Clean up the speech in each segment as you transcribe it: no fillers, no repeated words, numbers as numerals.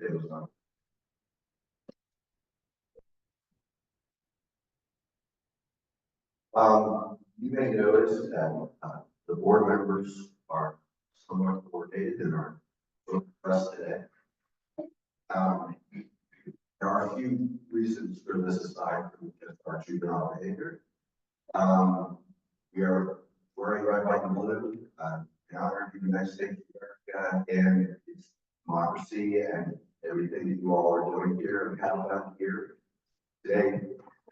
it was on. You may notice that the board members are somewhat coordinated and are pressed today. There are a few reasons for this aside from just our juvenile behavior. We are wearing red, white, and blue in honor of the United States of America and its democracy and everything that you all are doing here and have done here today.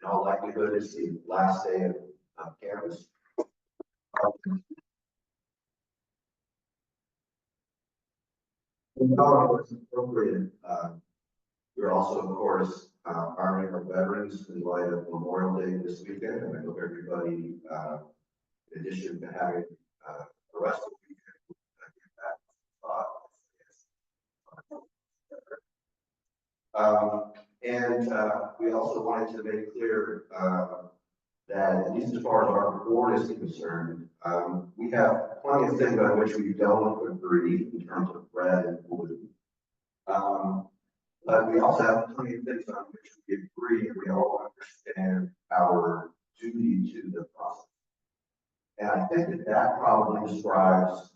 In all likelihood, is the last day of campus. However, it's appropriate. We're also, of course, honoring our veterans in light of Memorial Day this weekend, and I hope everybody, in addition to having the rest of the weekend, we also wanted to make clear that, at least as far as our board is concerned, we have plenty of things on which we don't agree in terms of red and blue. But we also have plenty of things on which we agree, and we all understand our duty to the process. And I think that probably describes,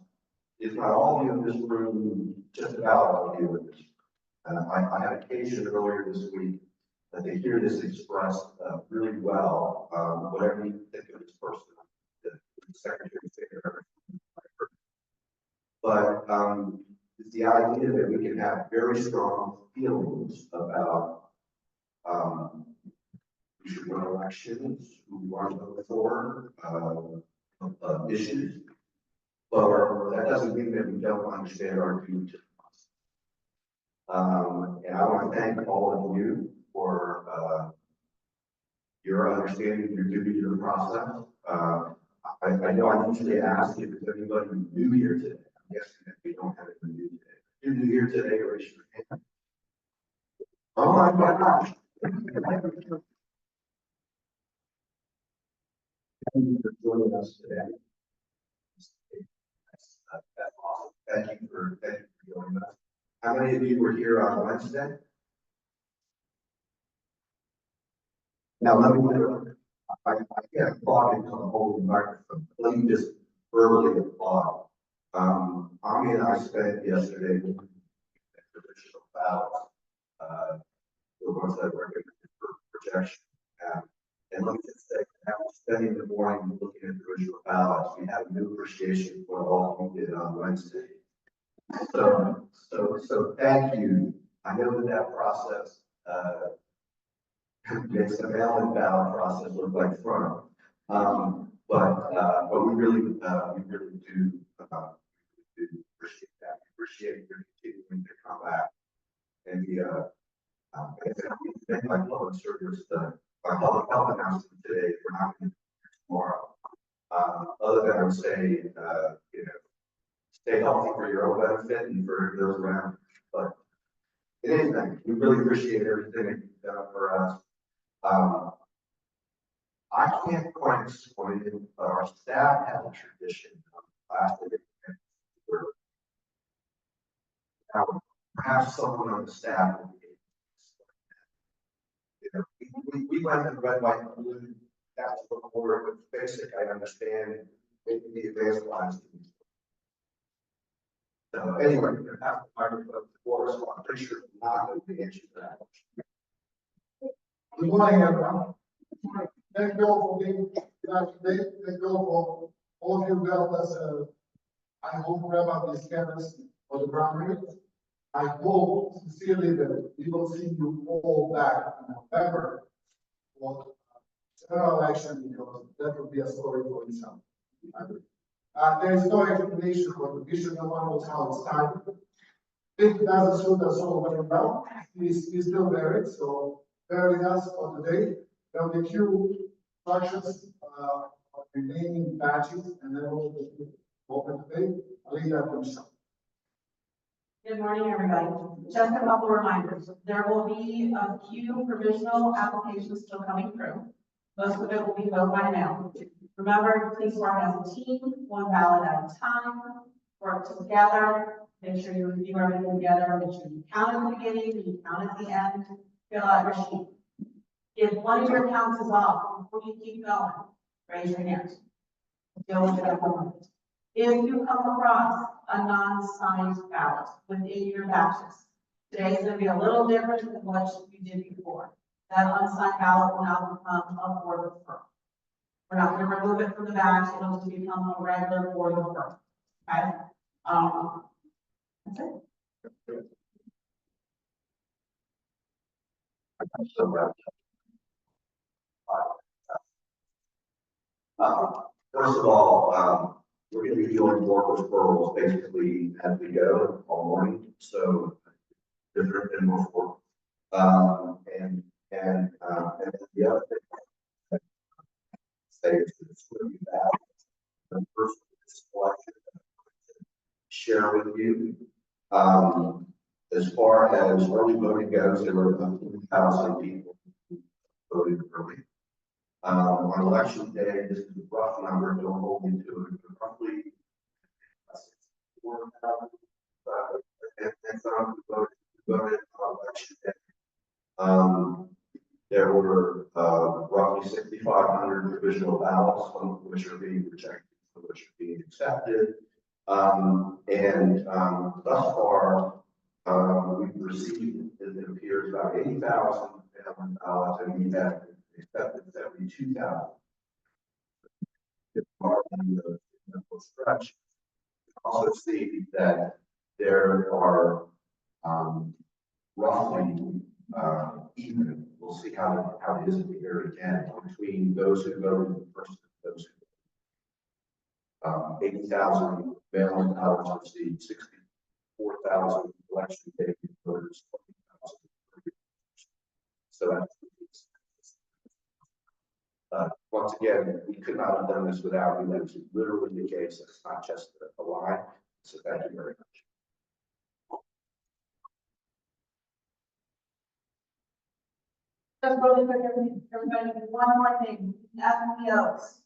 if not all of you in this room, just about all of you in this room. I had occasion earlier this week that they hear this expressed really well, whatever you think of this person, the Secretary of State. But it's the idea that we can have very strong feelings about we should run elections, who we want to vote for, issues, but that doesn't mean that we don't understand our duty to the process. And I want to thank all of you for your understanding, your duty to the process. I know I usually ask if there's anybody new here today. I'm guessing that we don't have anyone new today. If you're new here today, raise your hand. Oh my gosh. Thank you for joining us today. That's awesome. Thank you for joining us. How many of you were here on Wednesday? Now let me I can't applaud into the whole microphone. Let me just verbally applaud. Ami and I spent yesterday looking at the traditional ballots, the ones that were recommended for projection. And let me just say, after spending the morning looking at the original ballots, we have a new appreciation for all you did on Wednesday. So thank you. I know that process makes the mail-in ballot process look like fun, but we really do appreciate that. We appreciate your continuing to come back and thank my public service, our public health announcement today for not being here tomorrow. Other than I would say, stay healthy for your own benefit and for those around. But anything, we really appreciate everything that you've done for us. I can't quite explain it, but our staff has a tradition of last day where perhaps someone on the staff will be able to explain that. We went to red, white, and blue. That's the order. It's basic. I understand. Maybe the advanced lines. So anyway, you have the microphone for us. So I'm pretty sure we're not going to answer that question. Good morning, everyone. Thank you all for being here today. Thank you all for all of you who helped us. I hope wrap up this campus for the primary. I hope sincerely that we will see you all back in November for general election, because that will be a story for itself. There is no explanation for the vision. No one knows how it started. It doesn't suit us all very well. He's still married, so bear with us for today. There will be a few instructions of remaining batches, and then we'll open today. I'll leave that to Michelle. Good morning, everybody. Just a couple reminders. There will be a few provisional applications still coming through. Most of it will be filled by mail. Remember, please work as a team, one ballot at a time, work together, Make sure you review everything together, make sure you count at the beginning, you count at the end, fill out your sheet. If one of your counts is off, before you keep going, raise your hand. Deal with that moment. If you come across a non-signed ballot within your batches, today's gonna be a little different than what you did before. That unsigned ballot will now become a board referral. We're not gonna remove it from the batch, it'll just become a regular board referral, okay? That's it. So, first of all, we're going to be doing board referrals basically as we go all morning, so different than before. And the other thing I say is that it's going to be that the first selection share with you. As far as early voting goes, there were about 2,000 people who voted early. On election day, this is a rough number, don't hold me to it, but roughly 4,000, and some who voted on election day. There were roughly 6,500 provisional ballots, some of which are being rejected, some of which are being accepted. Thus far, we've received, it appears, about 80,000 ballots, and we have accepted 72,000. In the stretch, you also see that there are roughly even. We'll see how it is here again between those who voted first and those who 80,000 mail-in ballots received, 64,000 election day voters, 20,000. So that's once again, we could not have done this without you. That is literally the case. It's not just a lie. So thank you very much. Just really quick, everybody, one more thing, FPOs.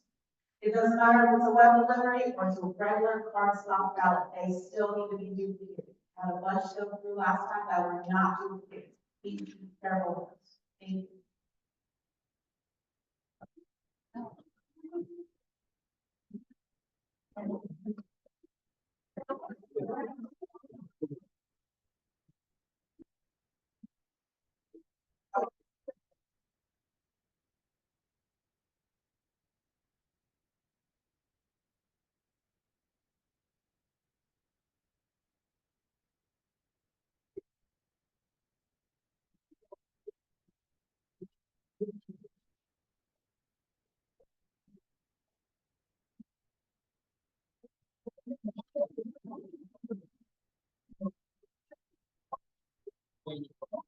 It doesn't matter if it's a web delivery or it's a regular card stock ballot, they still need to be duplicated. Had a bunch go through last time that were not duplicated. Be careful with this. Thank you.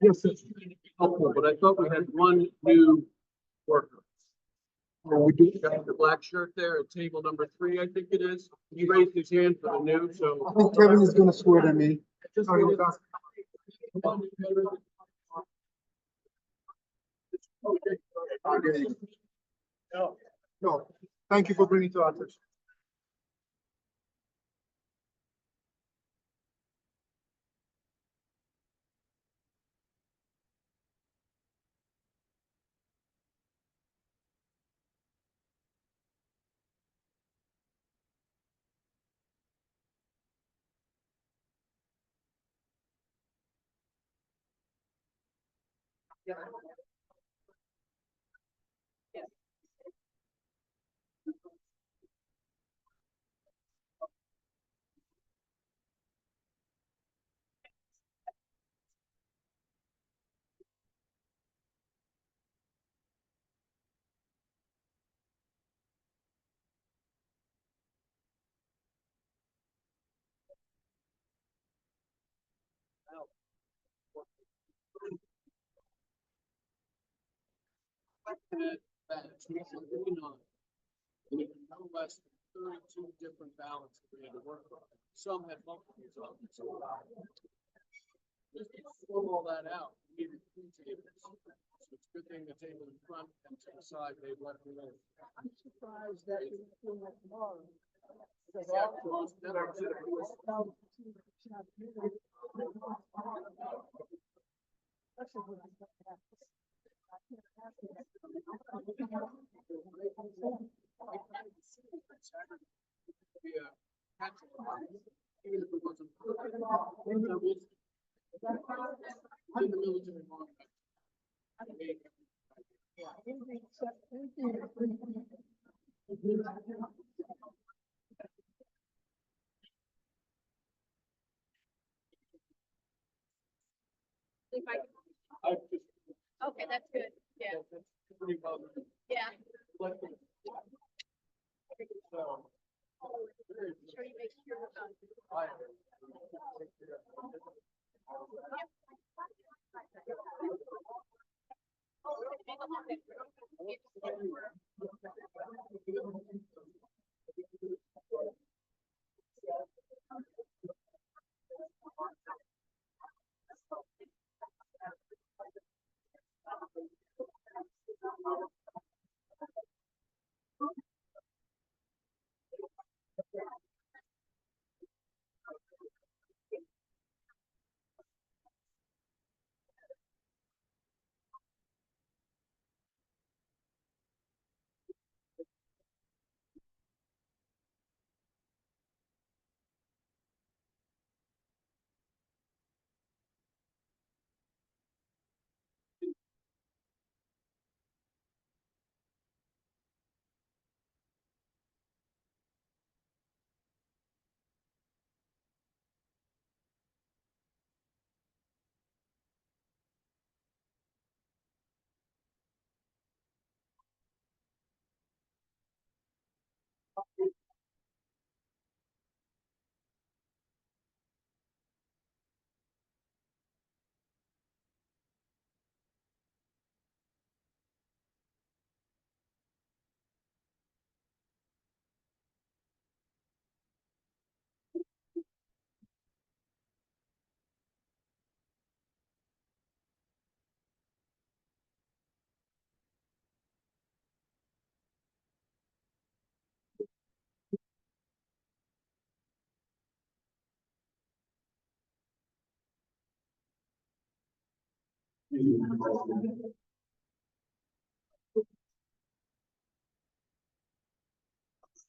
Yes, it's helpful, but I thought we had one new worker. Or we do have the black shirt there at table number 3, I think it is. He raised his hand for the new, so. I think Kevin is gonna swear to me. Just Sorry, wanted- that's- Okay. No, thank you for bringing it to our attention. And it was no less than 32 different ballots that we had to work on. Some had multiples of them. So just to sort all that out, we needed 2 tables. So it's a good thing the table in front and to the side they let me know. I'm surprised that you're doing that tomorrow. Because Yeah, all most of them are- Yeah. Even if it wasn't. In the military long If I, I just. okay, that's good, yeah, Pretty positive. yeah. Like, so, Sure you make sure, I.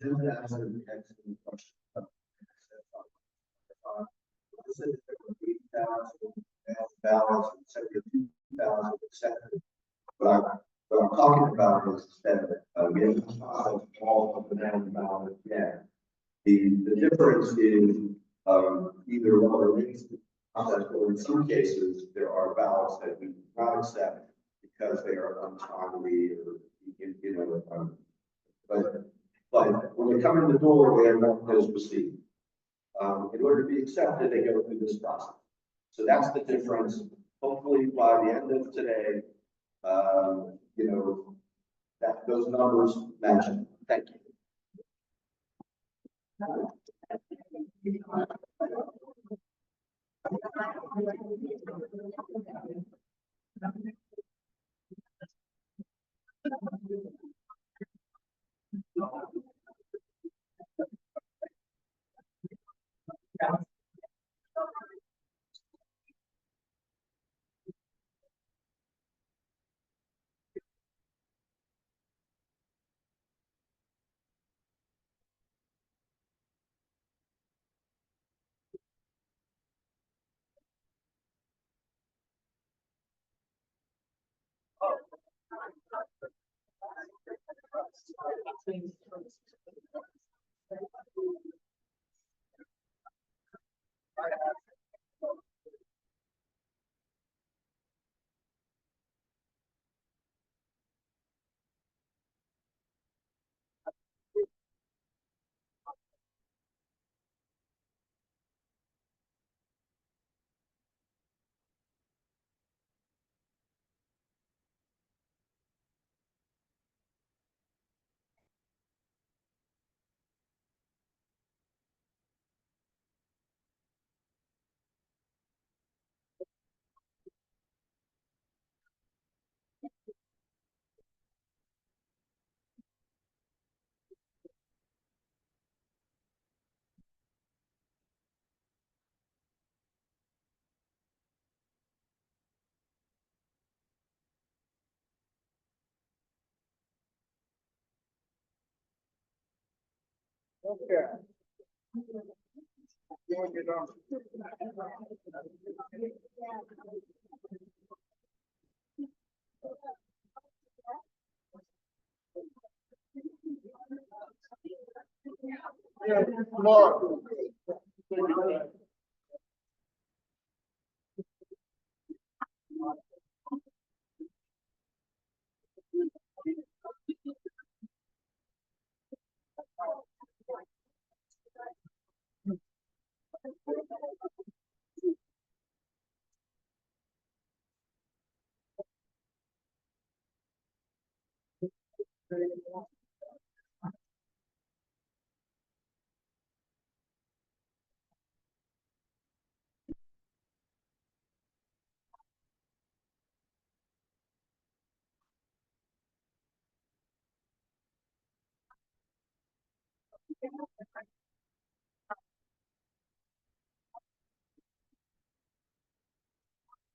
That's an excellent question. This is 8,000 ballots, and 72,000 accepted. What I'm talking about is that, getting all of the down ballot again. The difference is, either one or these, or in some cases, there are ballots that we do not accept because they are untimely or, you know, but when they come in the door, they are not as received. In order to be accepted, they go through this process. So that's the difference. Hopefully by the end of today, you know, that those numbers match. Thank you. Okay. Doing it on. Yeah, Lord.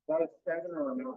That's 7 or no?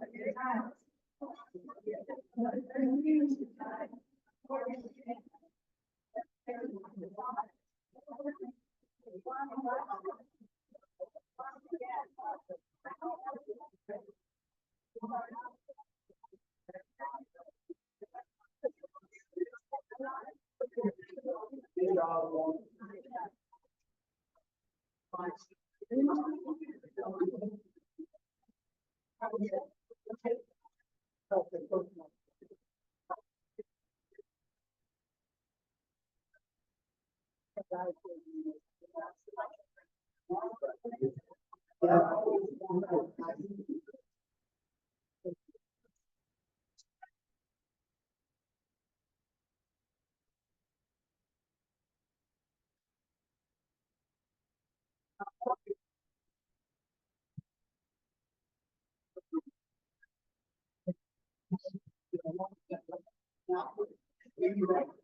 There you go.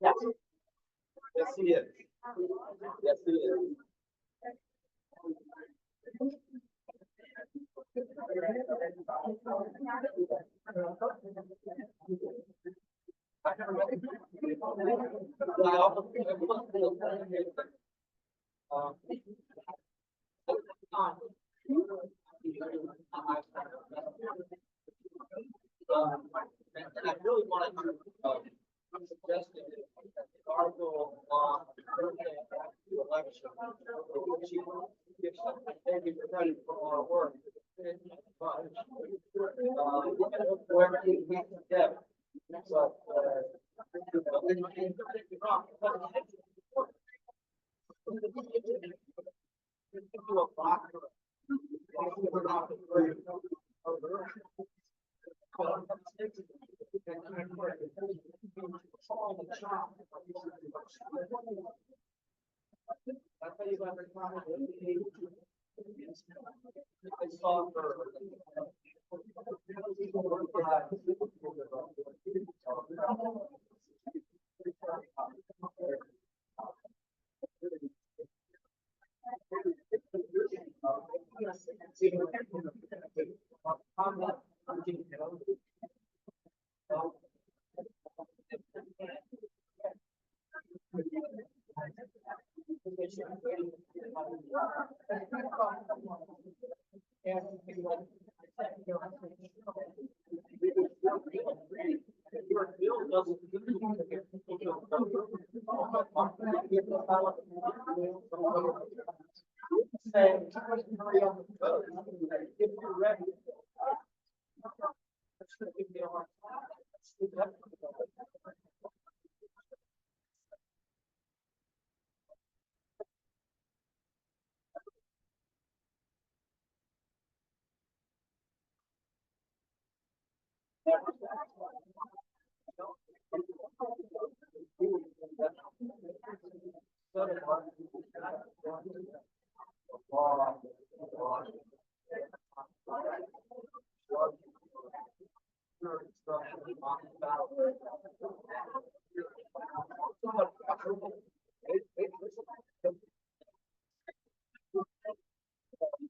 Yes, yes, he is. Yes, he is. And I really wanted to, suggest that the article on Thursday after the election, which you give some, thank you for credit for our work. But, whoever we can get, so, That's how you got the comment. It's all for.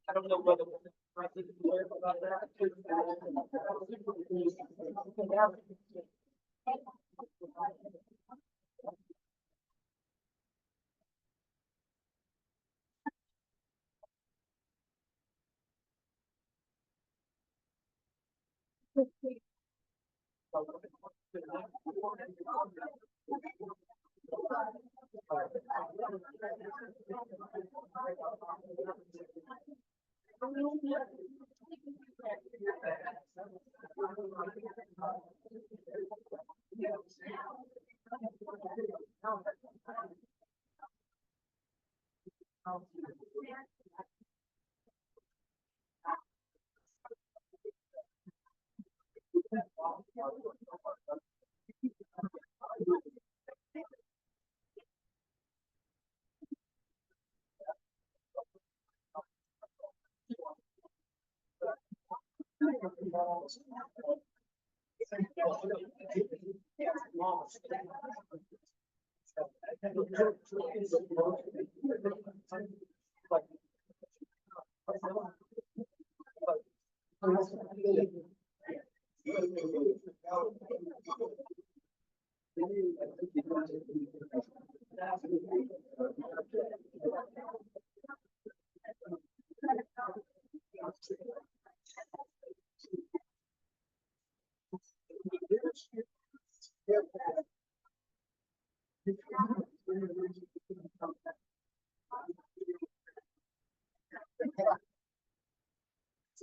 I don't know whether the president is aware about that.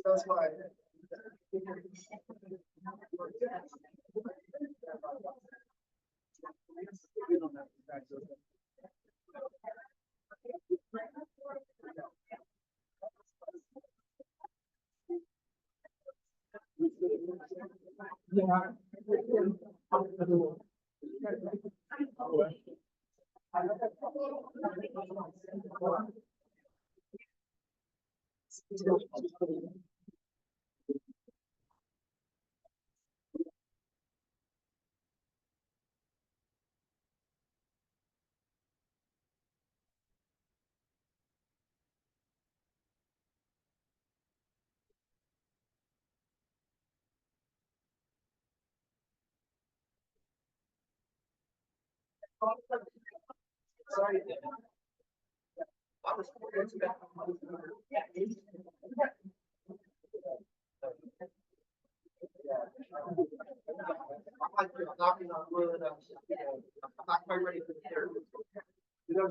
That's why. Sorry. I was. I'm like, knocking on wood, I'm not quite ready for the air. You know,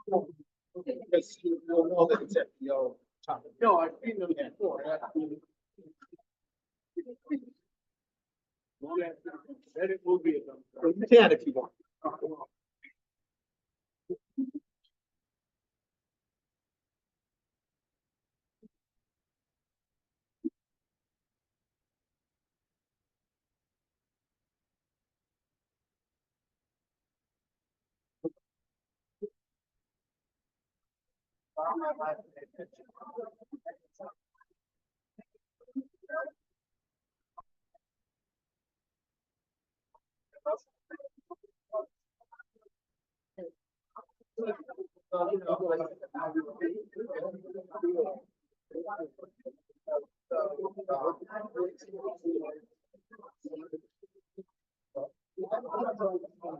Because you'll know that it's FPO topic. No, I've seen them before. Then it will be a dump truck. You can if you want.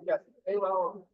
Yes, they will.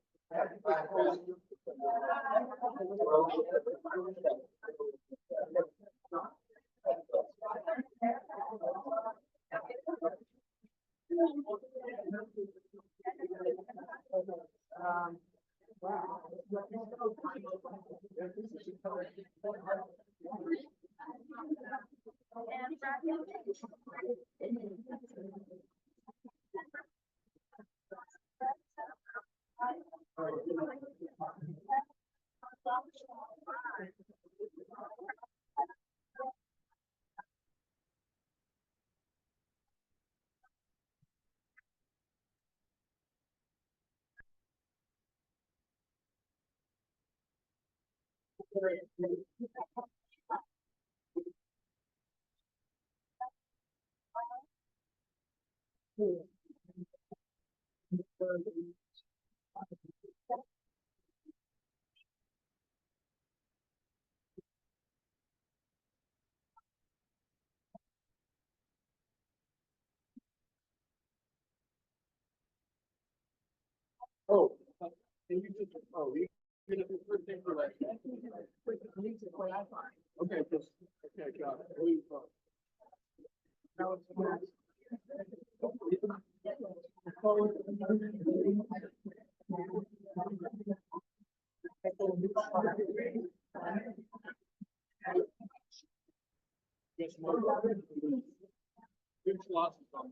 Oh, and you just, oh, you did the first thing for that. Okay, just, okay, got it. Where you from? Yes, which lots is on?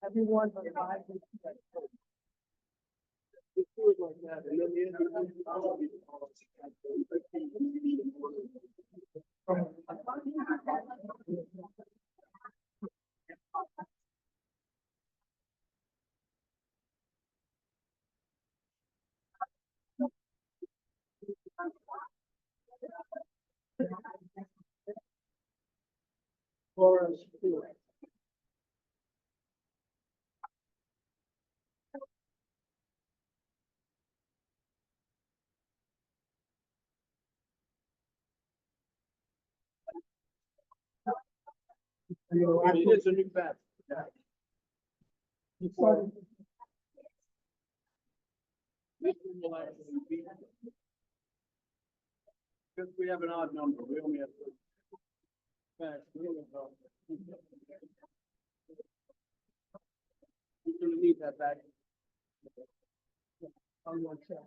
Everyone. Just do it like that, and then the end. It is a new batch. Because we have an odd number, we only have. We're gonna need that back. On one side.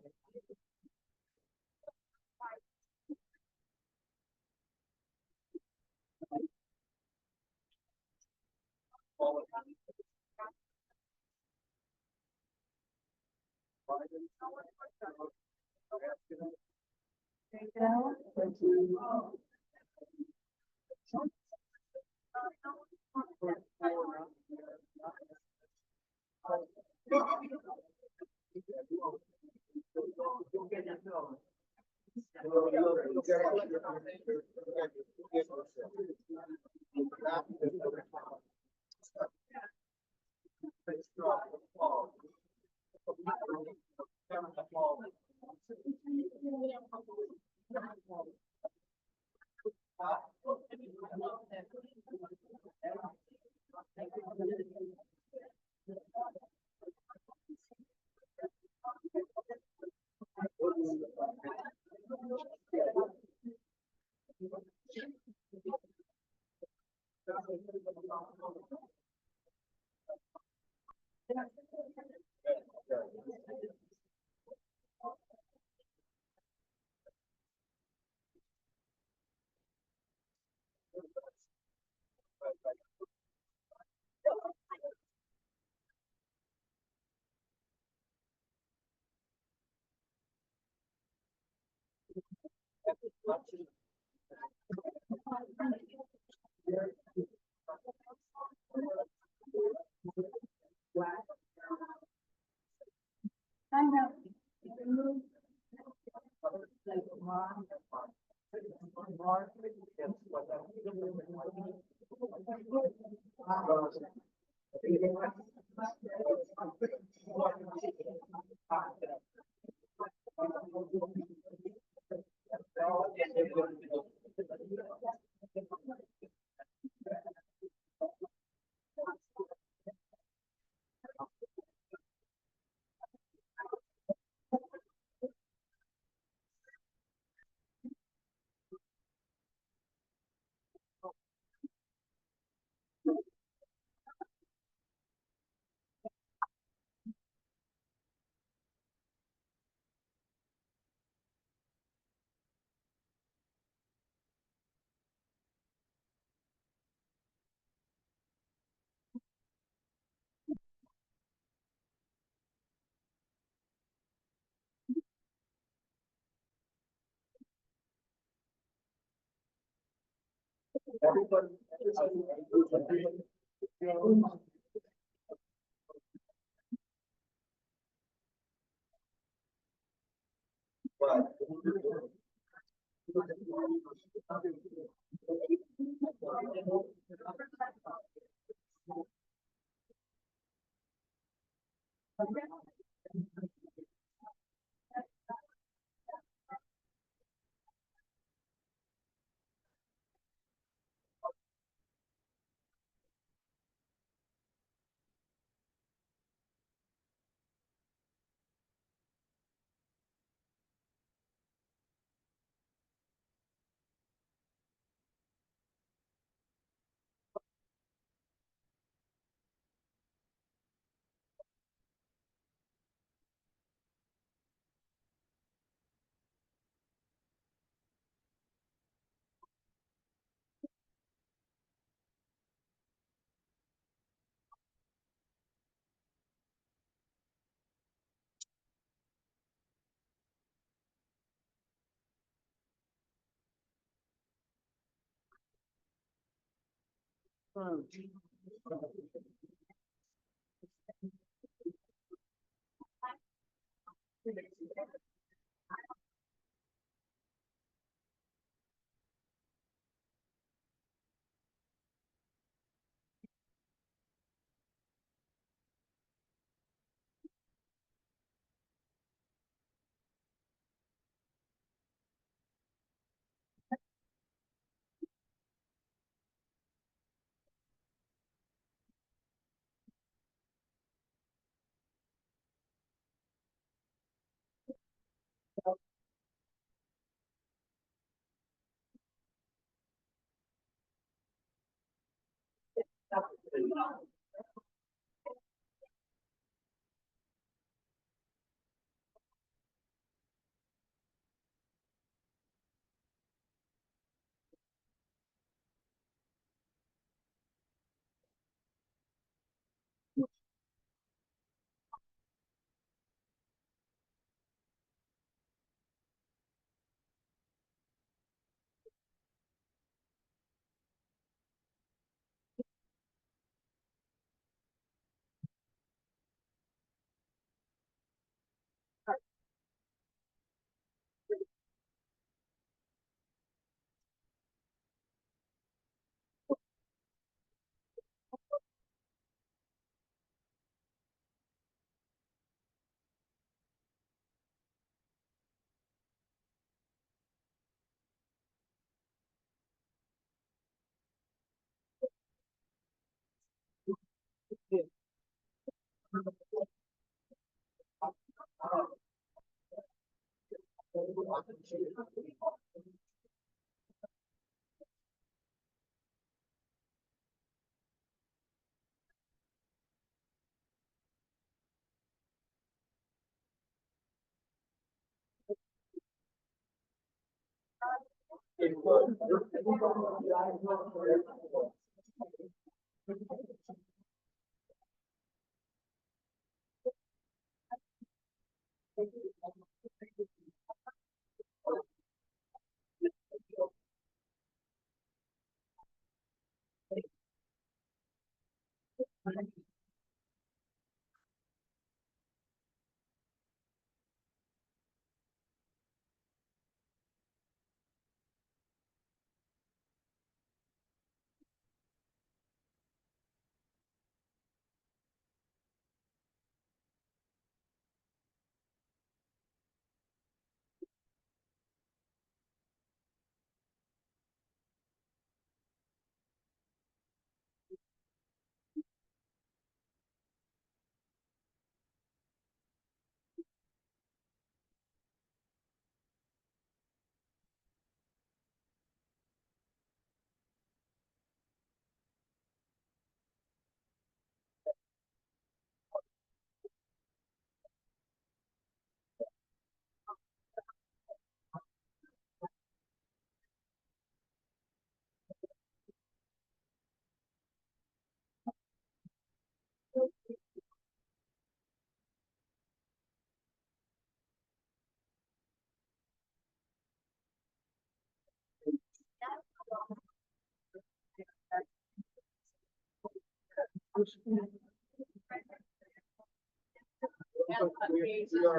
We are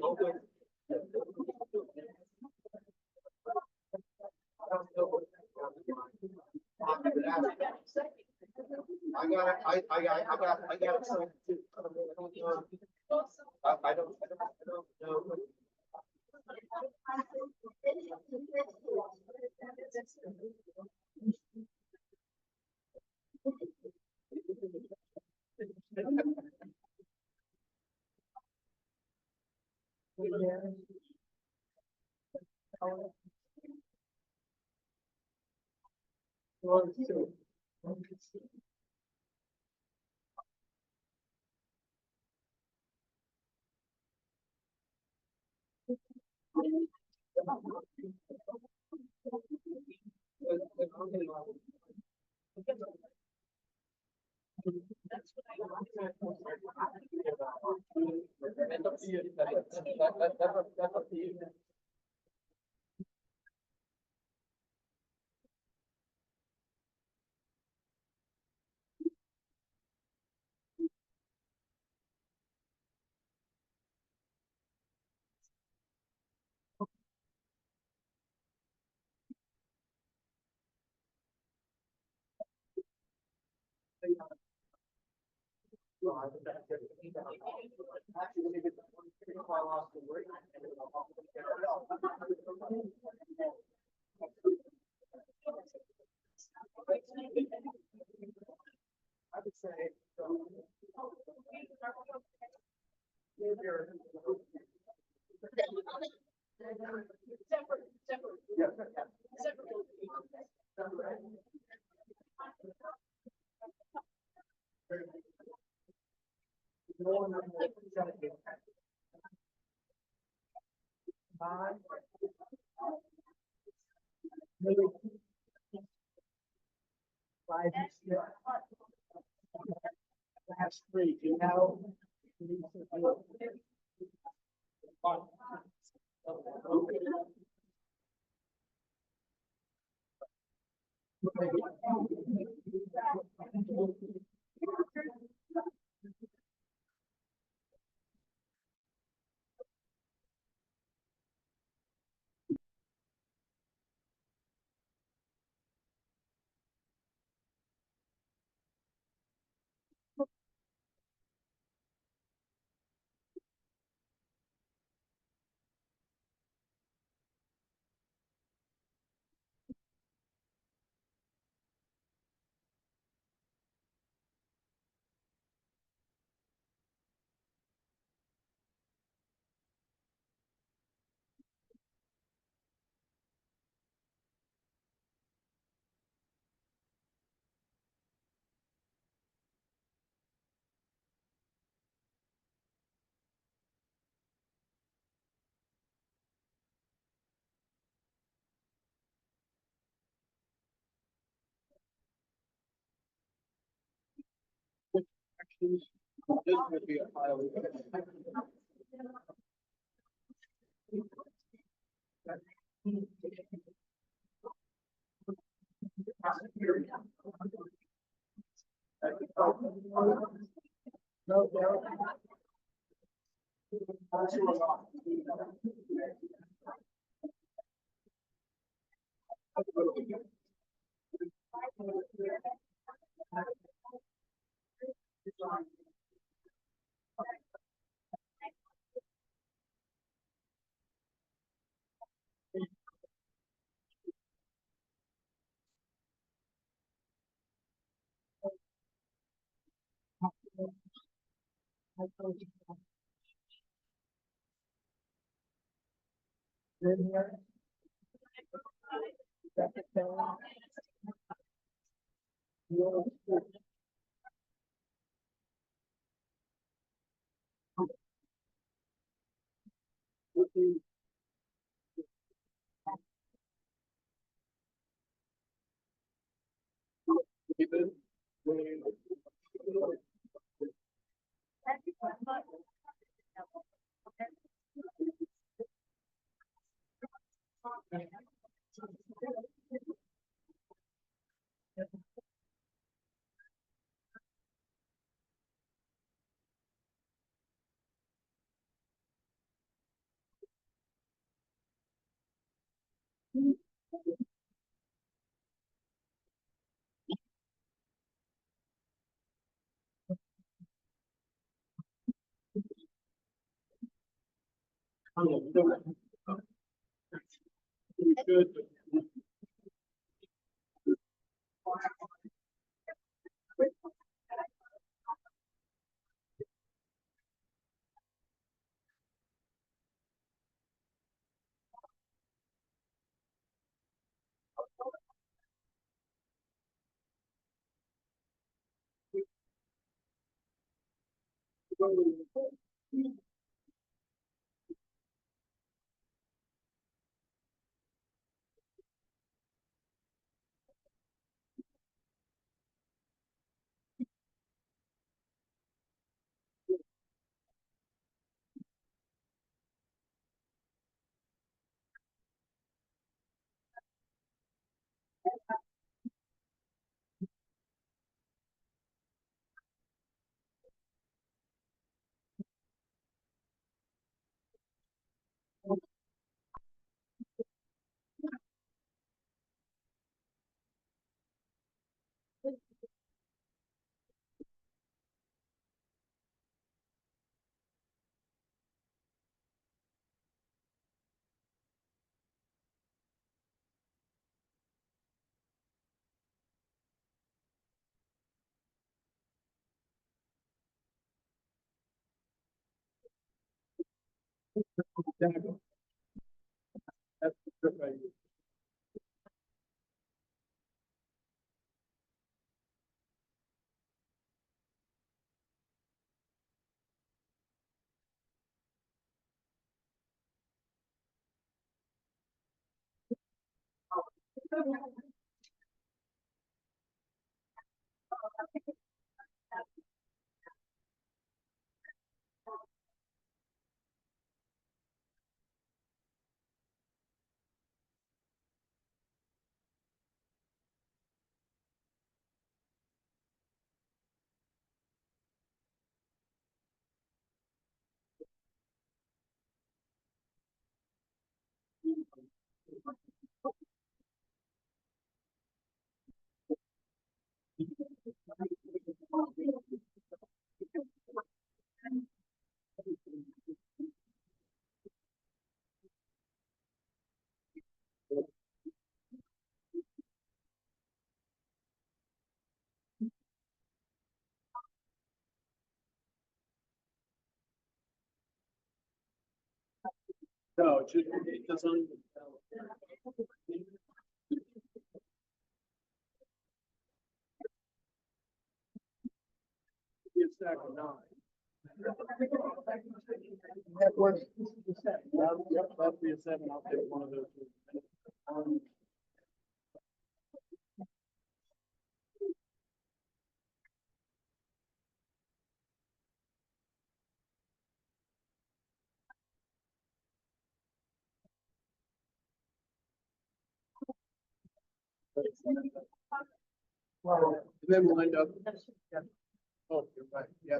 open. I got some too. I don't know. That's up to you. That's up to you. I would say, Last three, you know? This would be a pile. No, Good. That's the trip I use. No, it doesn't even. It's stack of nine. That works. Yep, that'd be a seven. I'll take one of those. And then we'll end up. Oh, you're right. Yeah.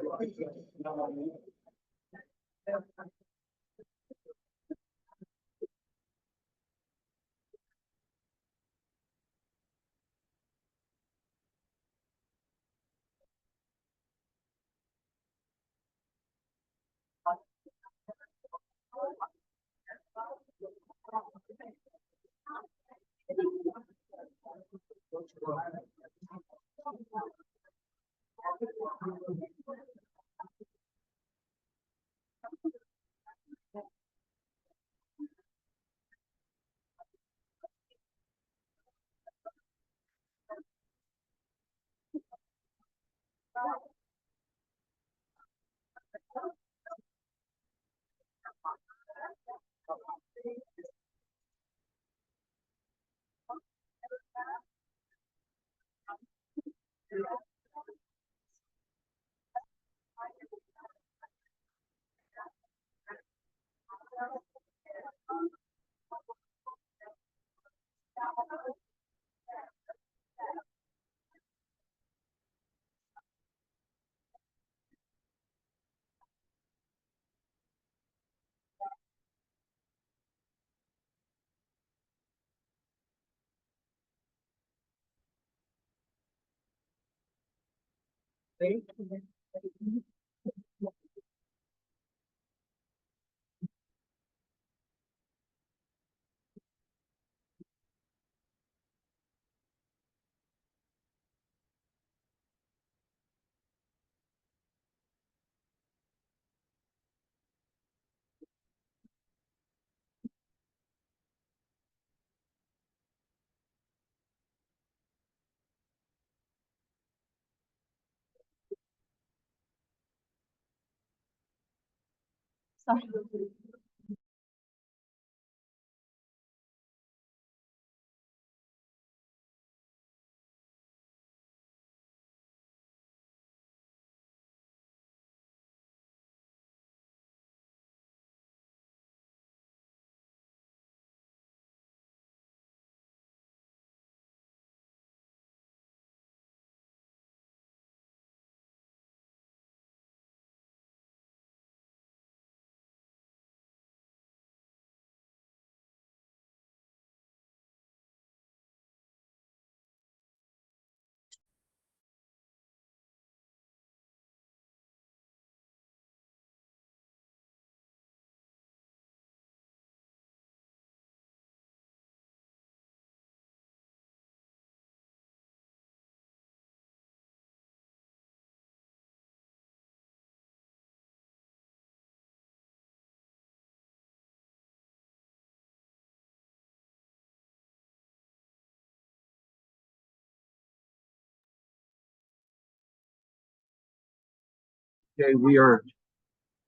Okay,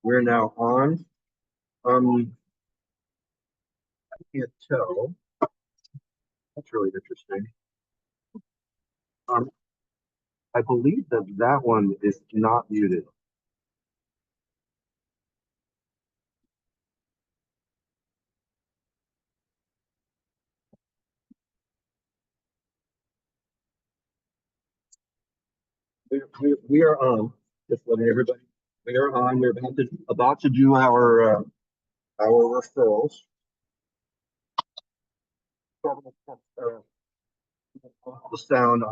we're now on. I can't tell. I'll That's really interesting. Um, I believe that that one is not muted. We are on. Just letting everybody. We are on. We're about to do our referrals. The sound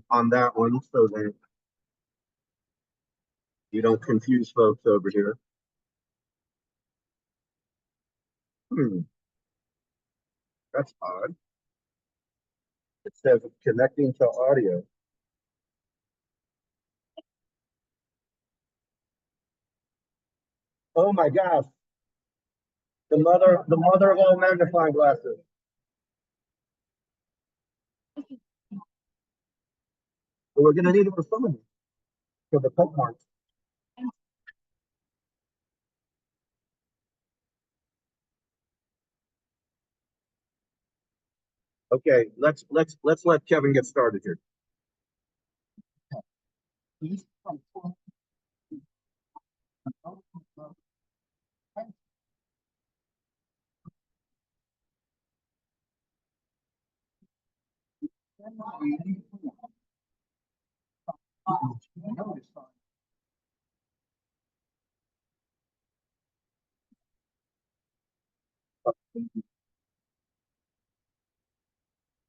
on that one so that you don't confuse folks over here. That's odd. It says it's connecting to audio. Oh my gosh. The mother of all magnifying glasses. Well, we're gonna need it for some of them, for the poke marks. Okay, let's let Kevin get started here.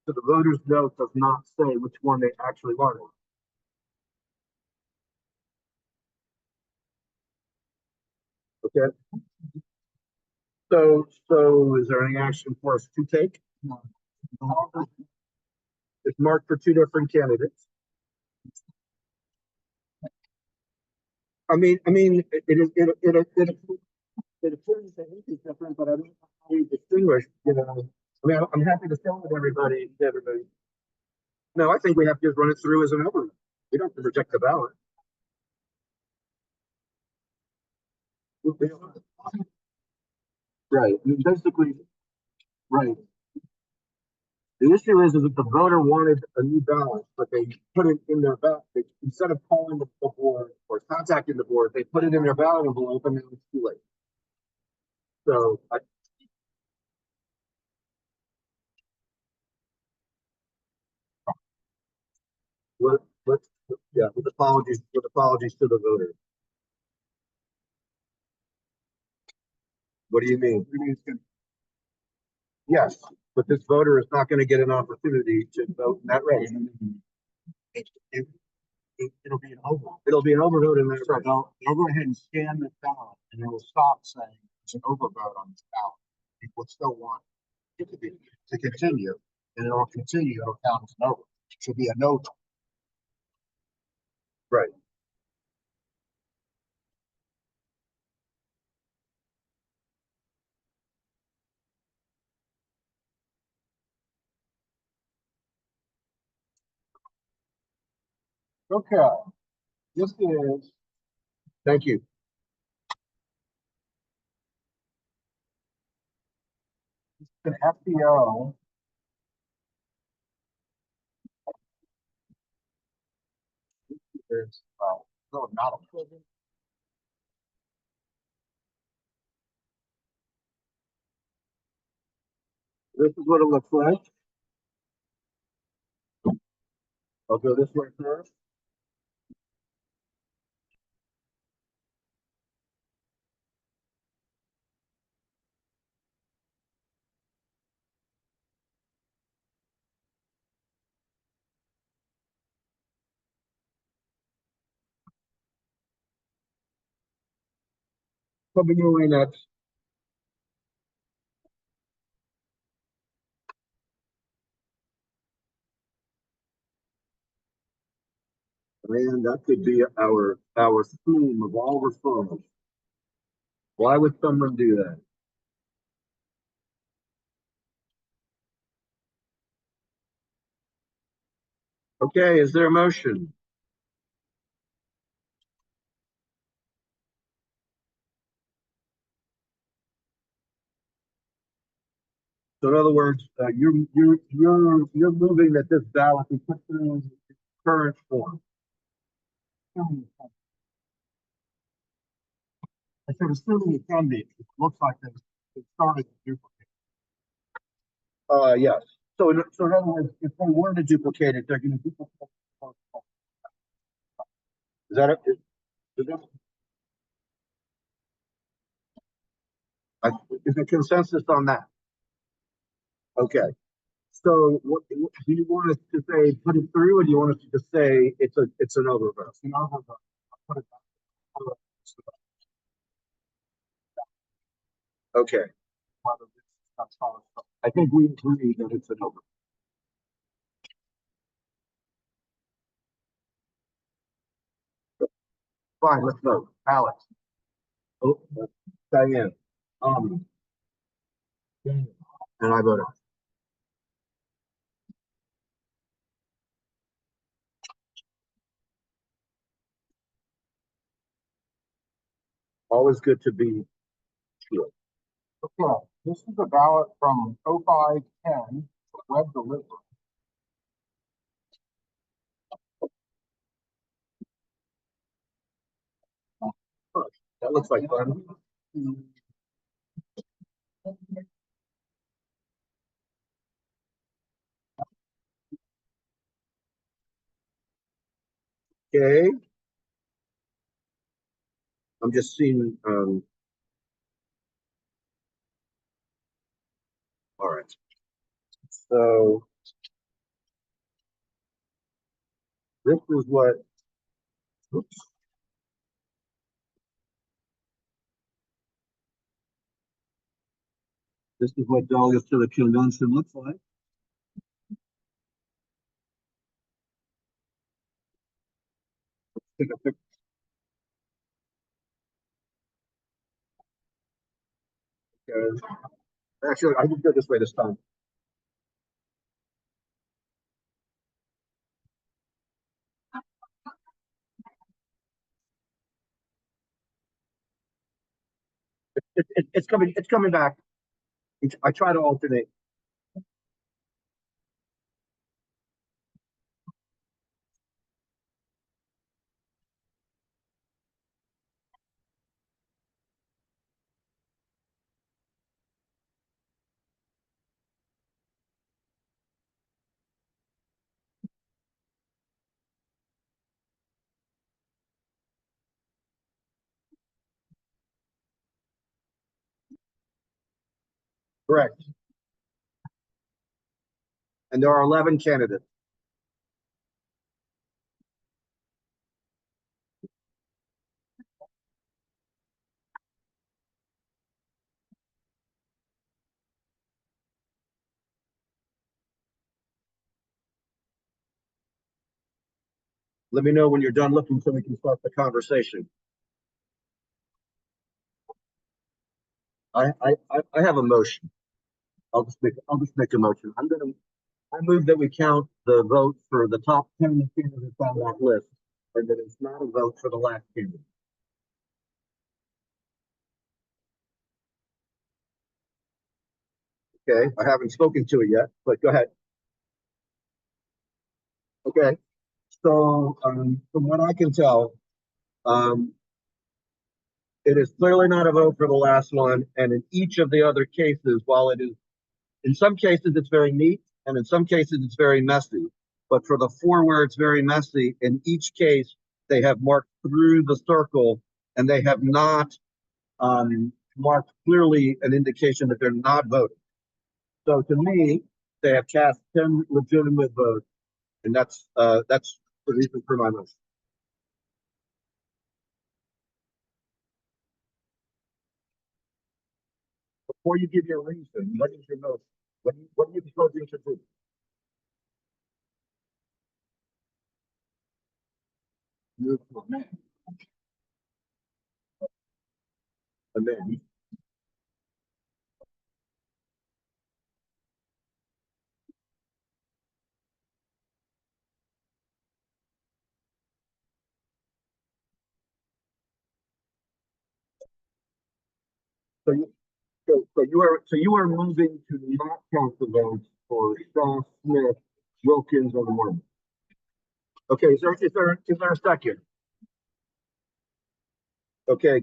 So the voter's note does not say which one they actually wanted. Okay. So is there any action for us to take? It's marked for two different candidates. It appears that ink is different, but I don't know how we distinguish, you know. I mean, I'm happy to show with everybody. No, I think we have to just run it through as an overview. We don't have to reject the ballot. Right. I mean, basically, right. The issue is that the voter wanted a new ballot, but they put it in their ballot. Instead of calling the board or contacting the board, they put it in their ballot envelope and it was too late. So what, what, yeah, with apologies to the voter. What do you mean? Yes, but this voter is not going to get an opportunity to vote in that race. It'll be an overvote. It'll be an overvote in that race. They'll go ahead and scan the ballot and it'll stop saying it's an overvote on this ballot. People still want it to continue, and it'll continue, it'll count as an over. It should be a no. Right. Okay, this is Thank you. an FBO. There's, no, not a. This is what it looks like. I'll go this way first. Coming your way next. And that could be our theme of all referrals. Why would someone do that? Okay, is there a motion? So in other words, you're moving that this ballot be put through its current form. I said, assuming it can be, it looks like it started to duplicate. Yes. So in other words, if they were to duplicate it, they're gonna duplicate it. Is that it? Is that, is there consensus on that? Okay. So what do you want us to say, put it through, or do you want us to just say it's an overvote? It's an overvote. I'll put it back. Okay. I think we agree that it's an overvote. Fine, let's vote. Alex. Oh, Diane. Um, and I vote aye. Always good to be sure. Okay, this is a ballot from 0510 web delivery. That looks like fun. Okay. I'm just seeing, all right. So this is what, oops. This is what delegates to the convention looks like. Take a picture. Actually, I did go this way this time. It's coming. It's coming back. I try to alternate. Correct. And there are 11 candidates. Let me know when you're done looking so we can start the conversation. I have a motion. I'll just make a motion. I move that we count the vote for the top 10 candidates on that list, and that it's not a vote for the last candidate. Okay, I haven't spoken to it yet, but go ahead. Okay, so from what I can tell, um, it is clearly not a vote for the last one, and in each of the other cases, while it is, in some cases it's very neat, and in some cases it's very messy. But for the four where it's very messy, in each case, they have marked through the circle, and they have not marked clearly an indication that they're not voting. So to me, they have cast 10 legitimate votes, and that's the reason for my motion. Before you give your reason, what is your motion? What are you proposing to do? Move to amend. So So you are moving to not count the votes for Shaw, Smith, Wilkins, and Mormon. Okay, is there a second? Okay,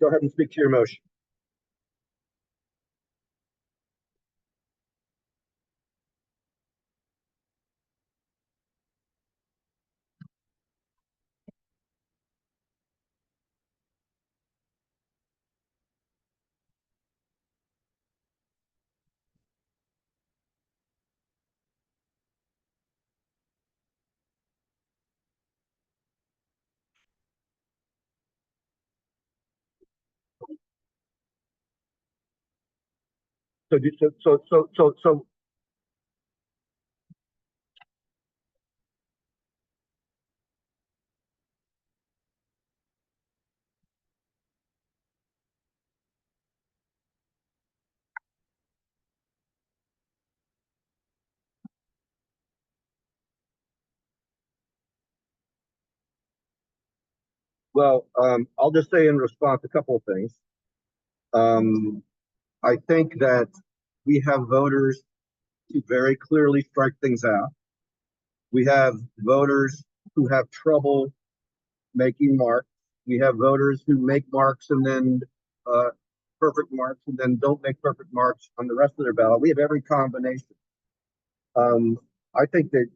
go ahead and speak to your motion. So well, I'll just say in response a couple of things. I think that we have voters to very clearly strike things out. We have voters who have trouble making marks. We have voters who make marks and then perfect marks and then don't make perfect marks on the rest of their ballot. We have every combination. I think that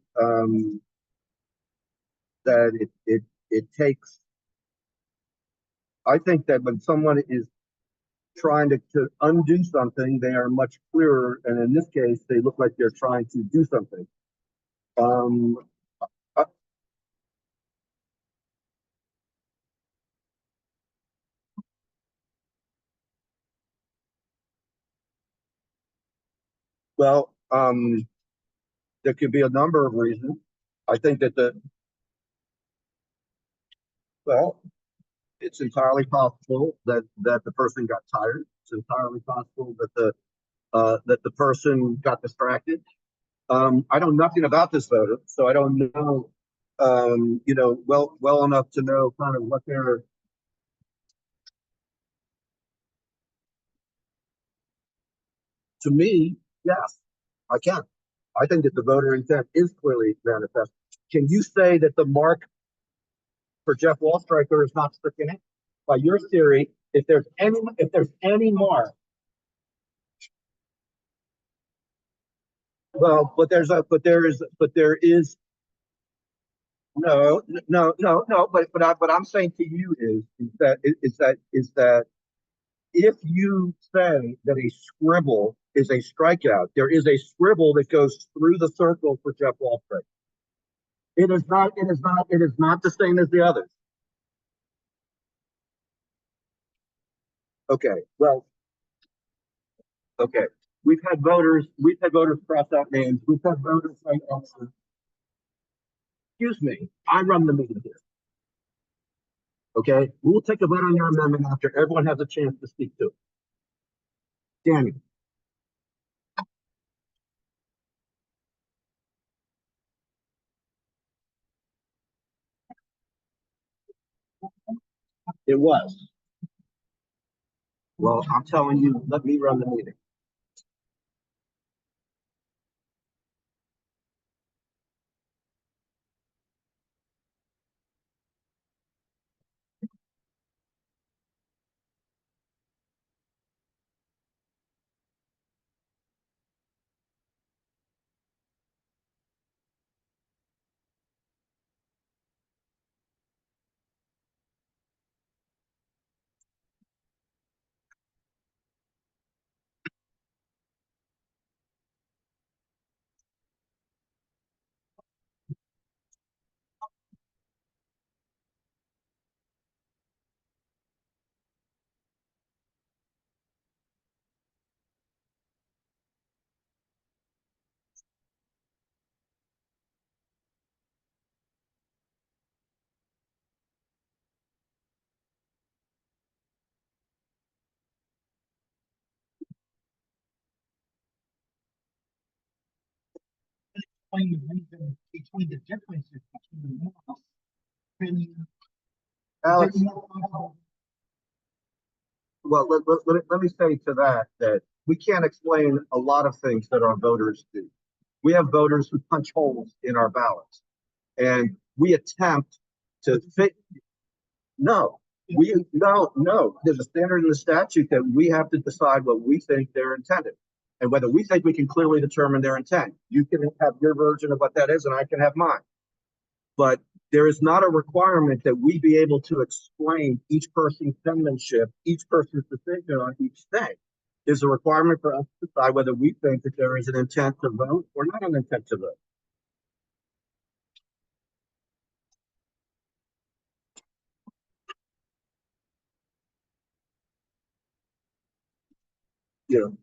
that it takes. I think that when someone is trying to undo something, they are much clearer, and in this case, they look like they're trying to do something. Um, uh, well, there could be a number of reasons. I think that well, it's entirely possible that the person got tired. It's entirely possible that the person got distracted. I know nothing about this voter, so I don't know, well enough to know kind of what their. To me, yes, I can. I think that the voter intent is clearly manifest. Can you say that the mark for Jeff Wallstriker is not stricken in? By your theory, if there's any mark, well, there is no. But what I'm saying to you is that if you say that a scribble is a strikeout, there is a scribble that goes through the circle for Jeff Wallstriker. It is not. It is not. It is not the same as the others. Okay. Well. Okay. We've had voters. We've had voters cross out names. We've had voters say, "Excuse me, I run the meeting here." Okay. We'll take a vote on your amendment after everyone has a chance to speak to it. Daniel. It was. Well, I'm telling you, let me run the meeting. Explain the reason between the differences between the models. Alex, well, let me say to that, that we can't explain a lot of things that our voters do. We have voters who punch holes in our ballots, and we attempt to fit. No, no. There's a standard in the statute that we have to decide what we think they're intended, and whether we think we can clearly determine their intent. You can have your version of what that is, and I can have mine. But there is not a requirement that we be able to explain each person's penmanship, each person's decision on each thing. There's a requirement for us to decide whether we think that there is an intent to vote or not an intent to vote. You know,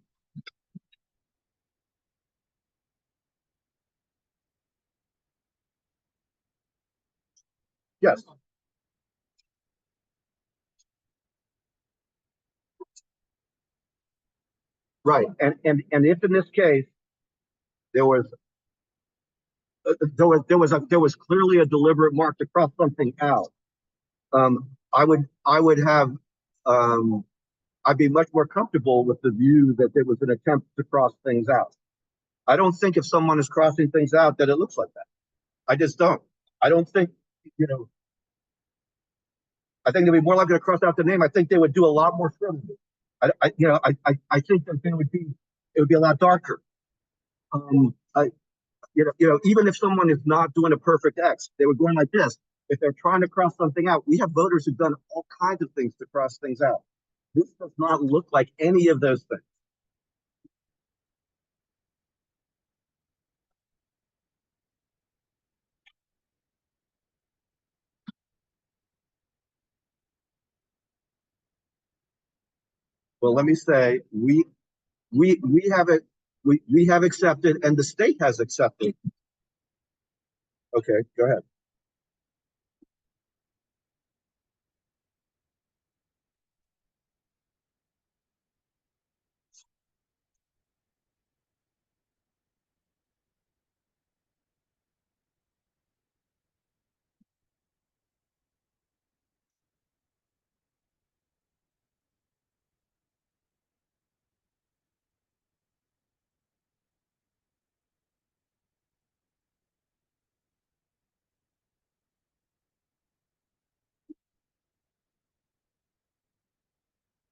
yes, right. And if in this case there was there was clearly a deliberate mark to cross something out, I would have I'd be much more comfortable with the view that there was an attempt to cross things out. I don't think if someone is crossing things out that it looks like that. I just don't. I don't think, you know, I think they'd be more likely to cross out the name. I think they would do a lot more friendly. I think that it would be a lot darker. I, even if someone is not doing a perfect X, they were going like this. If they're trying to cross something out, we have voters who've done all kinds of things to cross things out. This does not look like any of those things. Well, let me say we have it. We have accepted, and the state has accepted. Okay, go ahead.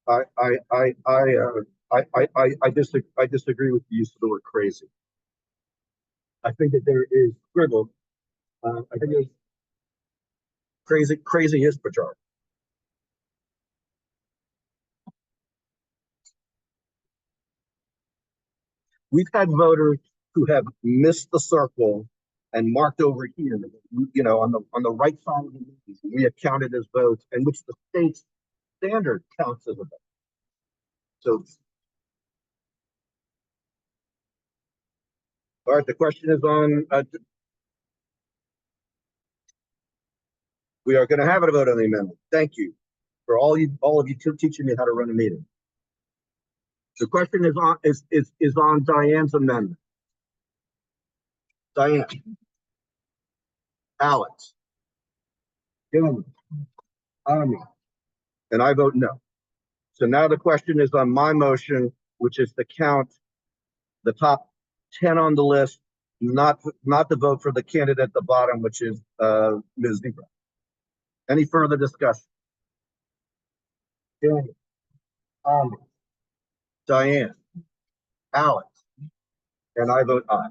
I disagree with the use of the word crazy. I think that there is scribble. I think there's crazy is pejorative. We've had voters who have missed the circle and marked over here, on the right side of the list. We have counted as votes, and which the state's standard counts as a vote. So, all right, the question is on. We are going to have a vote on the amendment. Thank you for all of you teaching me how to run a meeting. The question is on Diane's amendment. Diane, Alex, Gilman, Ami, and I vote no. So now the question is on my motion, which is to count the top 10 on the list, not to vote for the candidate at the bottom, which is Ms. Zebra. Any further discussion? Gilman, Ami, Diane, Alex, and I vote aye.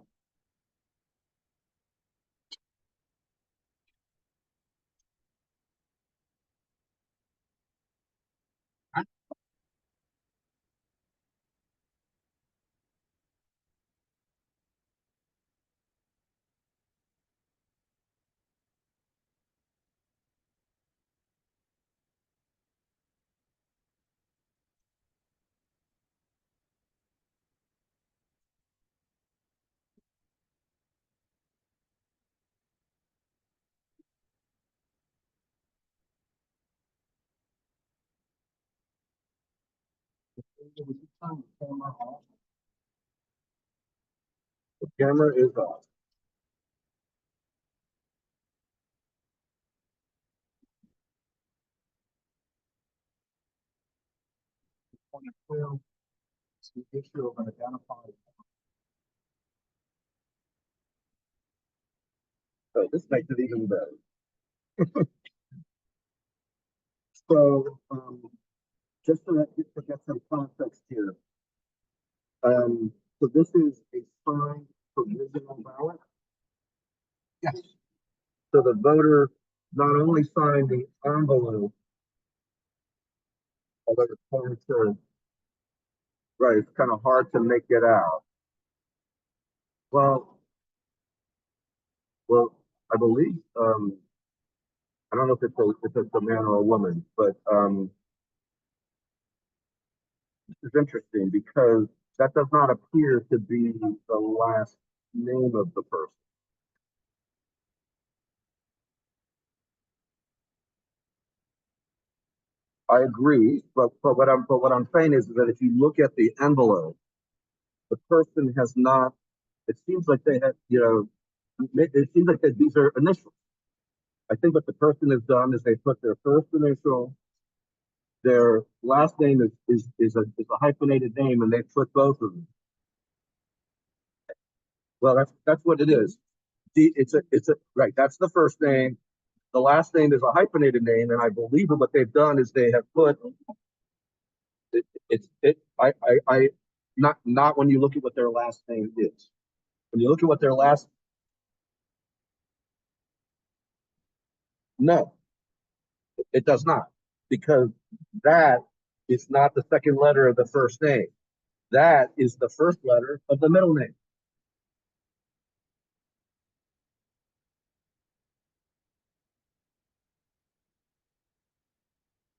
The camera is off. 22. It's the issue of an identified. So this makes it even better. So, just to get some context here. So this is a signed provisional ballot. Yes. So the voter not only signed the envelope, although it's hard to, right, it's kind of hard to make it out. Well, I believe, I don't know if it's a man or a woman, but this is interesting because that does not appear to be the last name of the person. I agree, but what I'm saying is that if you look at the envelope, the person has not. It seems like they have, it seems like these are initials. I think what the person has done is they put their first initial, their last name is a hyphenated name, and they put both of them. Well, that's what it is. It's a right. That's the first name. The last name is a hyphenated name, and I believe what they've done is they have put I not when you look at what their last name is. When you look at what their last no, it does not, because that is not the second letter of the first name. That is the first letter of the middle name.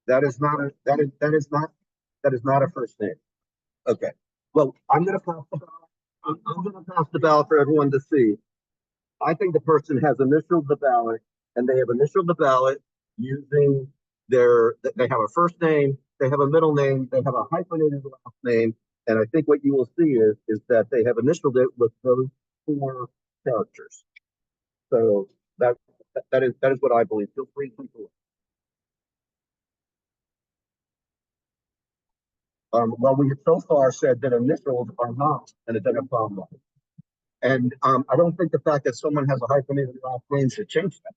That is not a that is not a first name. Okay. Well, I'm gonna pass the ballot. I'm gonna pass the ballot for everyone to see. I think the person has initialed the ballot, and they have initialed the ballot using they have a first name, they have a middle name, they have a hyphenated last name, and I think what you will see is that they have initialed it with those four characters. So that is what I believe. Feel free to people. Well, we have so far said that initials are not an identifier mark. And I don't think the fact that someone has a hyphenated last name should change that.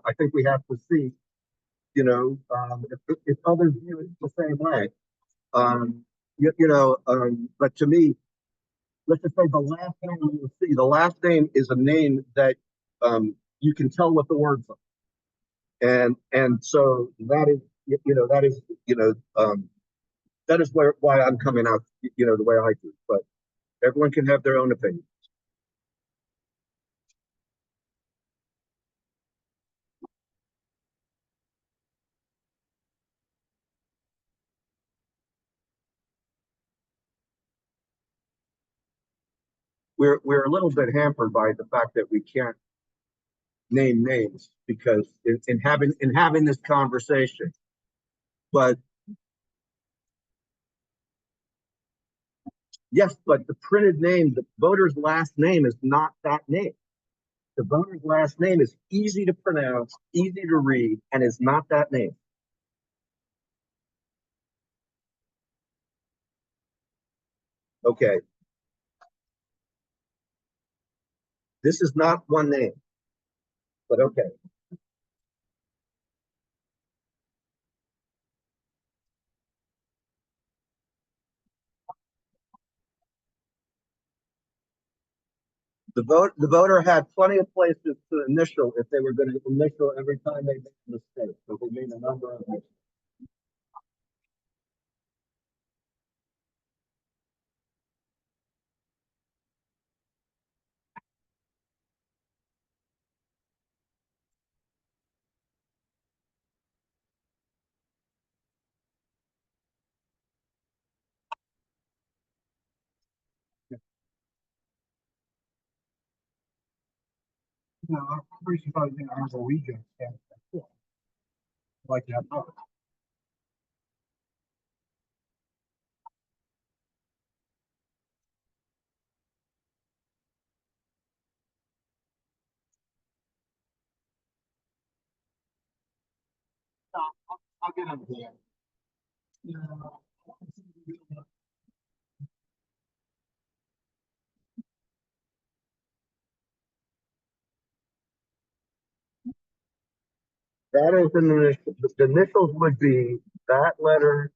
I think we have to see, if others view it the same way. But to me, let's just say the last name you will see, the last name is a name that you can tell what the words are. And so that is, that is why I'm coming out, the way I do. But everyone can have their own opinion. We're a little bit hampered by the fact that we can't name names because in having this conversation. But yes, but the printed name, the voter's last name is not that name. The voter's last name is easy to pronounce, easy to read, and is not that name. Okay. This is not one name, but okay. The voter had plenty of places to initial if they were going to initial every time they made a mistake. So they made a number of mistakes. No, I'm pretty sure in our region. Like that. I'll get him here. That is the initials would be that letter,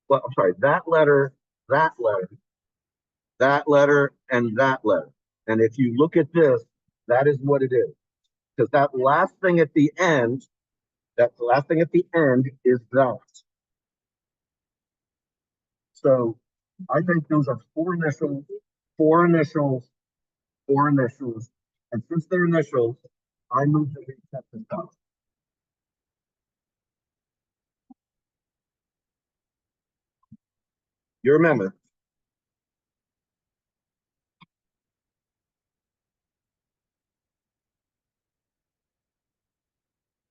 well, I'm sorry, that letter, that letter, and that letter. And if you look at this, that is what it is. Because that last thing at the end, that last thing at the end is that. So I think those are four initials, four initials, four initials. And since they're initials, I move to accept this ballot. Your amendment.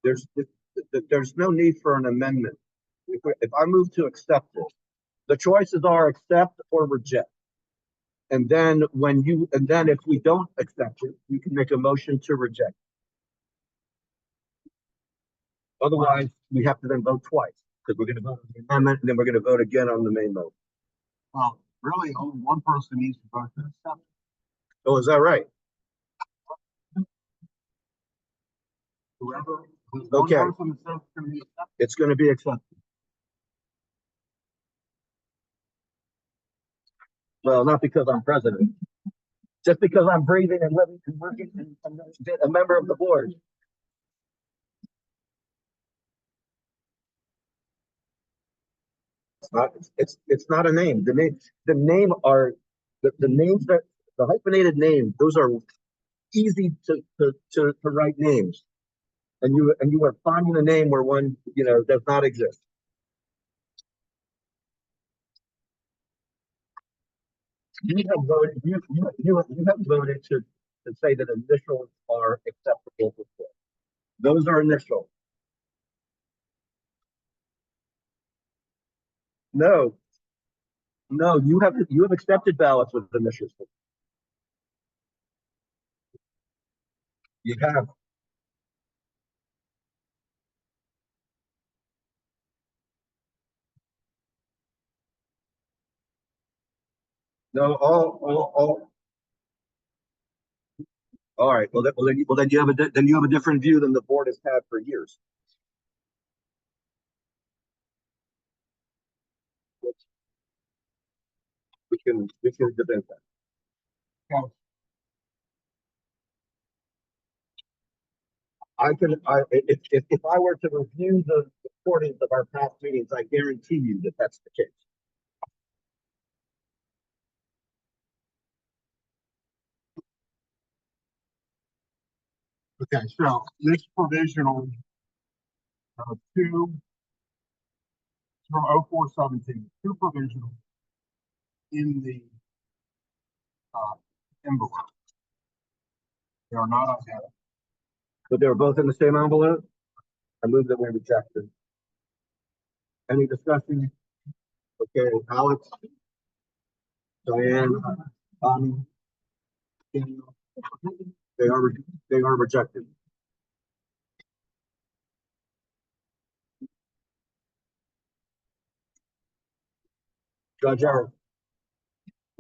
There's no need for an amendment. If I move to accept it, the choices are accept or reject. And then if we don't accept it, you can make a motion to reject. Otherwise, we have to then vote twice because we're going to vote on the amendment and then we're going to vote again on the main motion. Well, really, only one person needs to vote to accept. Oh, is that right? Whoever. Okay. It's going to be accepted. Well, not because I'm president, just because I'm breathing and living and working and a member of the board. It's not a name. The name are the names that the hyphenated names. Those are easy to write names, and you are finding a name where one does not exist. You have voted. You have voted to say that initials are acceptable before. Those are initials. No, no, you have accepted ballots with initials. You have. No, all right. Then you have a different view than the board has had for years. We can debate that. If I were to review the recordings of our past meetings, I guarantee you that that's the case. Okay, so this provisional two from 0417, two provisional in the envelope. They are not identical. But they were both in the same envelope? I move that we reject them. Any discussion? Okay, Alex, Diane, Bonnie, they are rejected. Judge Eric.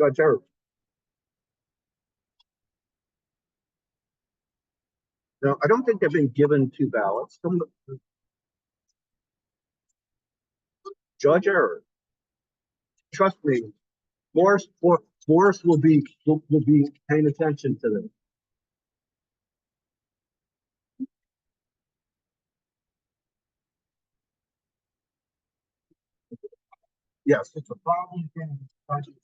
Judge Eric. No, I don't think they've been given two ballots. Judge Eric. Trust me, Morris will be paying attention to this. Yes, it's a problem getting judges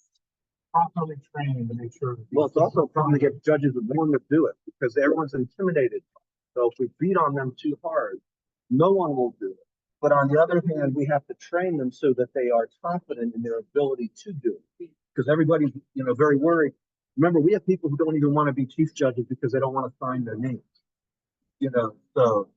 properly trained to make sure. Well, it's also a problem to get judges willing to do it because everyone's intimidated. So if we beat on them too hard, no one will do it. But on the other hand, we have to train them so that they are confident in their ability to do it. Because everybody's, very worried. Remember, we have people who don't even want to be chief judges because they don't want to sign their names. So.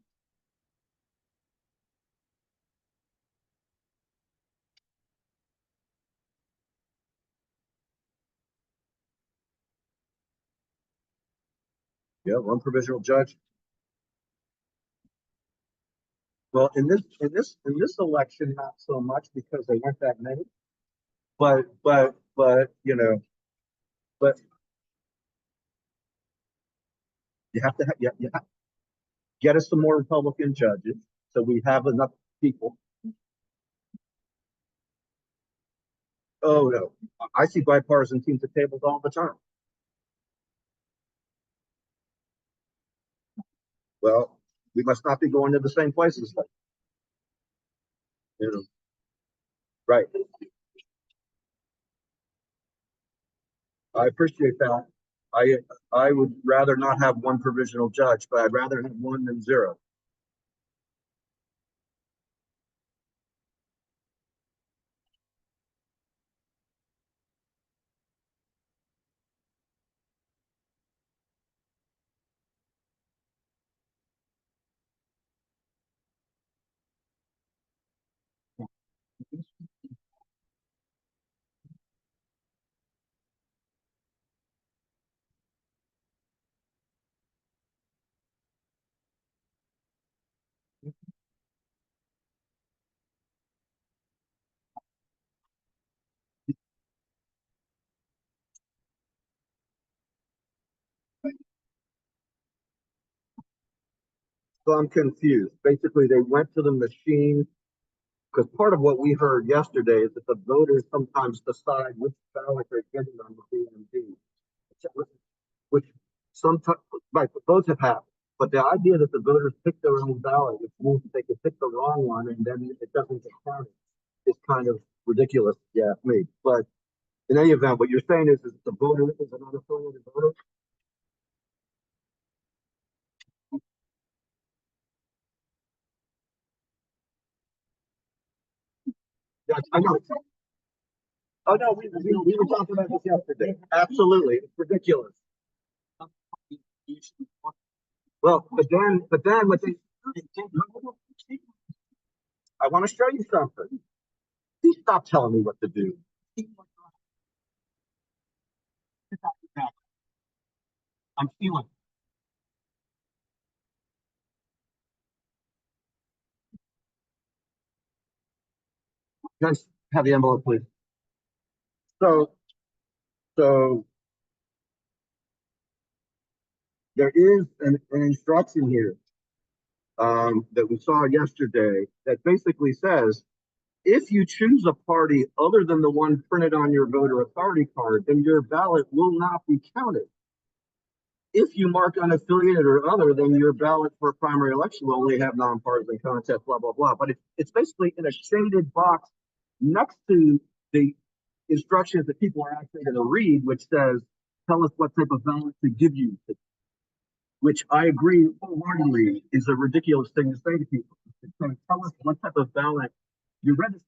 Yeah, one provisional judge. Well, in this election, not so much because there weren't that many. But, but you have to, you have, get us some more Republican judges, so we have enough people. Oh, no, I see bipartisan teams at tables all the time. Well, we must not be going to the same places. You know, right. I appreciate that. I, I would rather not have one provisional judge, but I'd rather have one than zero. So I'm confused. Basically, they went to the machine because part of what we heard yesterday is that the voters sometimes decide which ballot they're getting on the BMD, which sometimes, right, votes have happened. But the idea that the voters pick their own ballot, which means that they could pick the wrong one and then it doesn't get counted, is kind of ridiculous, yeah, me. But in any event, what you're saying is the voter is an unaffiliated voter. Yes, I know. Oh no, we were talking about this yesterday. Absolutely, it's ridiculous. Well, but then what they, I want to show you something. Please stop telling me what to do. I'm feeling. Guys, have the envelope, please. So, so there is an instruction here that we saw yesterday that basically says if you choose a party other than the one printed on your voter authority card, then your ballot will not be counted. If you mark unaffiliated or other, then your ballot for a primary election will only have nonpartisan contest, blah, blah, blah. But it's basically in a shaded box next to the instructions that people are actually going to read, which says, tell us what type of ballot to give you, which I agree wholeheartedly is a ridiculous thing to say to people. Tell us what type of ballot you're registered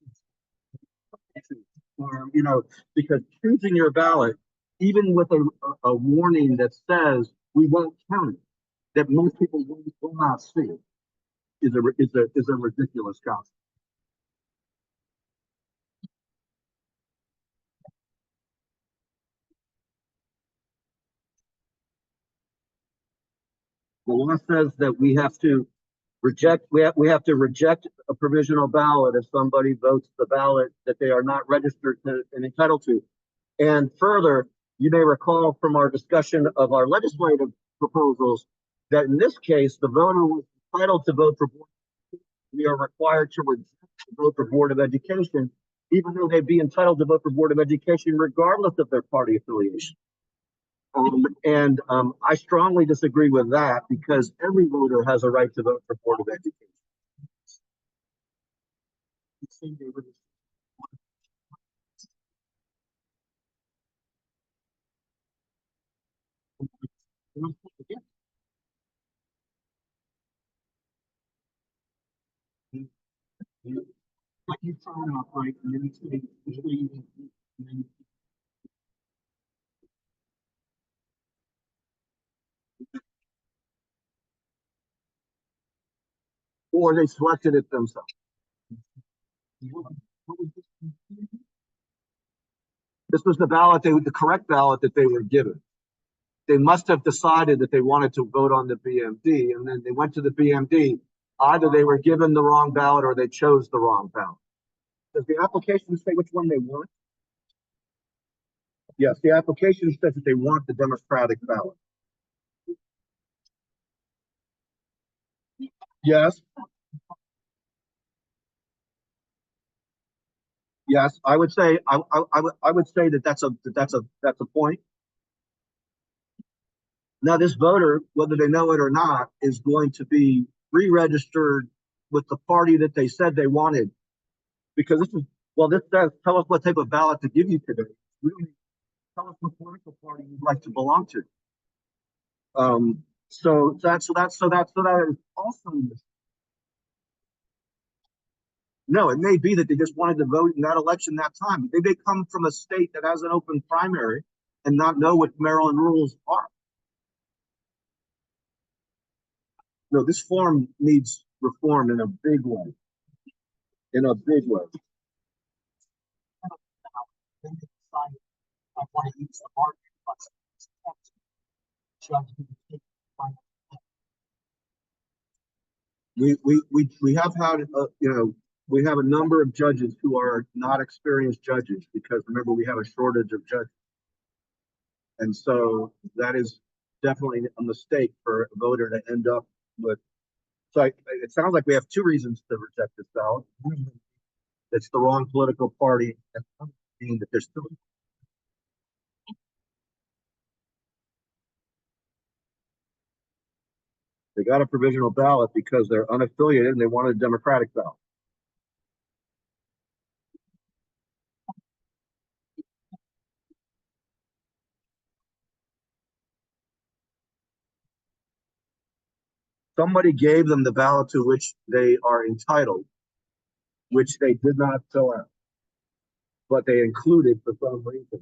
to, or, because choosing your ballot, even with a warning that says we won't count it, that most people will not see, is a ridiculous concept. The law says that we have to reject a provisional ballot if somebody votes the ballot that they are not registered to and entitled to. And further, you may recall from our discussion of our legislative proposals that in this case, the voter was entitled to vote for board. We are required to vote for Board of Education, even though they'd be entitled to vote for Board of Education regardless of their party affiliation. And I strongly disagree with that because every voter has a right to vote for Board of Education. Like you sign off, right? And then or they selected it themselves. This was the correct ballot that they were given. They must have decided that they wanted to vote on the BMD, and then they went to the BMD, either they were given the wrong ballot or they chose the wrong ballot. Does the application say which one they want? Yes, the application says that they want the Democratic ballot. Yes. Yes, I would say I would say that that's a point. Now, this voter, whether they know it or not, is going to be re-registered with the party that they said they wanted, because this is, well, this says tell us what type of ballot to give you today. Really, tell us what political party you'd like to belong to. So that is also, no, it may be that they just wanted to vote in that election that time. They may come from a state that has an open primary and not know what Maryland rules are. No, this form needs reform in a big way. In a big way. We have had, we have a number of judges who are not experienced judges, because remember, we have a shortage of judges. And so that is definitely a mistake for a voter to end up with. So it sounds like we have two reasons to reject this ballot. It's the wrong political party, and that there's still. They got a provisional ballot because they're unaffiliated and they wanted a Democratic ballot. Somebody gave them the ballot to which they are entitled, which they did not fill out, but they included for some reason.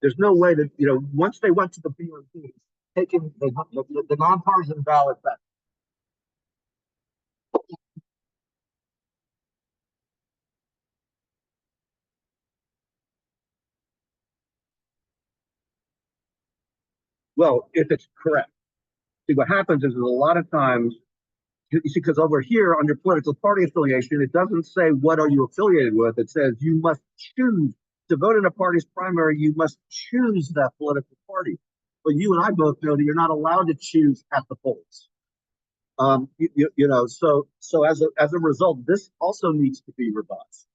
There's no way that, once they went to the PRP, taking the nonpartisan ballot back. Well, if it's correct. See, what happens is a lot of times, you see, because over here under political party affiliation, it doesn't say what are you affiliated with. It says you must choose to vote in a party's primary. You must choose that political party. But you and I both know that you're not allowed to choose at the polls. So as a result, this also needs to be revised.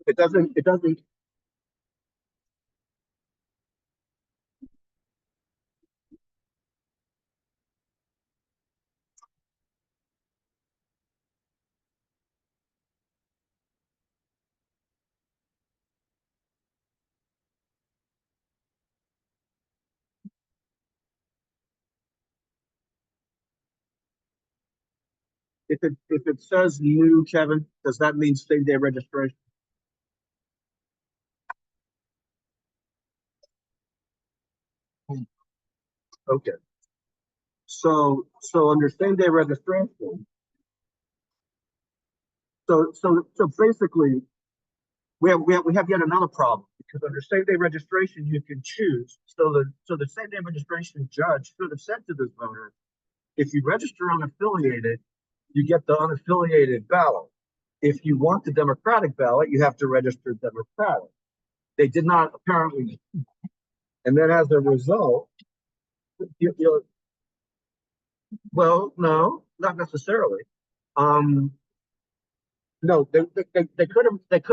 It doesn't. If it says new, Kevin, does that mean same day registration? Okay. So under same day registration, so basically, we have yet another problem, because under same day registration you can choose. So the same day registration judge should have said to this voter, if you register unaffiliated, you get the unaffiliated ballot. If you want the Democratic ballot, you have to register Democratic. They did not apparently, and then as a result, well, no, not necessarily. No, they could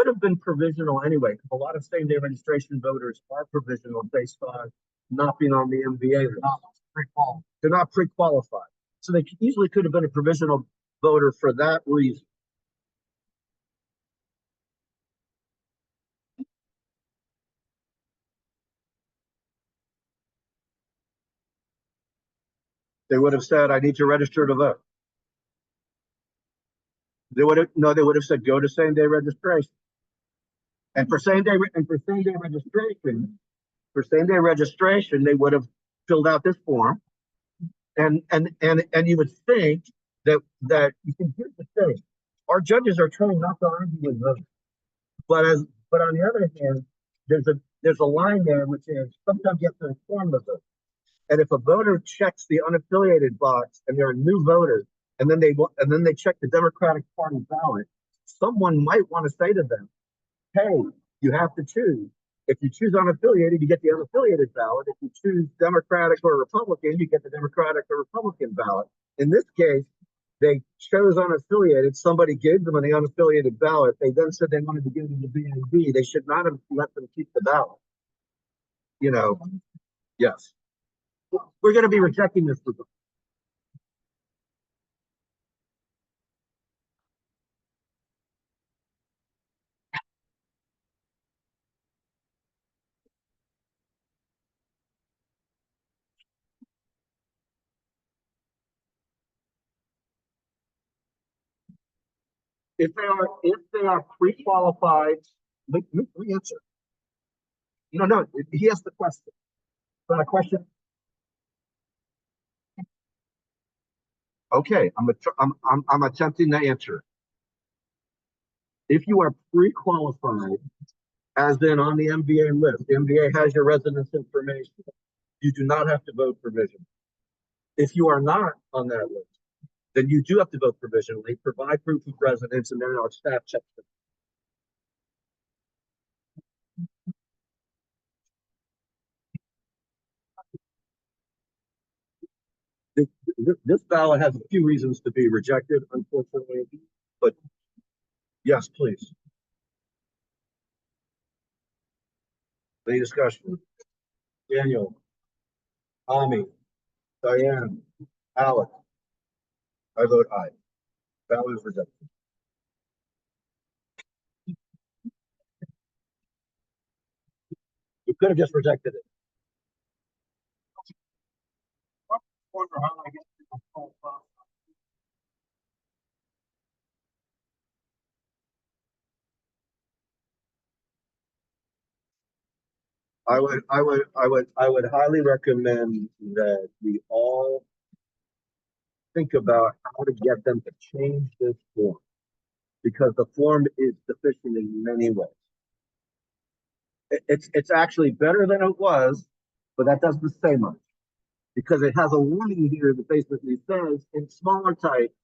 have been provisional anyway, because a lot of same day registration voters are provisional based on not being on the MVA list. They're not pre-qualified. So they easily could have been a provisional voter for that reason. They would have said, I need to register to vote. They would have said, go to same day registration. And for same day registration, they would have filled out this form. And you would think that you can, here's the thing. Our judges are trained not to argue with voters. but on the other hand, there's a line there which is sometimes you have to inform the voter. And if a voter checks the unaffiliated box and they're a new voter, and then they check the Democratic Party ballot, someone might want to say to them, "Hey, you have to choose. If you choose unaffiliated, you get the unaffiliated ballot. If you choose Democratic or Republican, you get the Democratic or Republican ballot." In this case, they chose unaffiliated. Somebody gave them an unaffiliated ballot. They then said they wanted to give them the BAB. They should not have let them keep the ballot. You know, yes. We're going to be rejecting this. If they are pre-qualified, let me answer. No, he asked the question. But a question. Okay, I'm attempting to answer. If you are pre-qualified, as in on the MBA list, the MBA has your residence information. You do not have to vote provisionally. If you are not on that list, then you do have to vote provisionally, provide proof of residence, and then our staff checks it. This ballot has a few reasons to be rejected, unfortunately, but yes, please. Any discussion? Daniel, Ami, Diane, Alex. I vote aye. Ballot is rejected. You could have just rejected it. I wonder how I get to the whole process. I would highly recommend that we all think about how to get them to change this form, because the form is deficient in many ways. It's actually better than it was, but that doesn't say much, because it has a warning here that basically says in smaller type,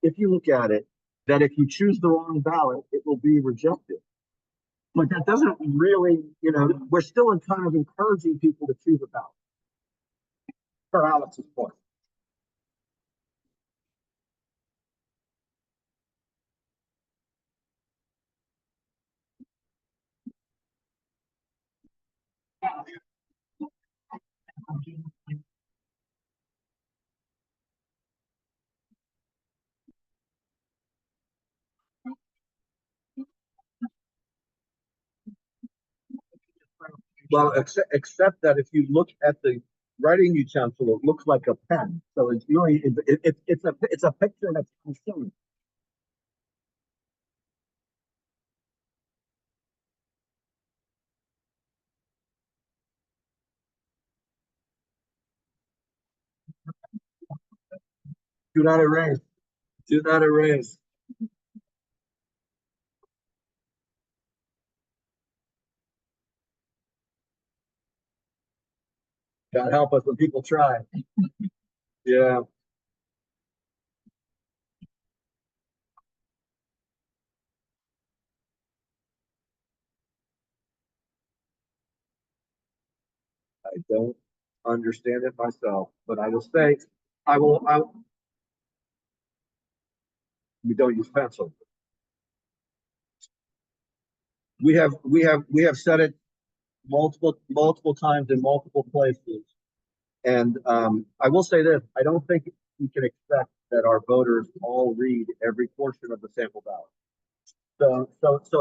if you look at it, that if you choose the wrong ballot, it will be rejected. But that doesn't really, we're still in kind of encouraging people to choose a ballot. Per Alex's point. Well, except that if you look at the writing utensil, it looks like a pen. So it's really it's a picture that's concealed. Do not erase. Do not erase. God help us when people try. Yeah. I don't understand it myself, but I will say, I will. We don't use pencil. We have said it multiple times in multiple places. And I will say this, I don't think we can expect that our voters all read every portion of the sample ballot. So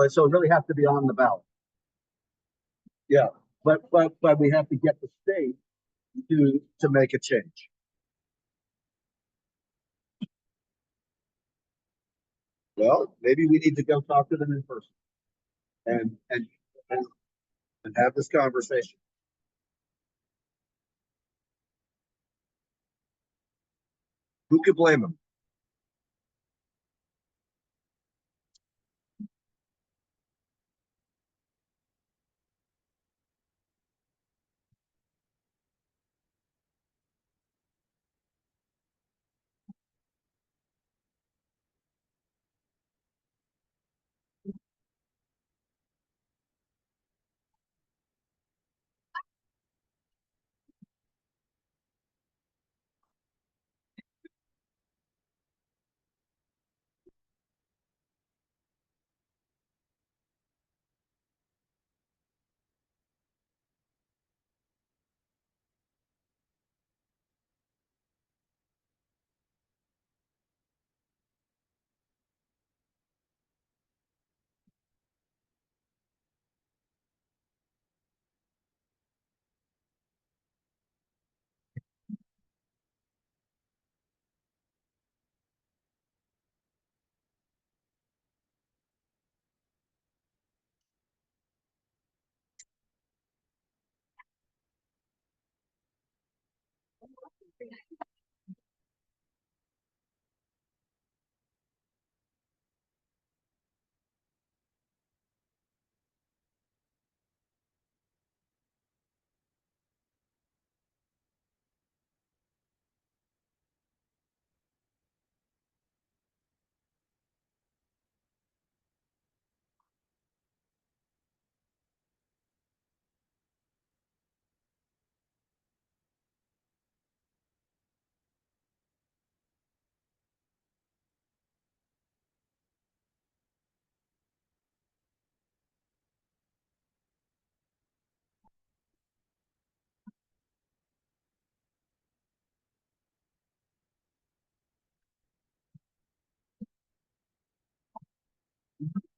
it really has to be on the ballot. Yeah, but we have to get the state to make a change. Well, maybe we need to go talk to them in person and have this conversation. Who could blame them?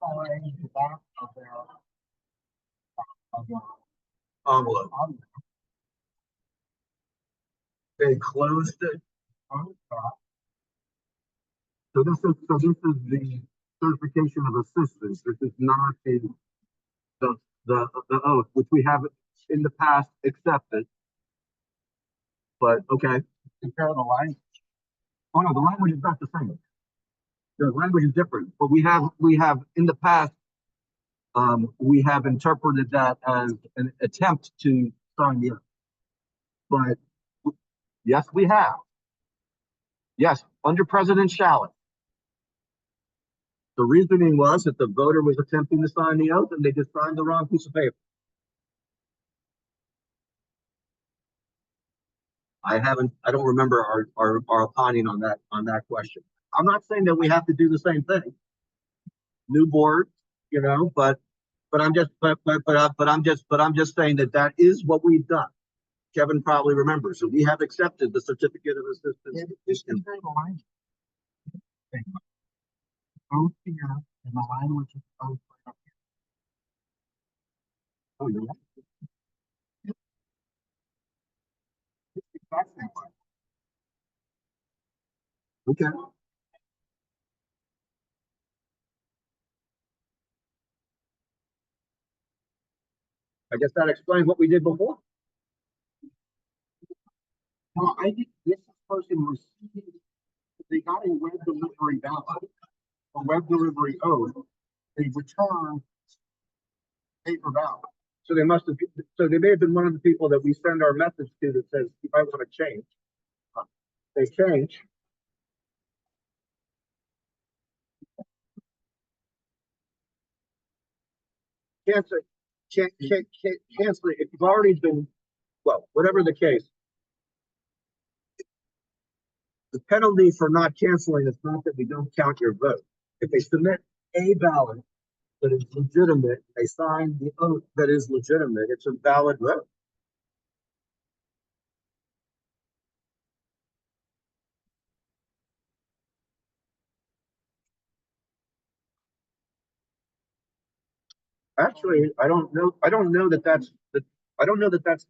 Already the back of their envelope. They closed it. So this is the certification of assistance. This is not the oath, which we have in the past accepted. But okay, compare the language. Oh no, the language is not the same. The language is different. But we have in the past we have interpreted that as an attempt to sign the oath. But yes, we have. Yes, under President Shallot. The reasoning was that the voter was attempting to sign the oath and they just signed the wrong piece of paper. I don't remember our opinion on that question. I'm not saying that we have to do the same thing. New board, but I'm just saying that is what we've done. Kevin probably remembers. So we have accepted the certificate of assistance. Both here and the language is both right up here. Oh, you're right. It's the exact same way. Okay. I guess that explains what we did before. Well, I think this person received, they got a web delivery ballot, a web delivery oath. They returned paper ballot. So they must have, so they may have been one of the people that we send our message to that says, if I want to change, they change. Cancel, cancel it. If you've already been, well, whatever the case, the penalty for not canceling is not that we don't count your vote. If they submit a ballot that is legitimate, they sign the oath that is legitimate, it's a valid vote. Actually, I don't know. I don't know that that's the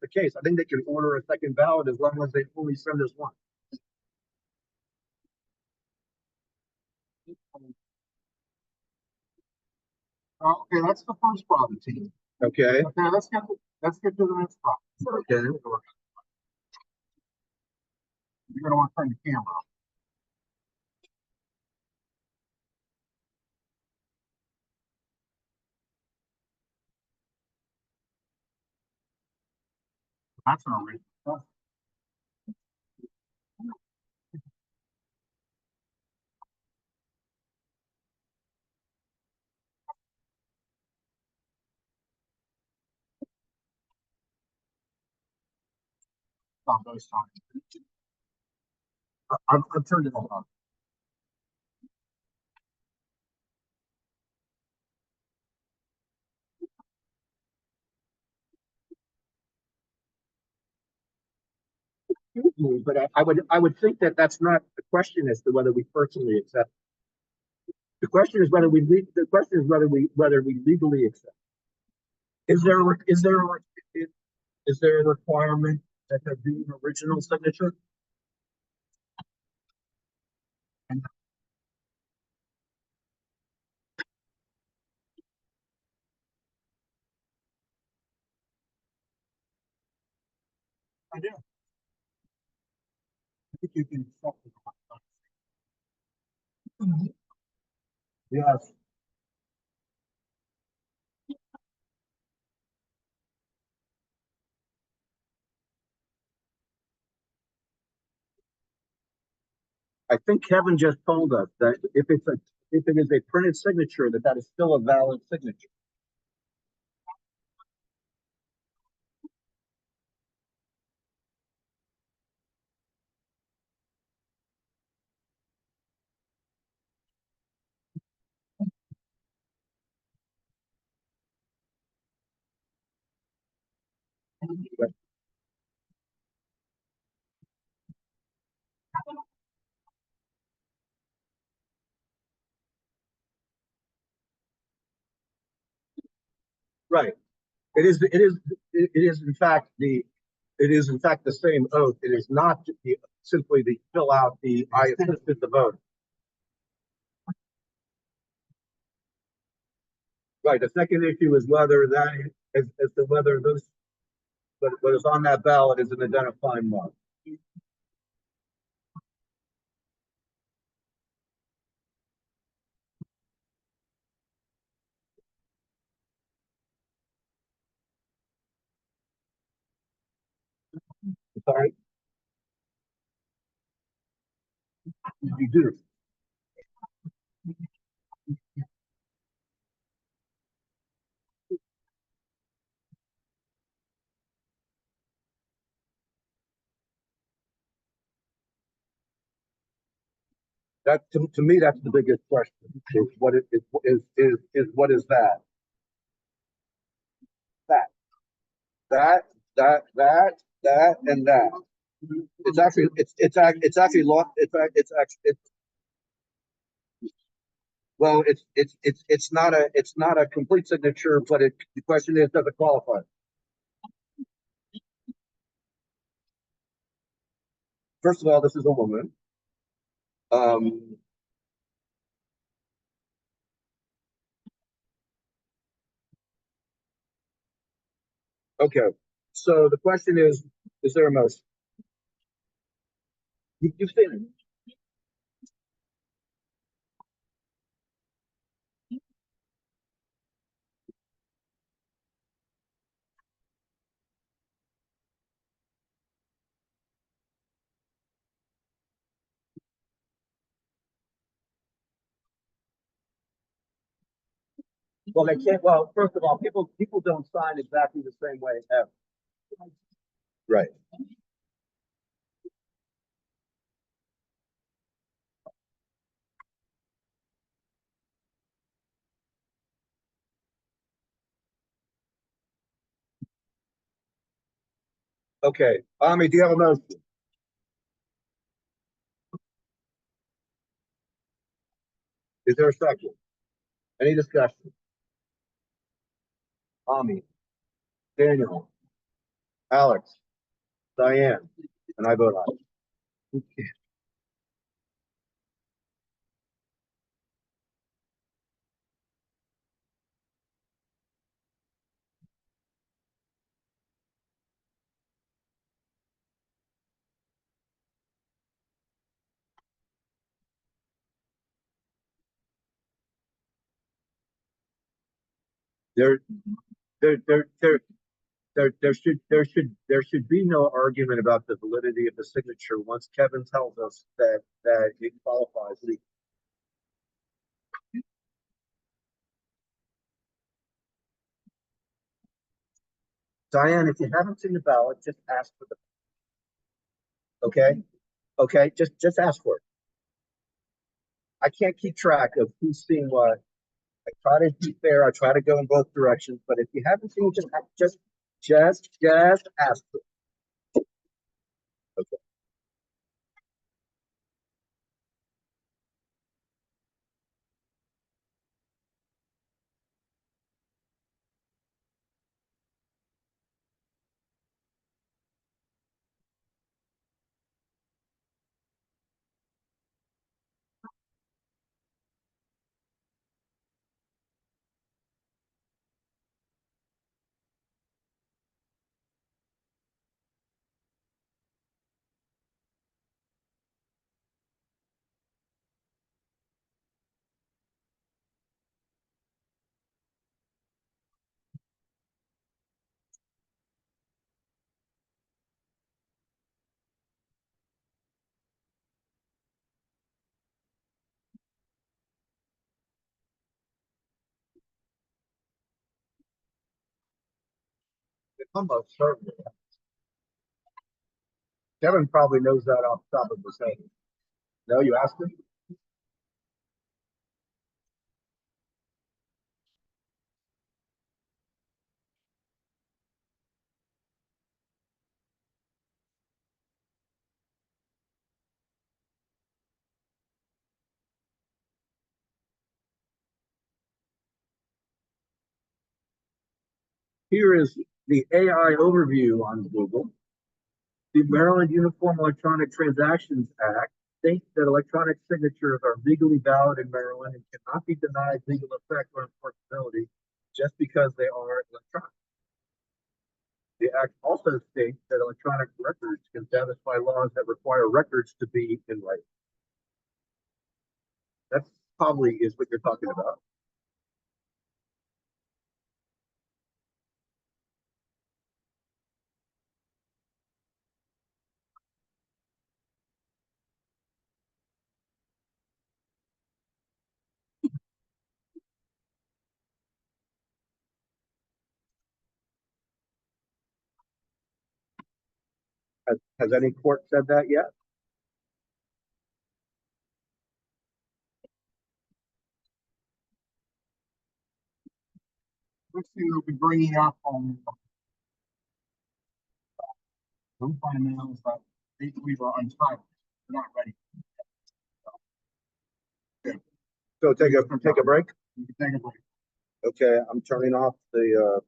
case. I think they can order a second ballot as long as they only send us one. Okay, that's the first problem, team. Okay. Okay, let's get to the next problem. Okay. You're gonna want to turn the camera off. That's not right. On both sides. I've turned it off. But I would think that that's not the question as to whether we personally accept. The question is whether we legally accept. Is there a requirement that there be an original signature? And I do. think you can accept it. Yes, I think Kevin just told us that if it is a printed signature, that is still a valid signature. Right. It is in fact the same oath. It is not simply the fill out the I assisted the vote. Right. The second issue is whether that as to whether those what is on that ballot is an identifying mark. Sorry, you do. That to me, that's the biggest question. Is what it is what is that? That that and that. It's actually lost. It's actually well, it's not a complete signature, but the question is, does it qualify? First of all, this is a woman. Um, okay, so the question is there a motion? You've seen it. Well, they can't. Well, first of all, people don't sign exactly the same way ever. Right. Okay. Ami, do you have a motion? Is there a second? Any discussion? Ami, Daniel, Alex, Diane, and I vote aye. There, there, there, there, there should be no argument about the validity of the signature once Kevin tells us that it qualifies legally. Diane, if you haven't seen the ballot, just ask for the. Okay, okay, just ask for it. I can't keep track of who's seen what. I try to be fair. I try to go in both directions. But if you haven't seen, just ask for it. Okay. Almost certainly. Kevin probably knows that off the top of his head. No, you asked him? Here is the AI overview on Google. The Maryland Uniform Electronic Transactions Act states that electronic signatures are legally valid in Maryland and cannot be denied legal effect or enforceability just because they are electronic. The act also states that electronic records can satisfy laws that require records to be in writing. That probably is what you're talking about. Has any court said that yet? Next thing we'll be bringing up on. Don't find mails that they believe are untimely. They're not ready. So take a break. You can take a break. Okay, I'm turning off the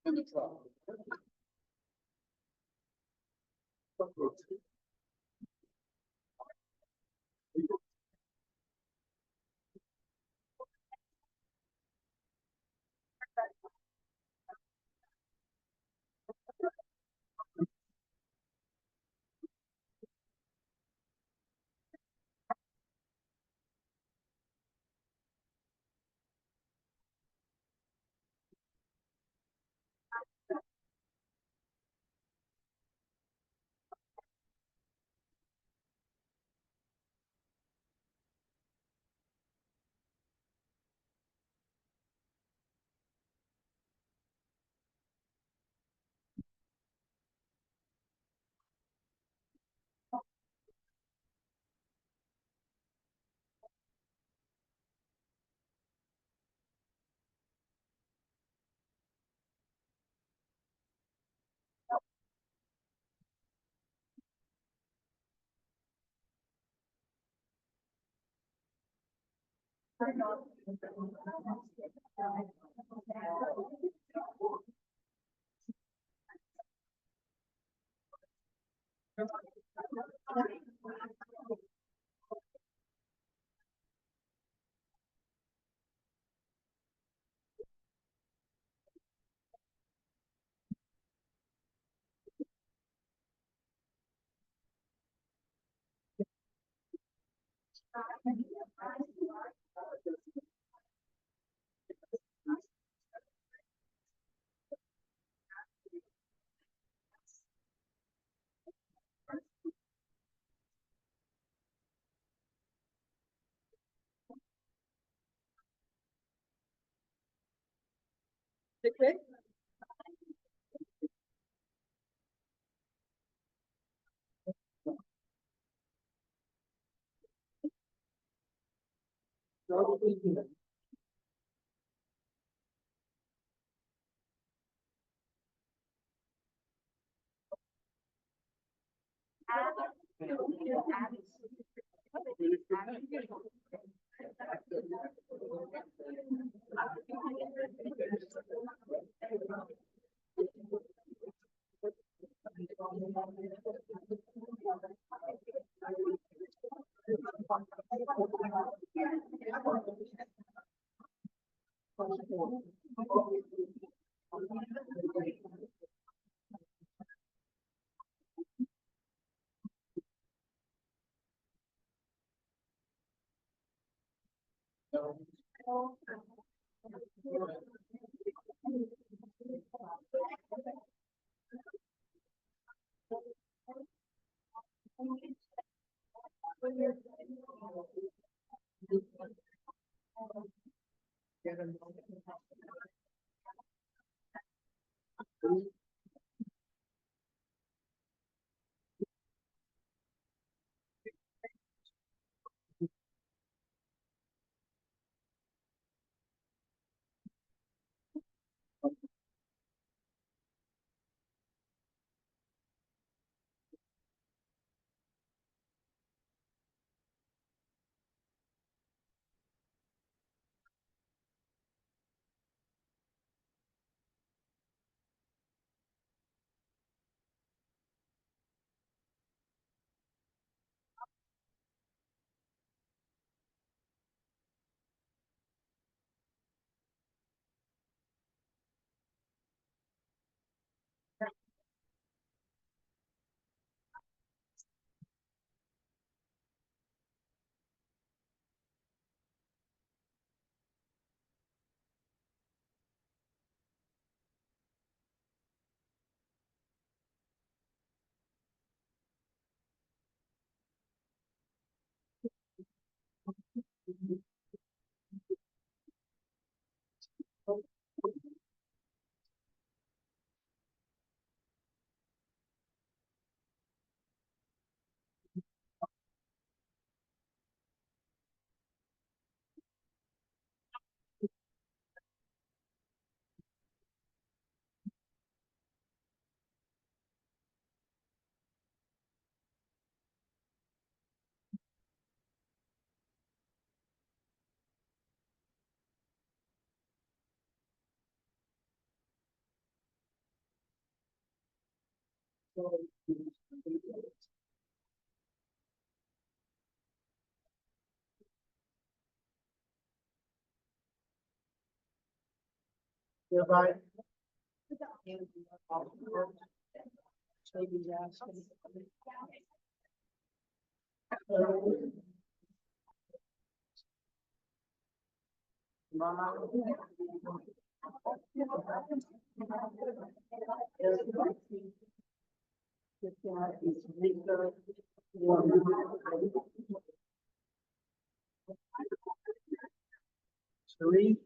And the truck. Hereby. Three.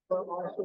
But also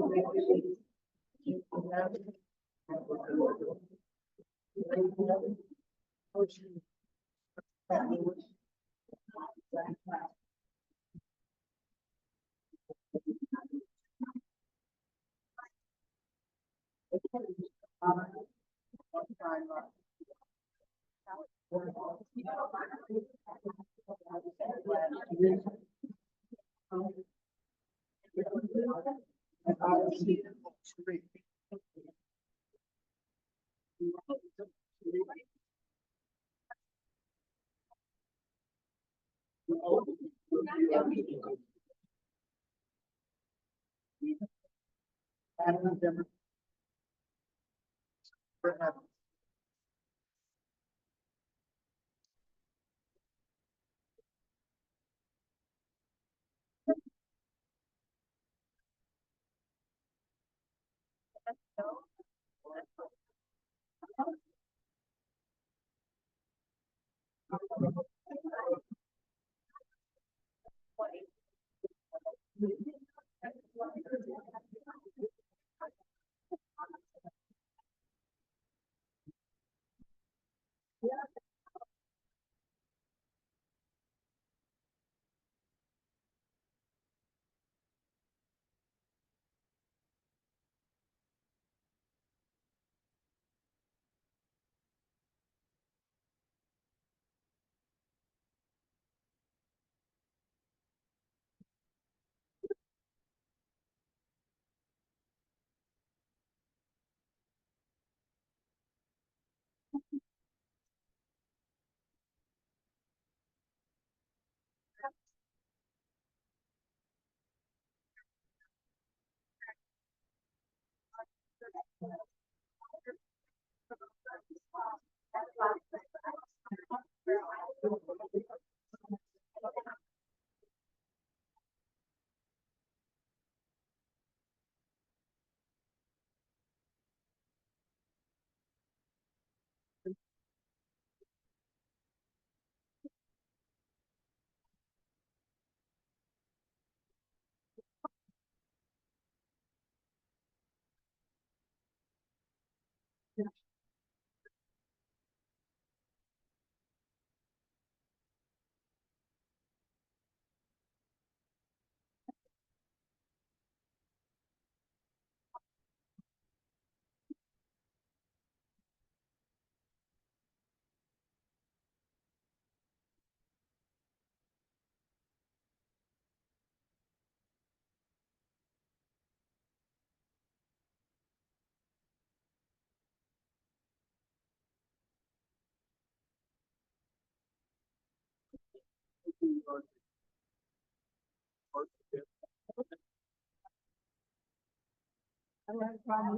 Everybody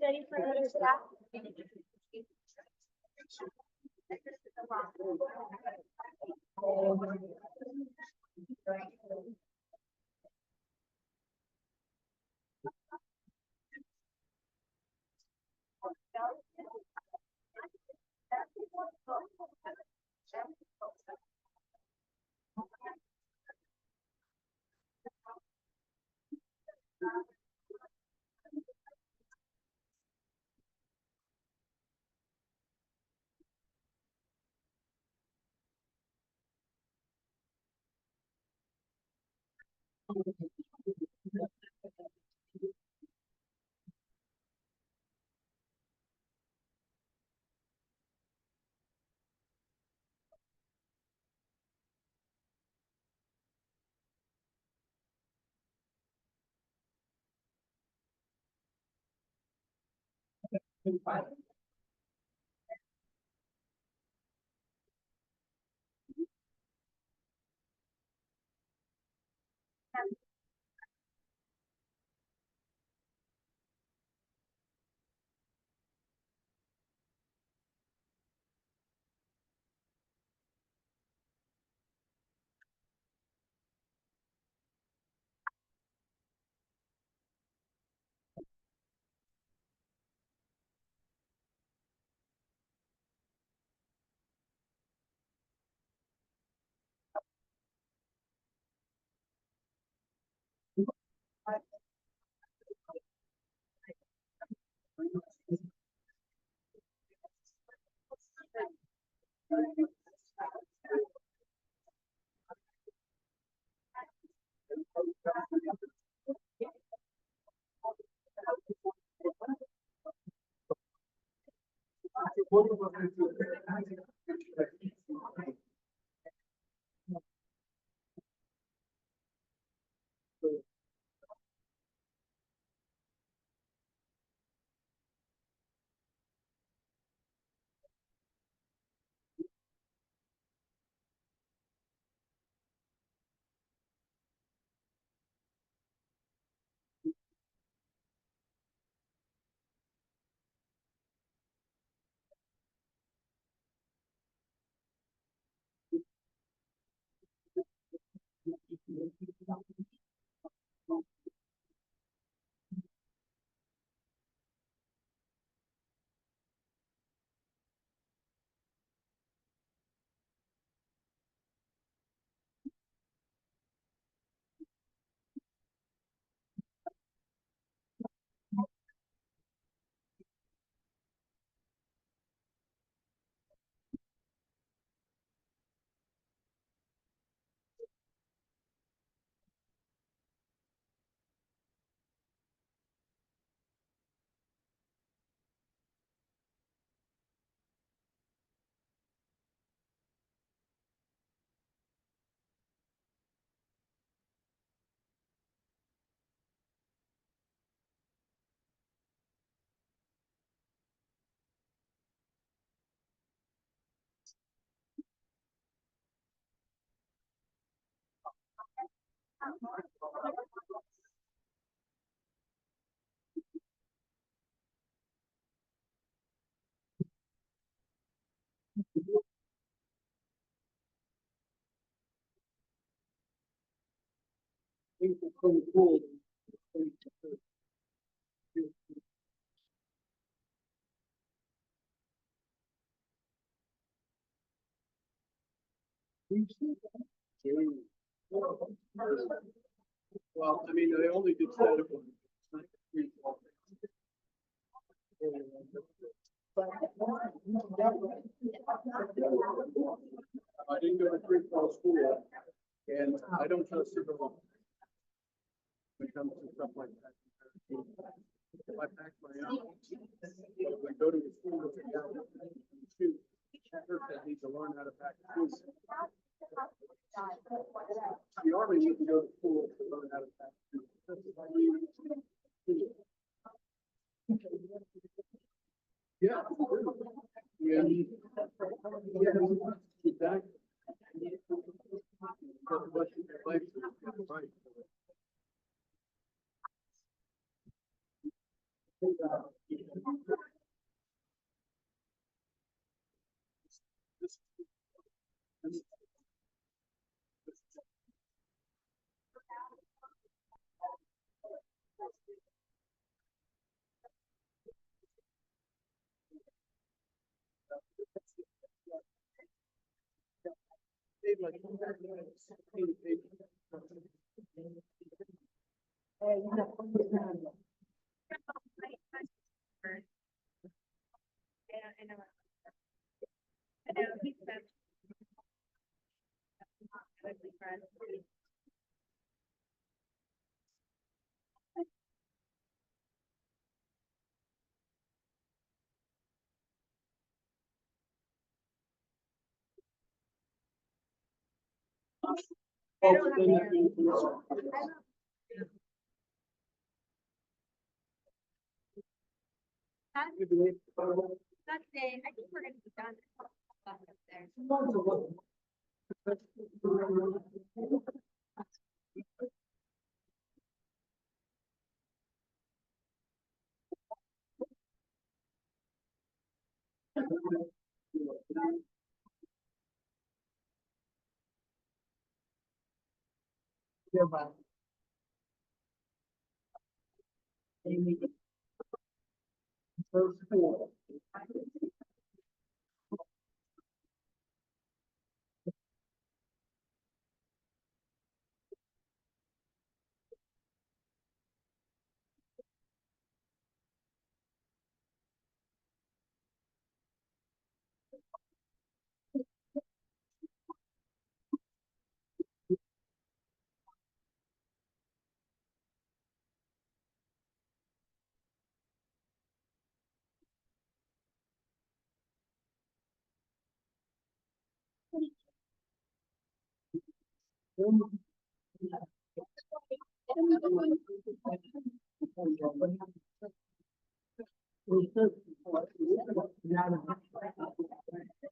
ready for another stop? Things are pretty cool. Well, I mean, they only did static ones. I didn't go to free-fall school, and I don't trust everyone when it comes to stuff like that. If I pack my own, but if I go to a school with a guy and shoot, I need to learn how to pack shoes. The army needs to go to school to learn how to pack shoes. Yeah. Yeah. Exactly. Right. That's it. I think we're gonna be done. Up there.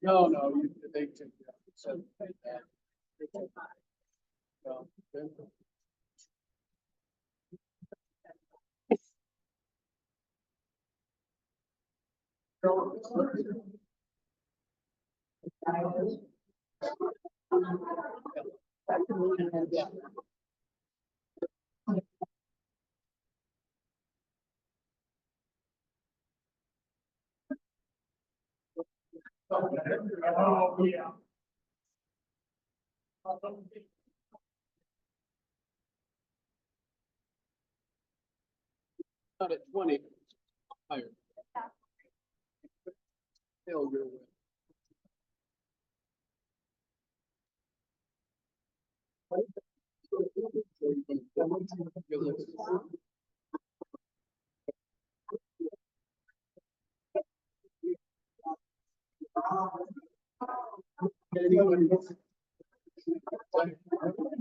No, they took that. So, okay. Oh, yeah. Not at 20, higher. Hell, you're right.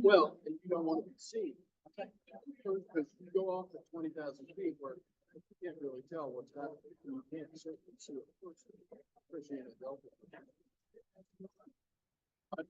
Well, and you don't want to be seen. Because you go off at 20,000 feet where you can't really tell what's happening. You can't certainly see a person, especially in a Delta. But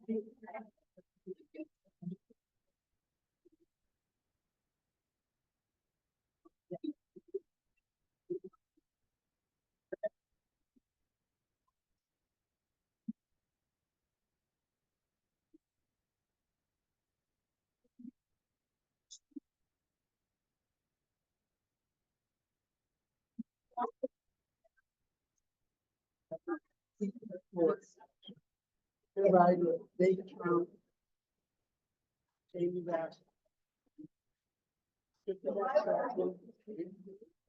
Right, they can change that.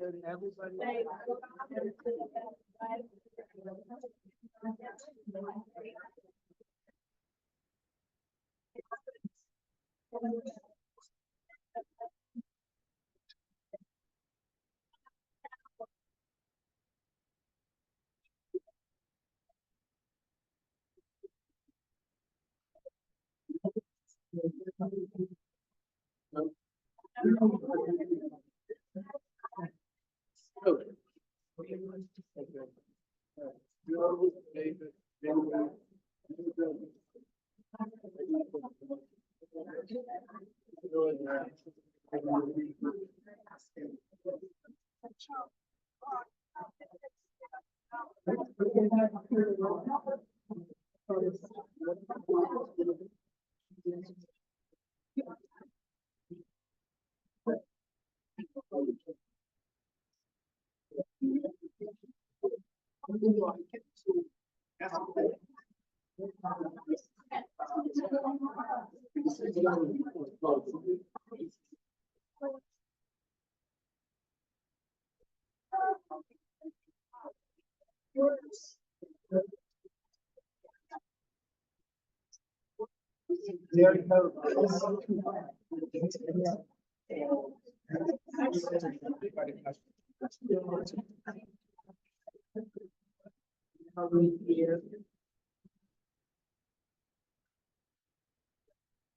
And everybody.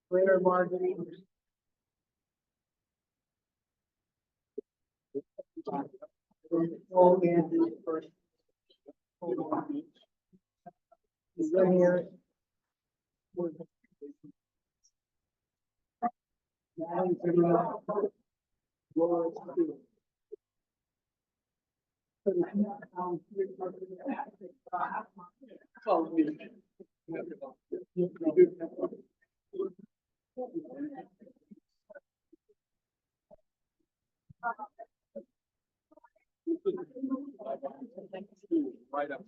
Greater Marjorie. Oh, man, first. Is there here? Right up.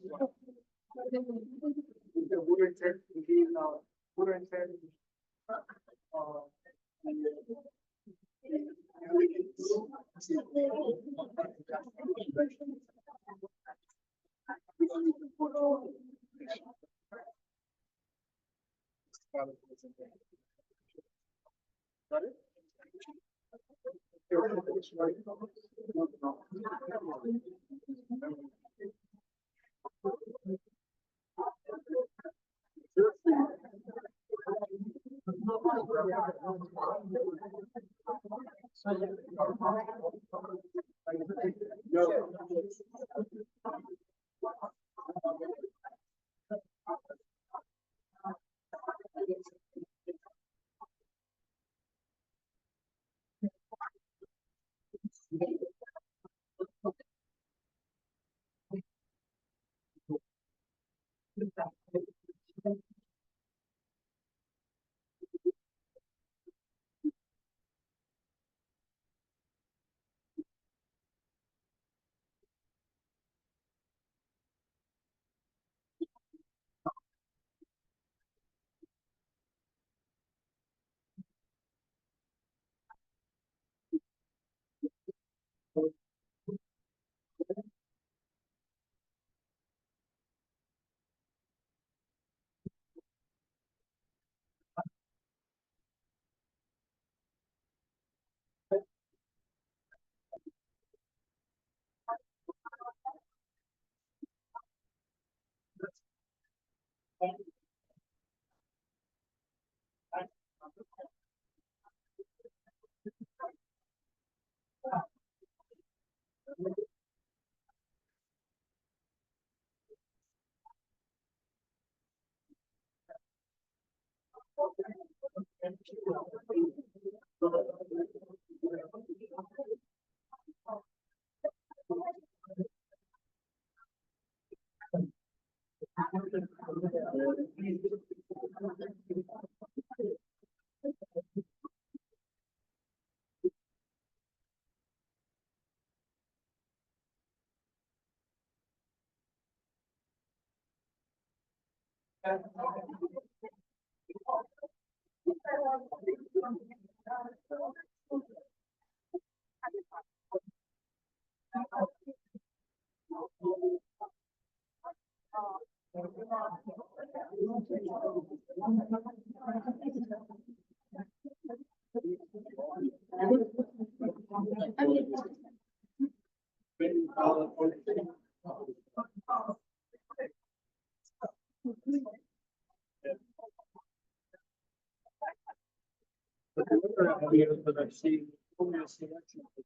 But the other idea that I've seen, only a selection of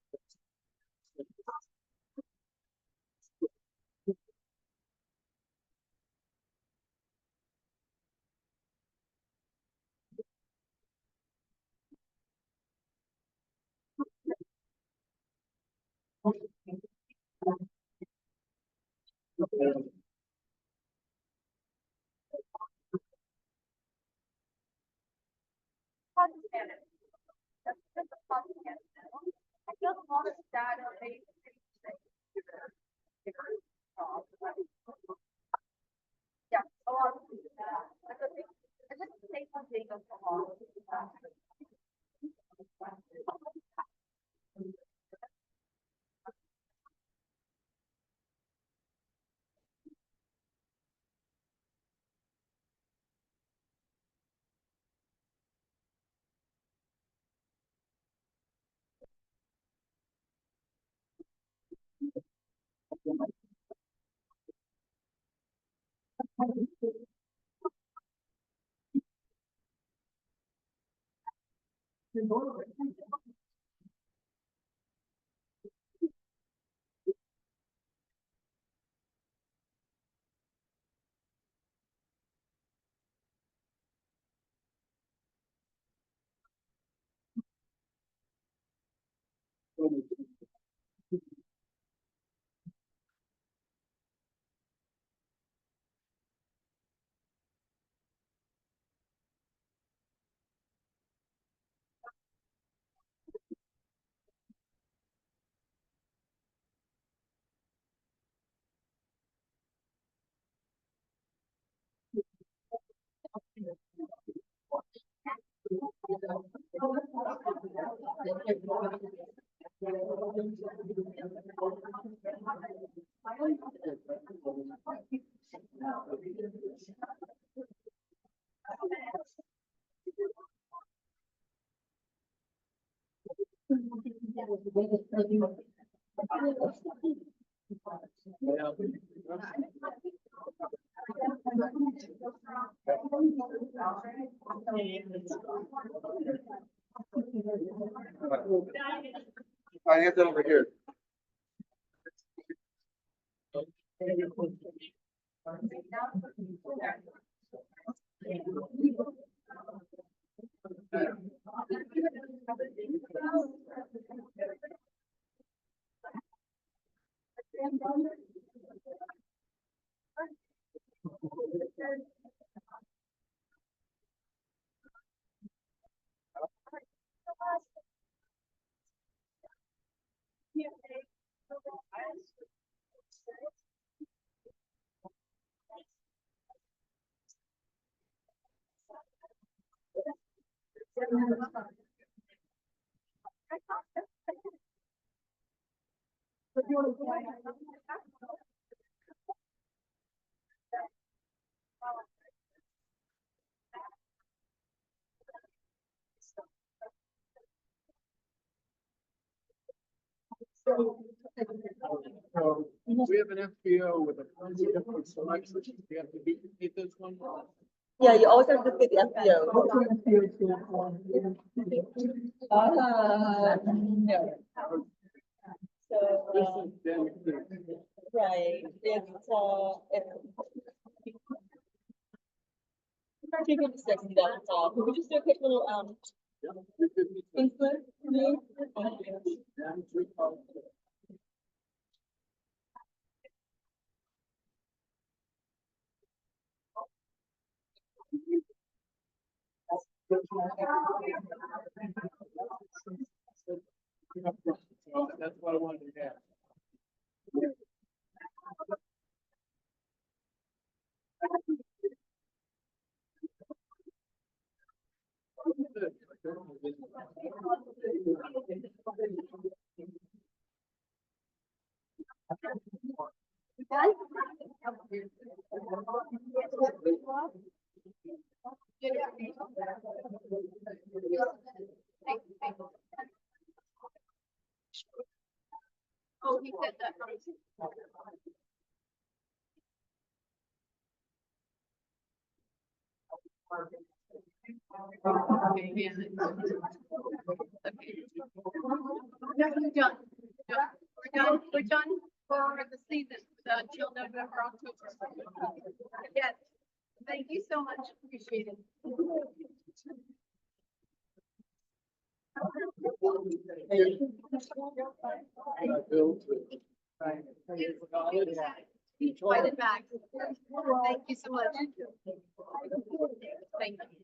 I feel a lot of data. Yeah, a lot of I just say something of the law. I have that over here. So we have an FPO with a bunch of different selections. We have to beat this one. Yeah, you always have to pick the FPO. No. This So, is then. right, it's, 256, that's all. Can we just do a quick little, input for me? Thank you. That's what I wanted to ask. Oh, he said that. No, we're done. We're done for the season, until November, October. Yes, thank you so much, appreciate it. Invited back. Thank you so much. Thank you.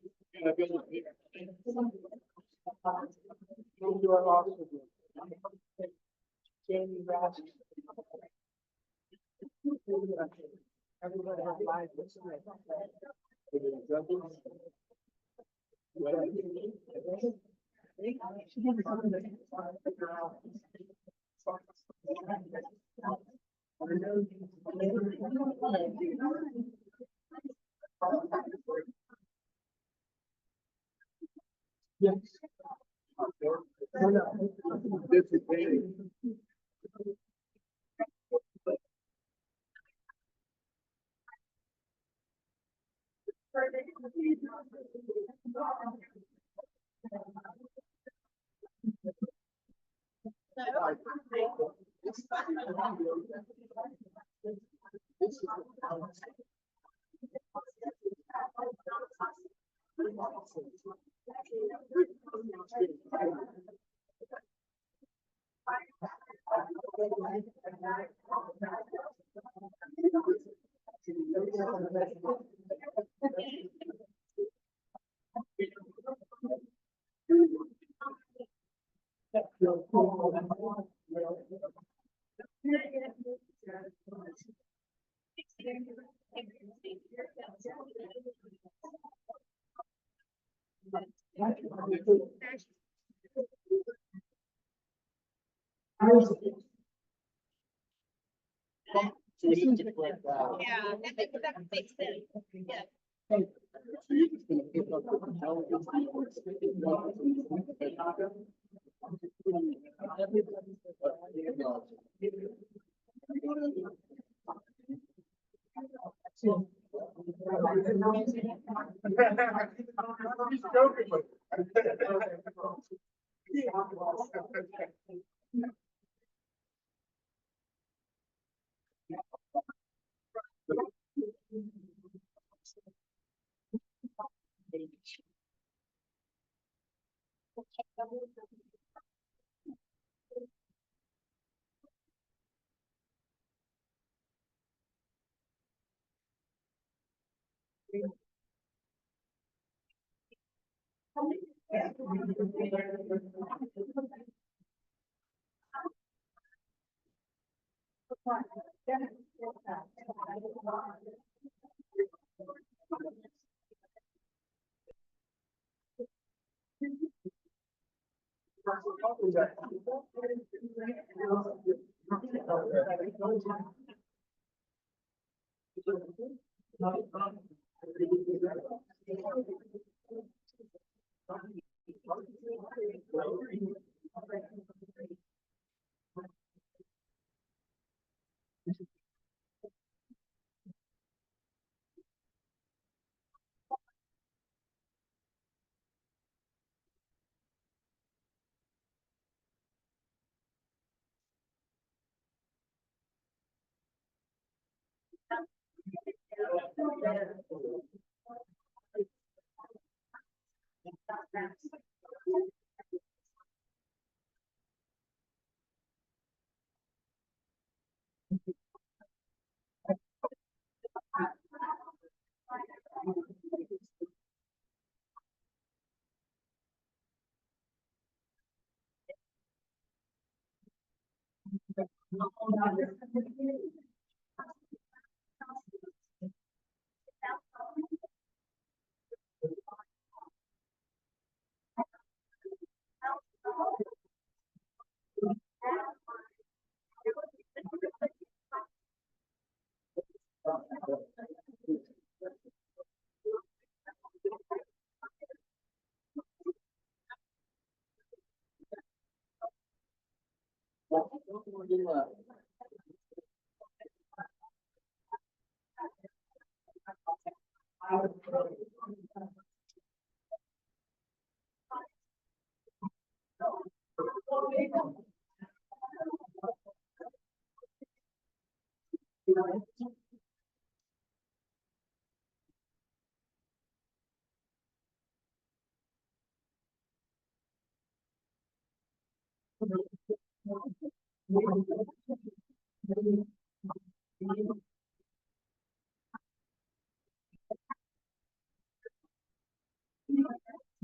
Yeah, that makes sense. Yeah. He's joking with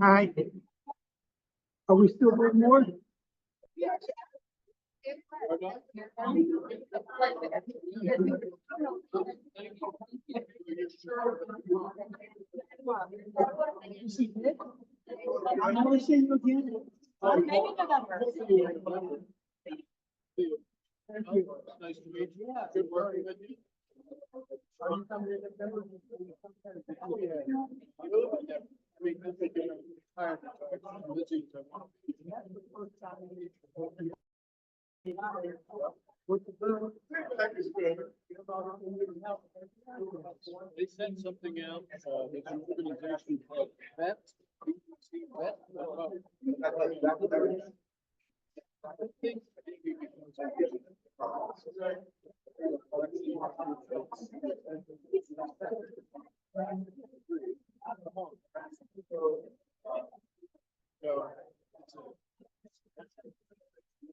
Hi. Are we still doing more? I never see you again. Maybe November. Thank you. Nice to meet you. Good working with you. They sent something out, it's an organization called VET. VET. I think.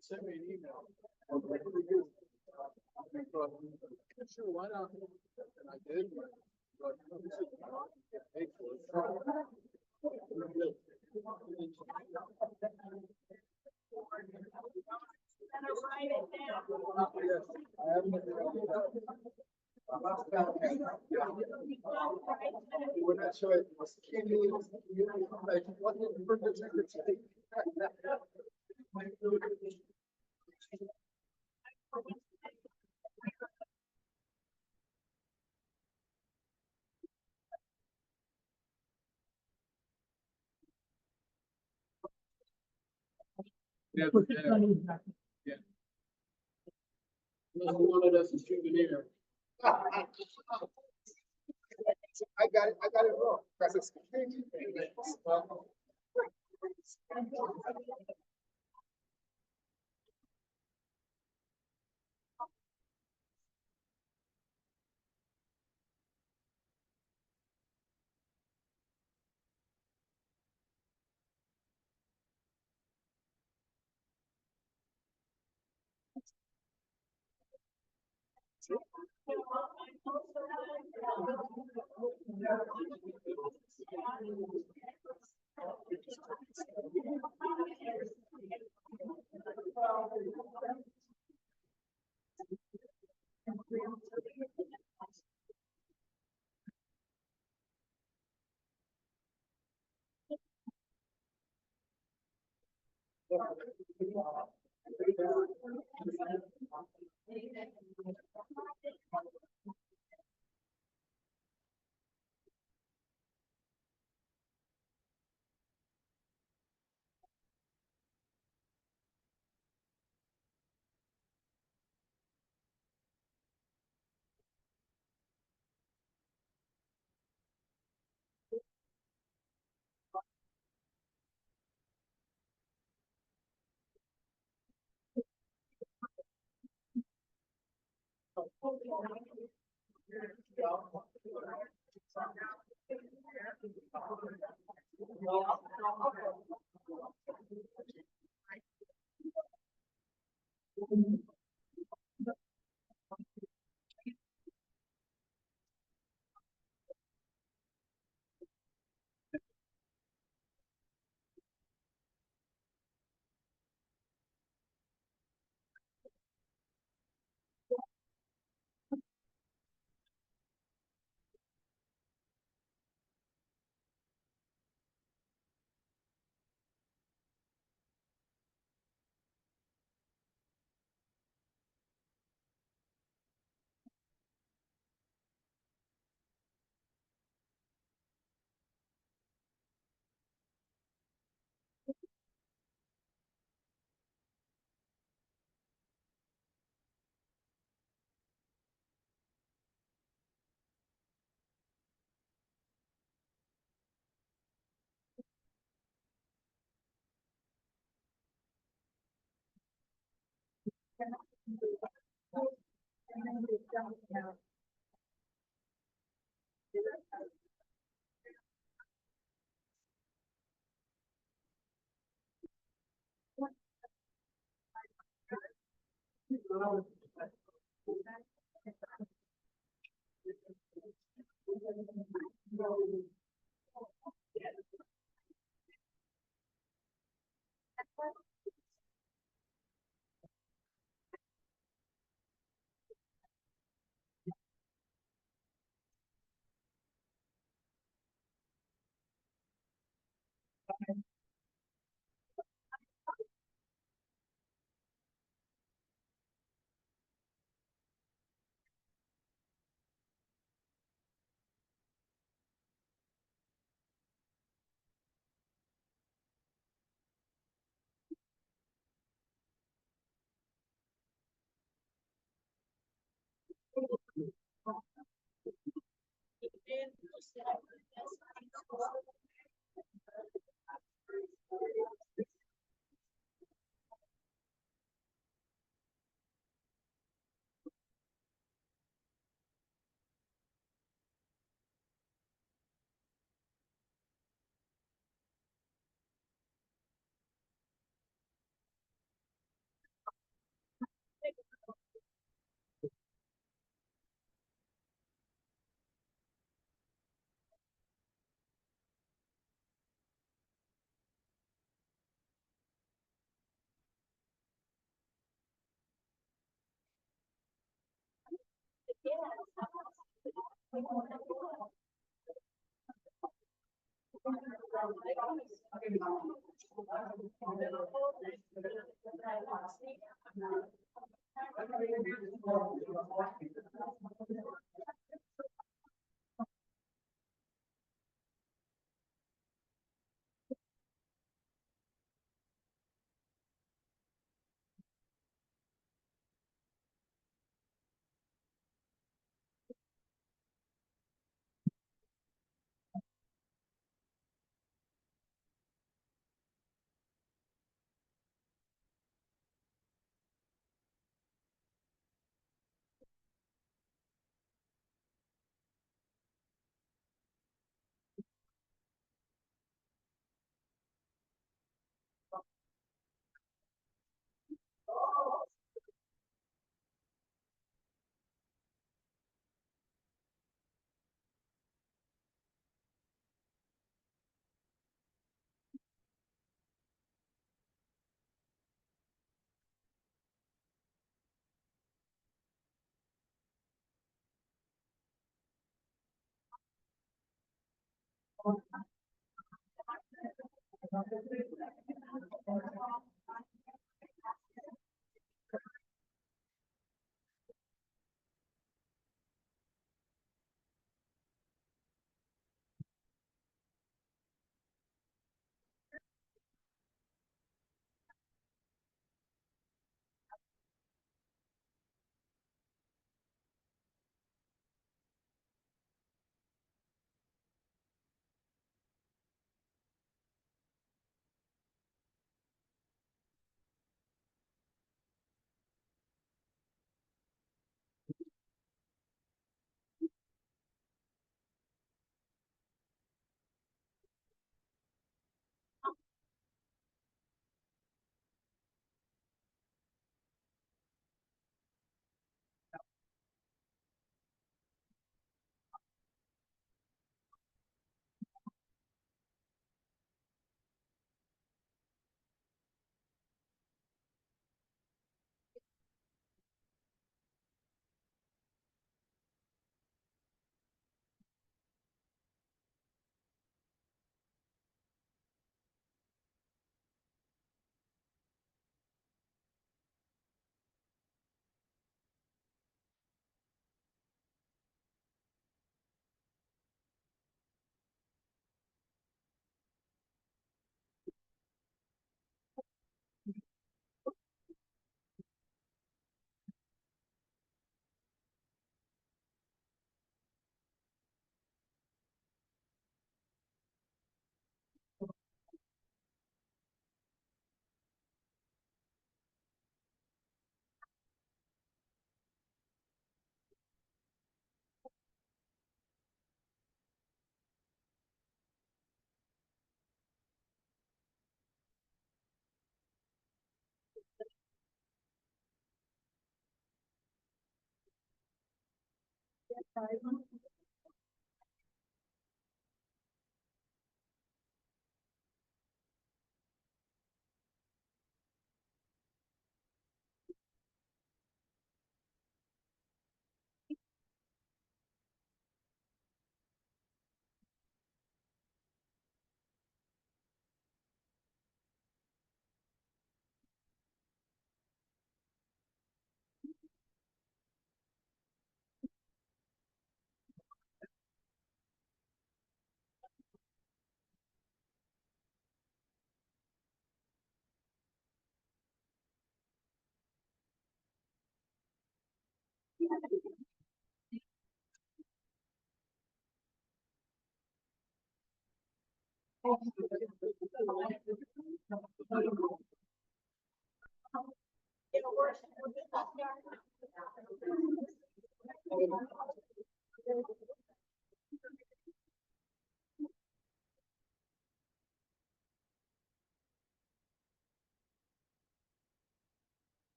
Send me an email. Sure, why not? And I did. But this is get paid for it. When I saw it, was skinny, like, what the further secretary? Yeah, yeah. Unless you wanted us a souvenir. I got it wrong. That's a security.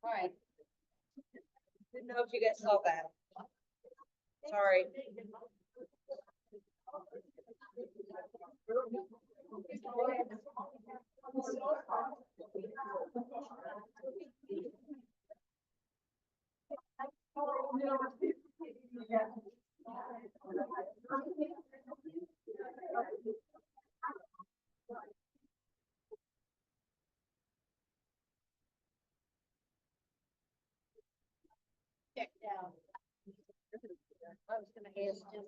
All right. Didn't know if you guys saw that. Sorry. Check down. I was gonna ask you.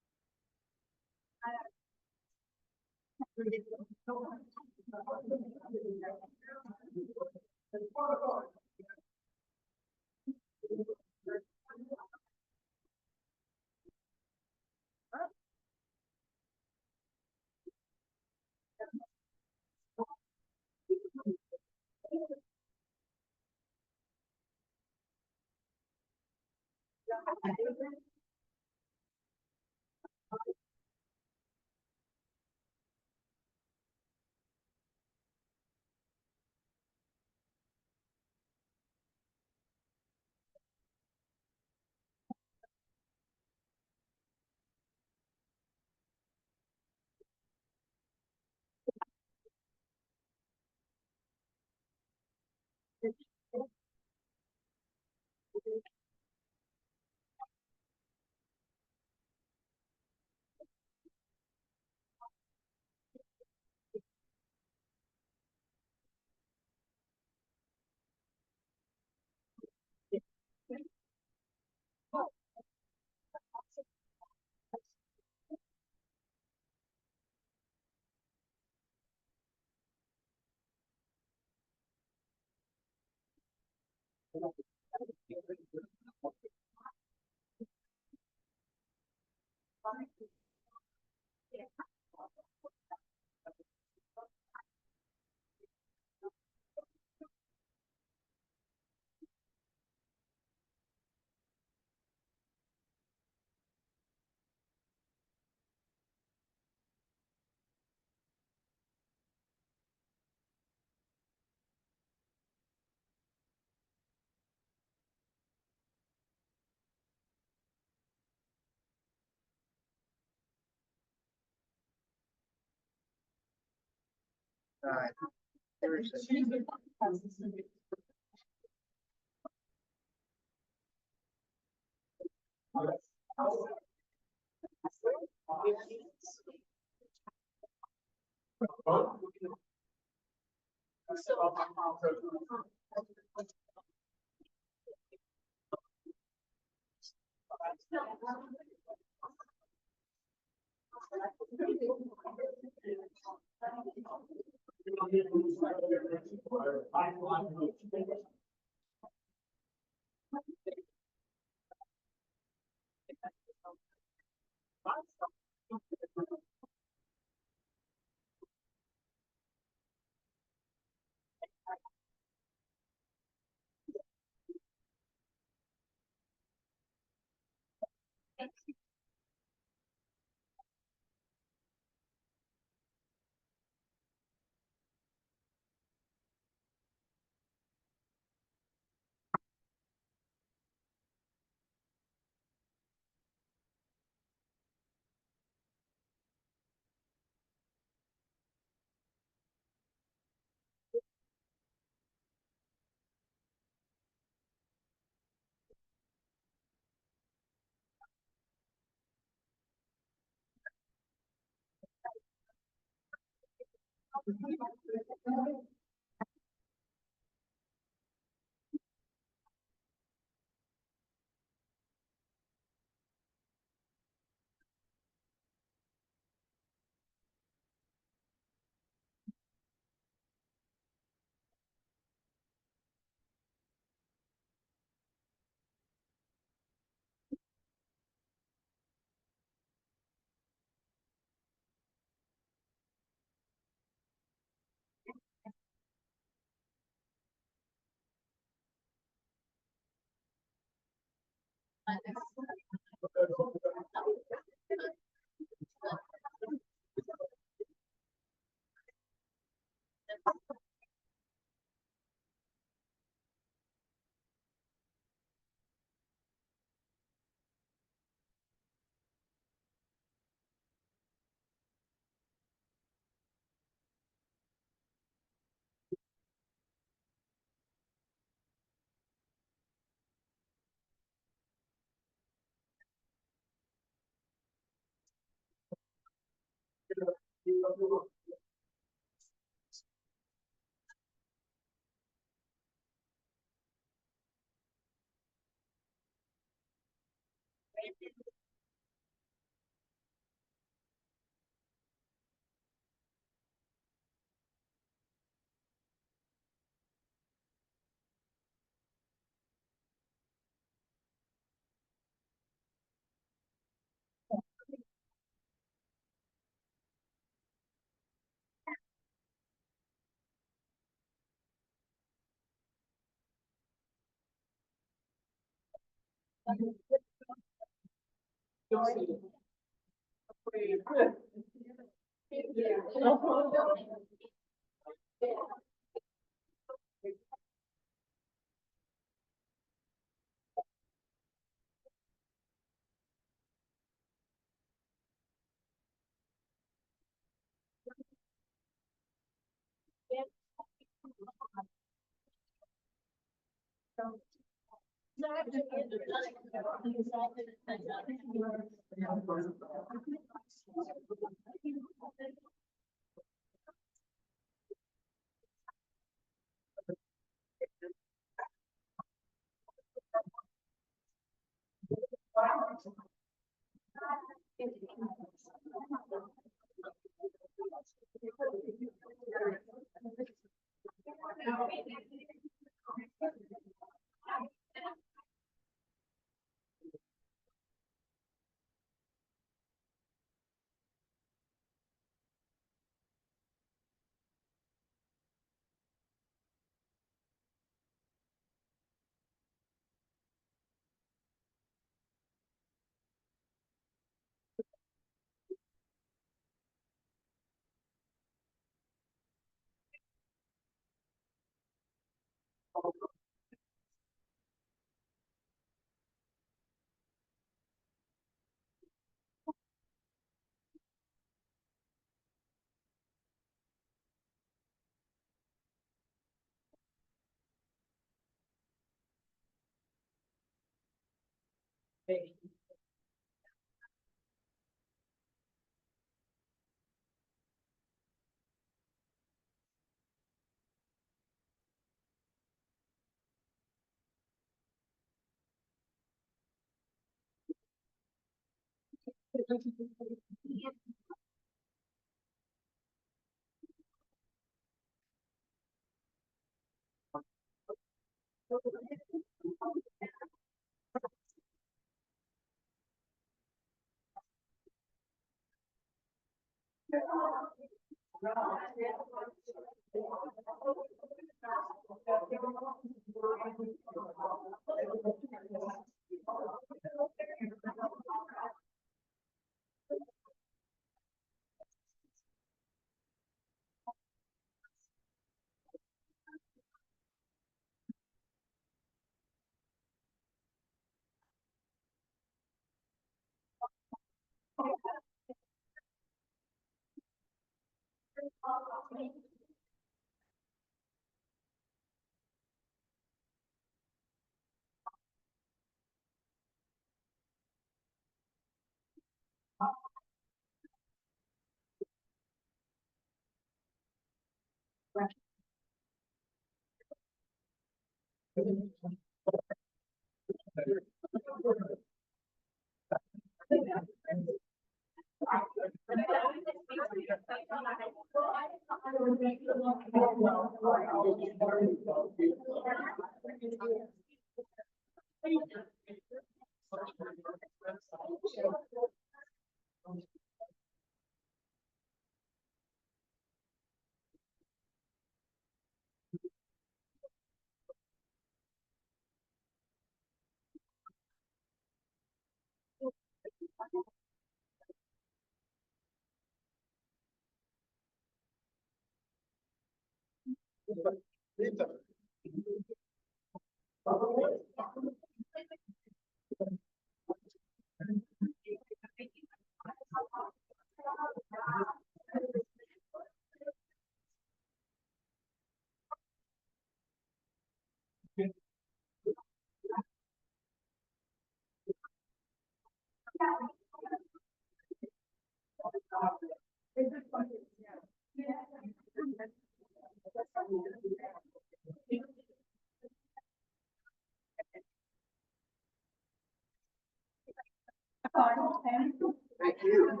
Thank you.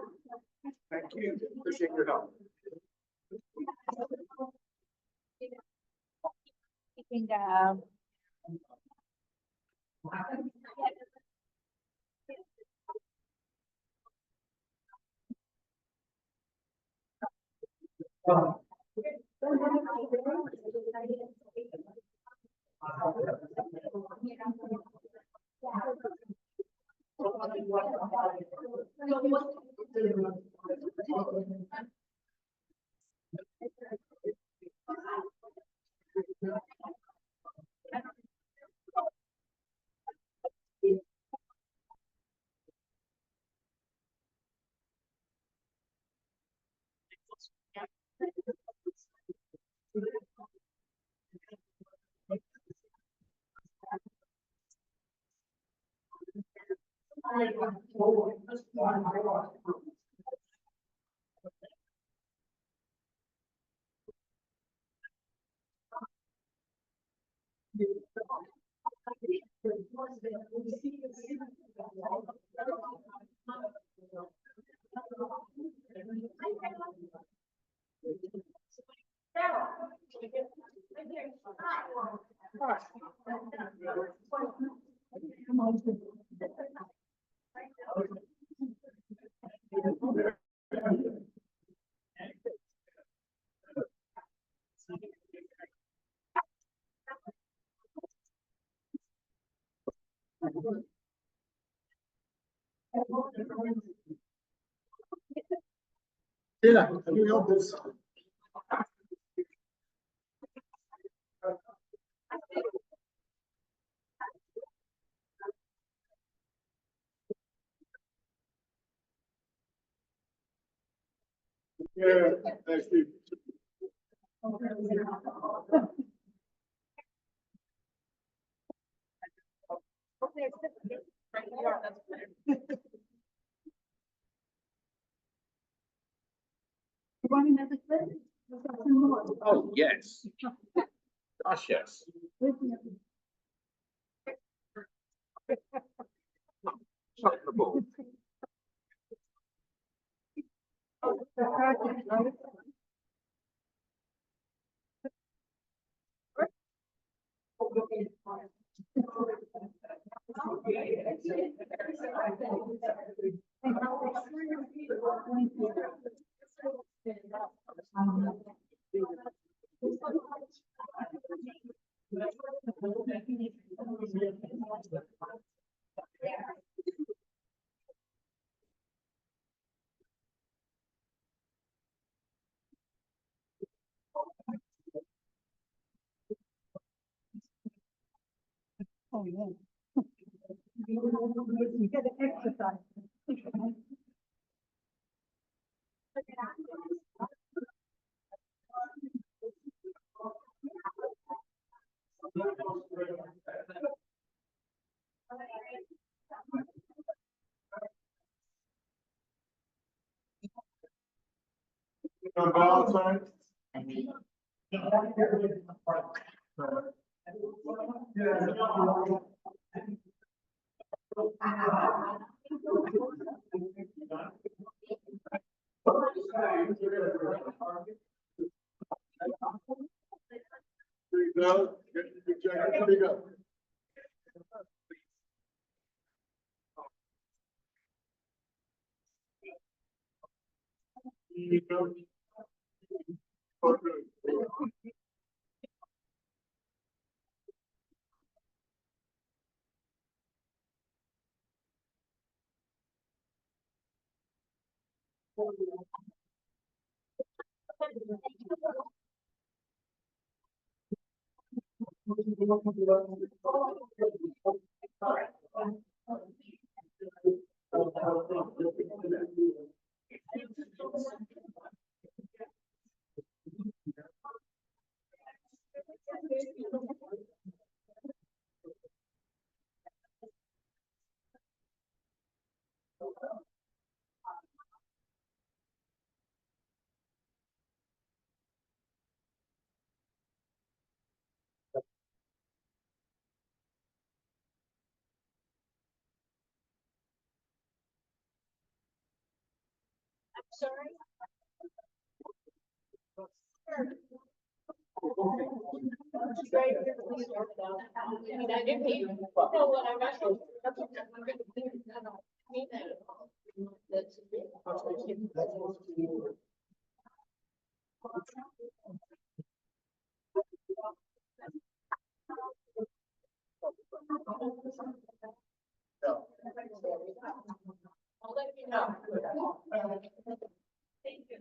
Thank you. Appreciate your help. You can go. Yeah, let me help this. Yeah, thanks, Steve. Oh, yes. Gosh, yes. Comfortable. Valentine. There you go. Good job. There you go. There you go. Sorry. I mean, I didn't even know what I got. I'll let you know. Thank you.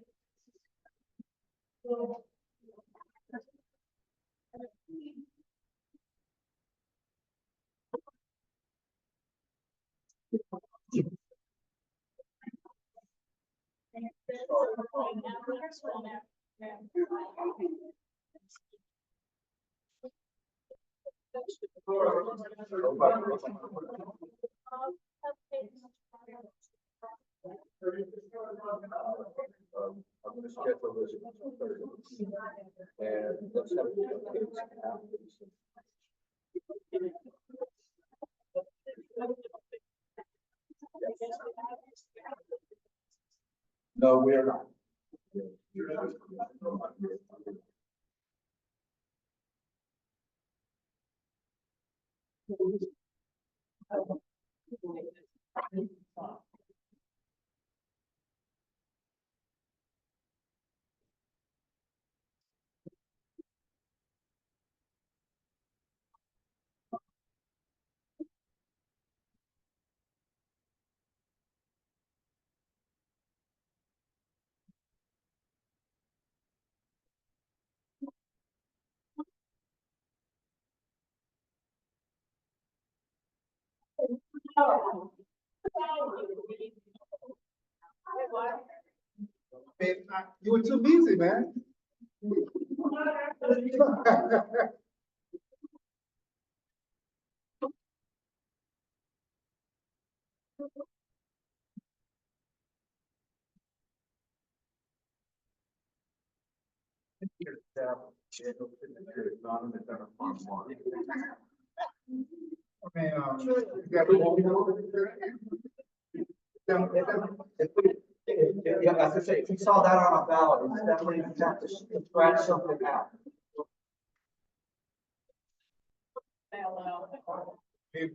I'm gonna schedule this for Thursday. And let's have it. No, we are not. Man, you were too busy, man. Man, you got Yeah, as I say, if you saw that on a ballot, it's definitely an attempt to scratch something out. Hey,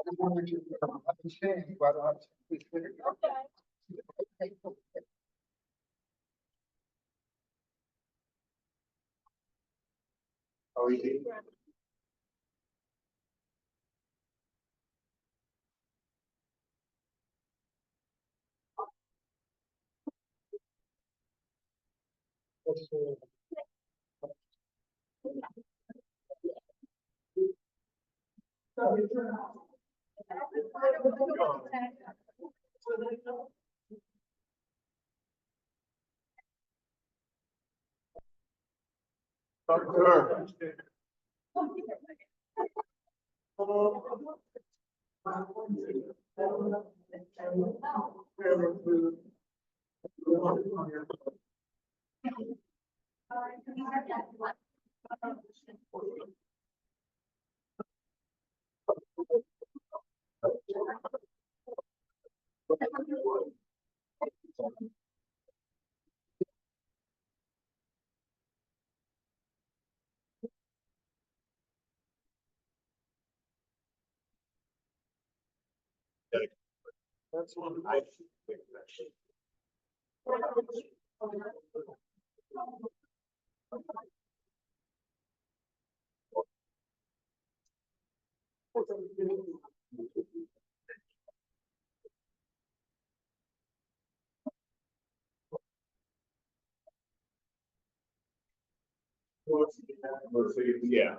I just wanted you to understand, you gotta understand. Oh, you did? That's one I think actually. Yeah.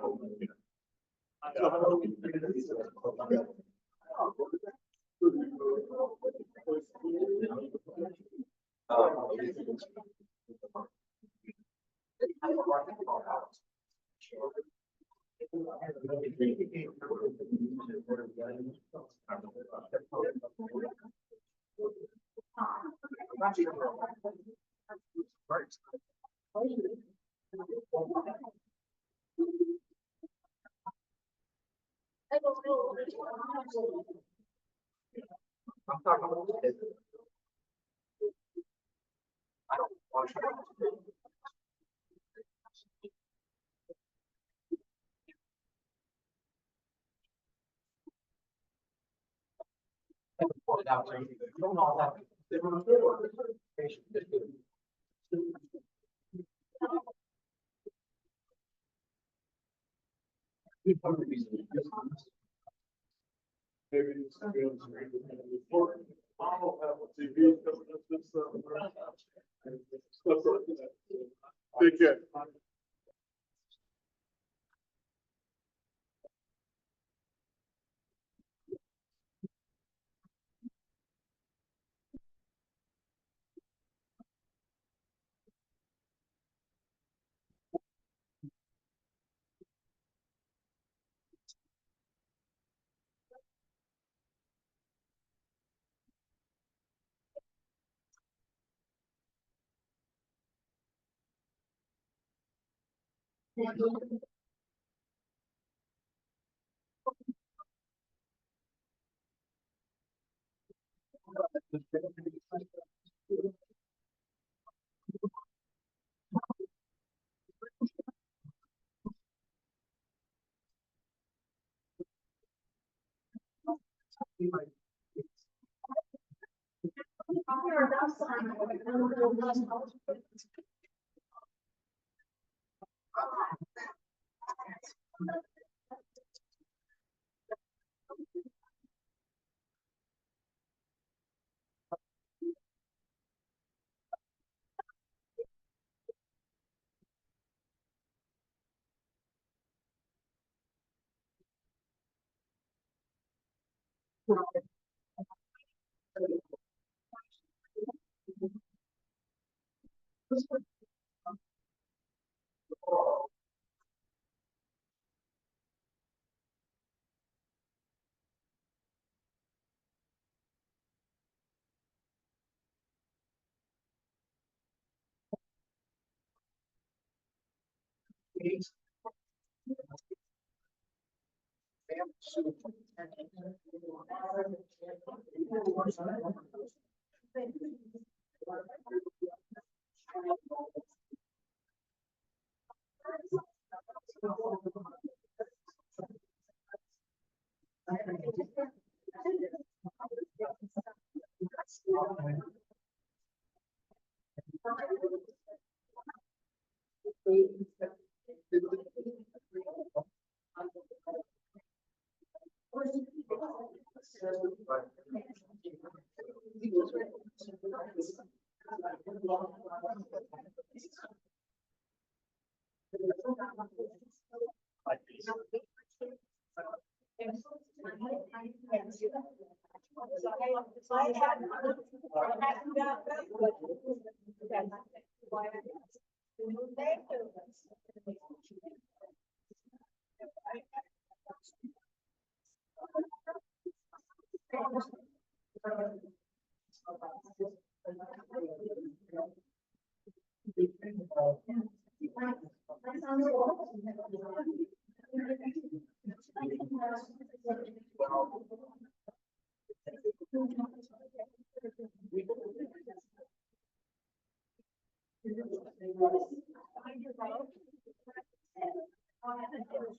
Maybe it's good. I'll have a TV. Take care.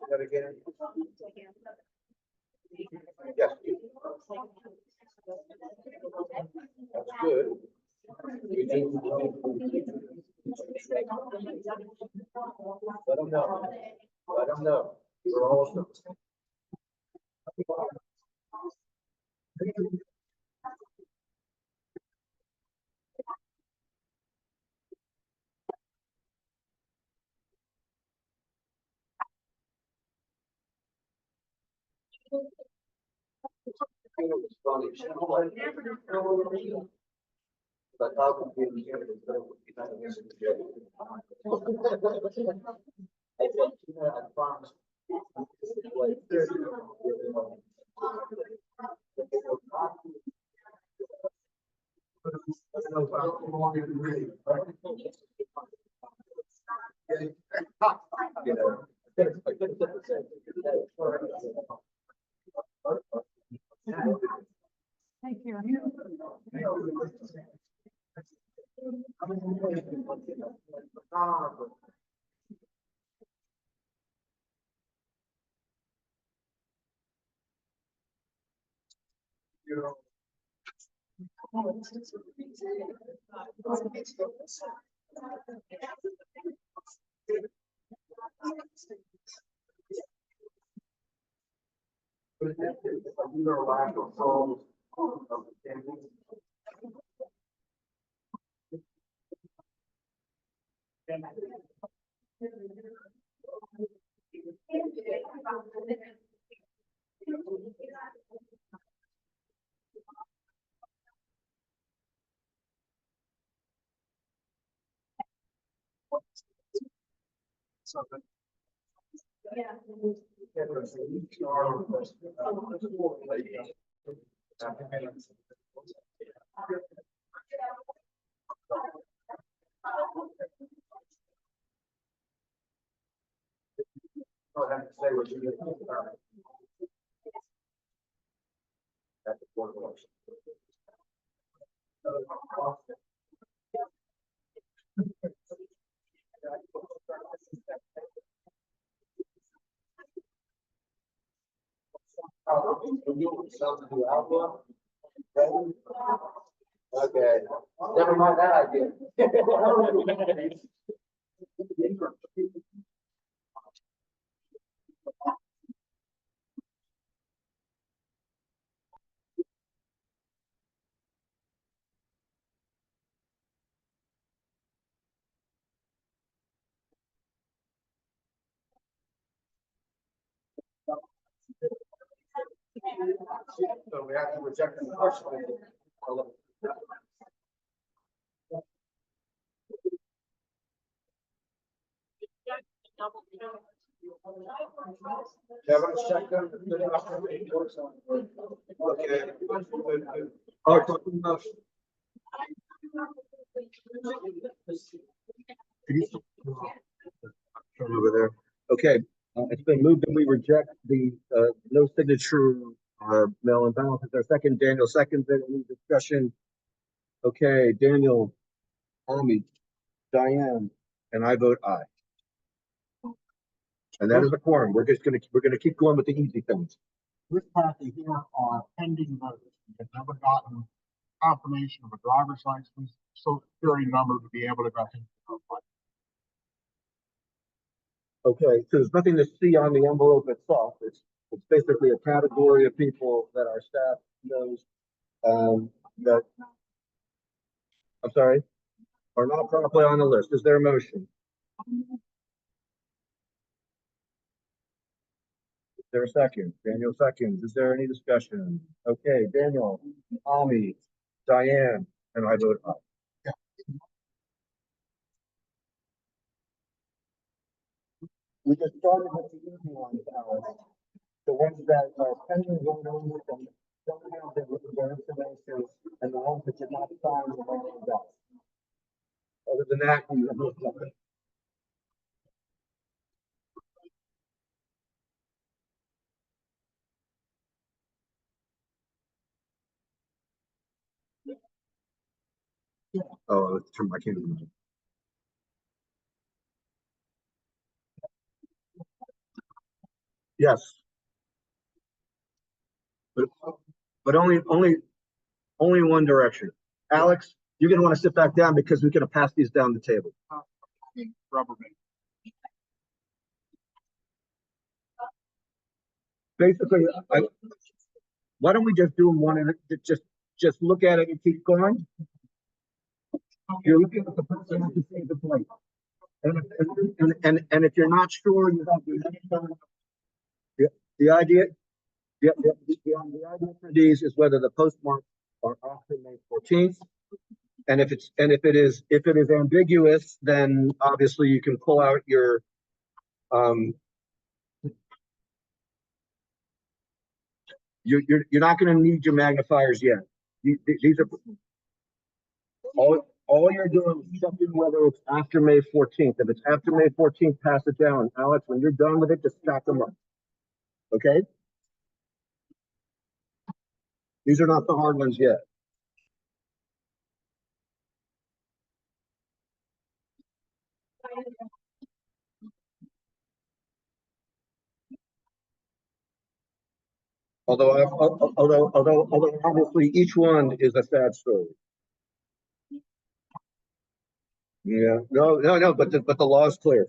That again? Yes. That's good. Let them know. Let them know. We're all. Thank you. Okay, never mind that idea. So we have to reject the first one. Kevin, check them. Okay. Oh, talking about. Turn over there. Okay, it's been moved that we reject the no signature mail and balance. Is there a second? Daniel seconds it. Any discussion? Okay, Daniel, Amy, Diane, and I vote aye. And that is a quorum. We're gonna keep going with the easy things. This party here are pending votes. They've never gotten confirmation of a driver's license, social security number to be able to go ahead and vote. Okay, so there's nothing to see on the envelope itself. It's basically a category of people that our staff knows that, I'm sorry, are not properly on the list. Is there a motion? Is there a second? Daniel seconds. Is there any discussion? Okay, Daniel, Ami, Diane, and I vote aye. We just started with the easy ones, Alex. The ones that are pending vote on and don't have their information, and the ones that did not sign the voting docs. Other than that, we have nothing. Oh, it's from my kingdom. Yes. But only only one direction. Alex, you're gonna want to sit back down because we're gonna pass these down the table. Rubber band. Basically, why don't we just do them one and just look at it and keep going? You're looking at the person who can see the plate. And if you're not sure, you have your next time. The idea, the idea for these is whether the postmarks are after May 14th. And if it is ambiguous, then obviously you can pull out your you're not going to need your magnifiers yet. These are all you're doing is checking whether it's after May 14th. If it's after May 14th, pass it down. Alex, when you're done with it, just stack them up. Okay? These are not the hard ones yet. Although obviously each one is a sad story. Yeah, no, but the law is clear.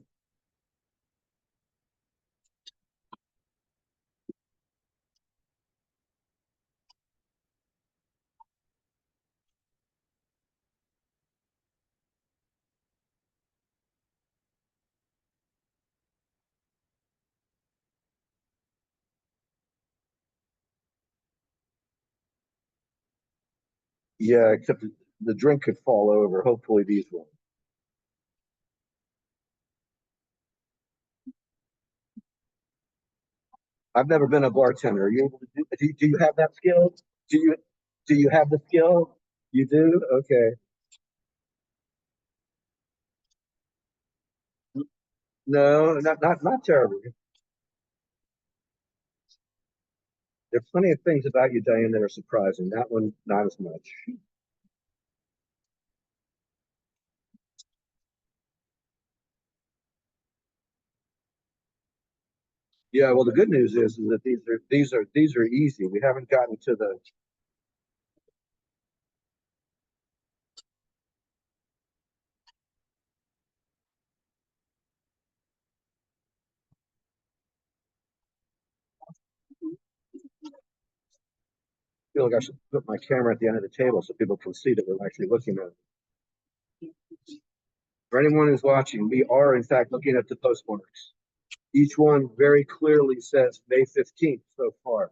Yeah, except the drink could fall over. Hopefully these won't. I've never been a bartender. Are you able to do you have that skill? Do you have the skill? You do? Okay. No, not terribly. There are plenty of things about you, Diane, that are surprising. That one, not as much. Yeah, well, the good news is that these are easy. We haven't gotten to the. I feel like I should put my camera at the end of the table so people can see that we're actually looking at it. For anyone who's watching, we are in fact looking at the postmarks. Each one very clearly says May 15th so far.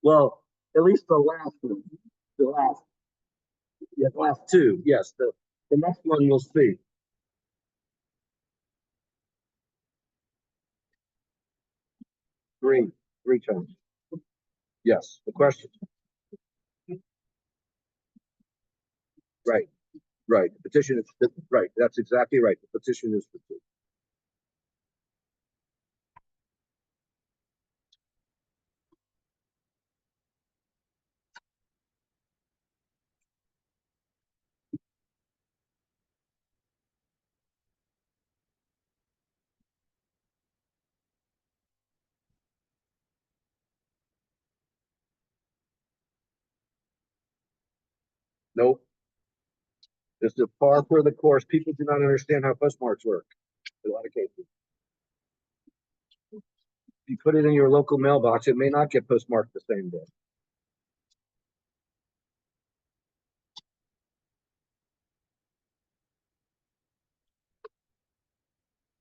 Well, at least the last one, the last, yeah, the last two, yes. The next one you'll see. Three times. Yes, the question. Right, right. The petition is right. That's exactly right. The petition is for two. Nope. This is far for the course. People do not understand how postmarks work in a lot of cases. If you put it in your local mailbox, it may not get postmarked the same day.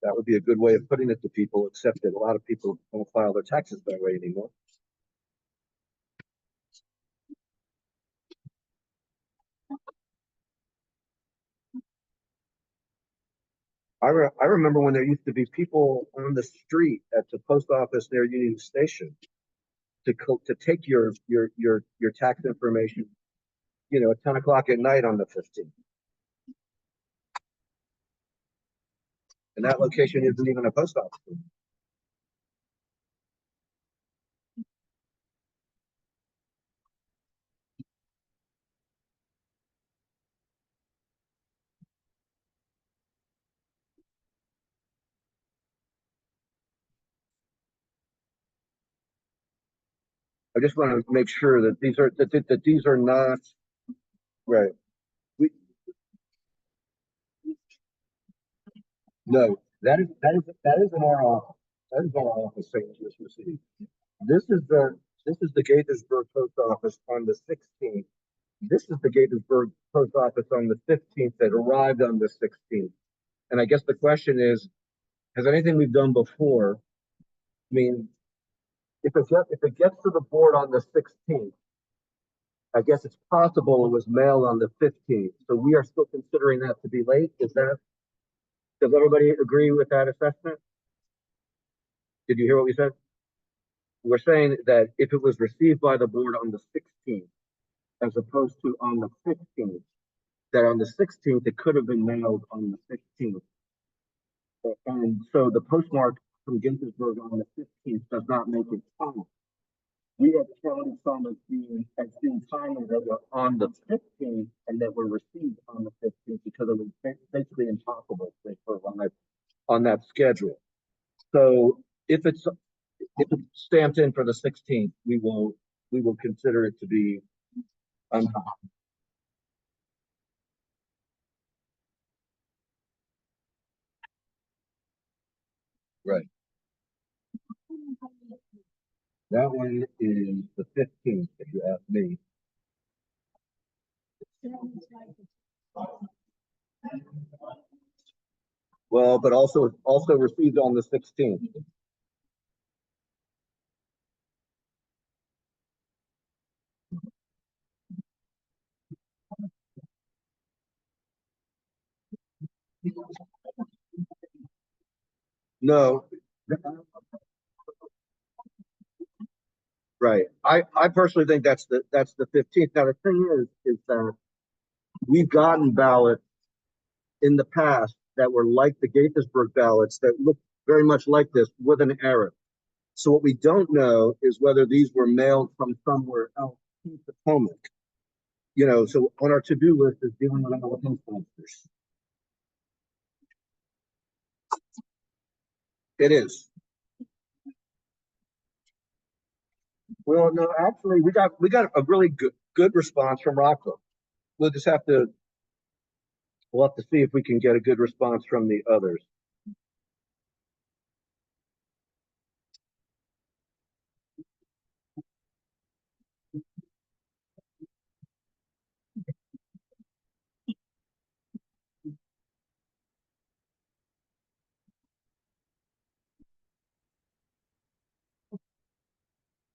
That would be a good way of putting it to people, except that a lot of people don't file their taxes that way anymore. I remember when there used to be people on the street at the post office near Union Station to take your tax information, at 10 o'clock at night on the 15th. And that location isn't even a post office. I just want to make sure that these are not right. We no, that is in our office. That is our office, St. Louis City. This is the Gaithersburg post office on the 16th. This is the Gaithersburg post office on the 15th that arrived on the 16th. And I guess the question is, has anything we've done before? I mean, if it gets to the board on the 16th, I guess it's possible it was mailed on the 15th. So we are still considering that to be late. Does everybody agree with that assessment? Did you hear what we said? We're saying that if it was received by the board on the 16th, as opposed to on the 15th, that on the 16th, it could have been mailed on the 15th. And so the postmark from Gaithersburg on the 15th does not make it timely. We have counted some as being timely that were on the 15th and that were received on the 15th because it was basically impossible to arrive on that schedule. So if it's stamped in for the 16th, we will consider it to be on time. Right. That one is the 15th, if you ask me. Well, but also received on the 16th. No. Right. I personally think that's the 15th. Now the thing is that we've gotten ballots in the past that were like the Gaithersburg ballots that look very much like this with an error. So what we don't know is whether these were mailed from somewhere else to Potomac. You know, so on our to-do list is dealing with all the postmasters. It is. Well, no, actually, we got a really good response from Rockville. We'll just have to see if we can get a good response from the others.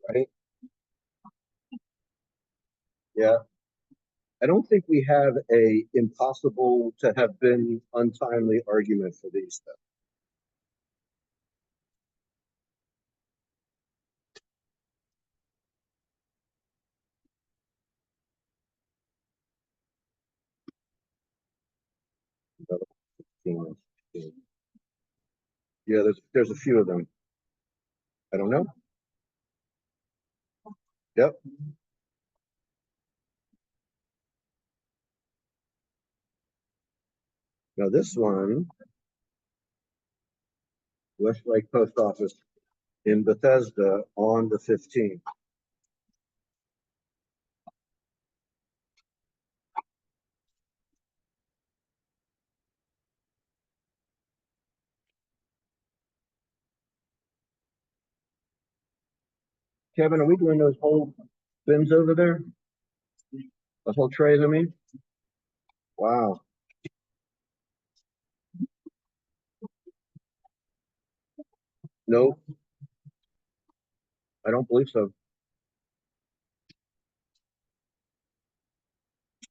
Right? Yeah. I don't think we have a impossible to have been untimely argument for these though. Yeah, there's a few of them. I don't know. Yep. Now this one, Westlake Post Office in Bethesda on the 15th. Kevin, are we doing those whole bins over there? Those whole trays, I mean? Wow. Nope. I don't believe so.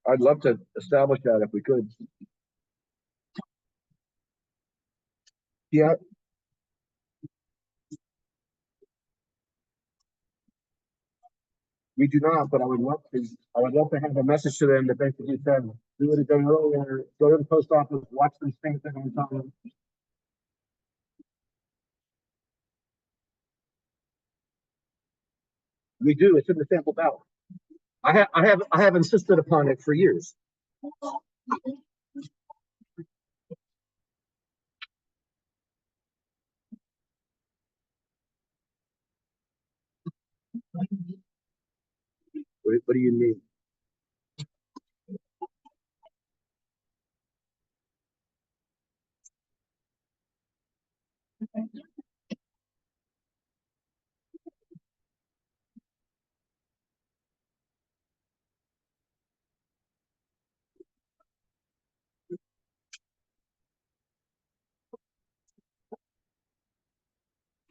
I'd love to establish that if we could. Yeah. We do not, but I would love to. I would love to have a message to them that basically said, do it a day earlier, go to the post office, watch them stamp it on time. We do, it's in the sample ballot. I have insisted upon it for years. What do you mean?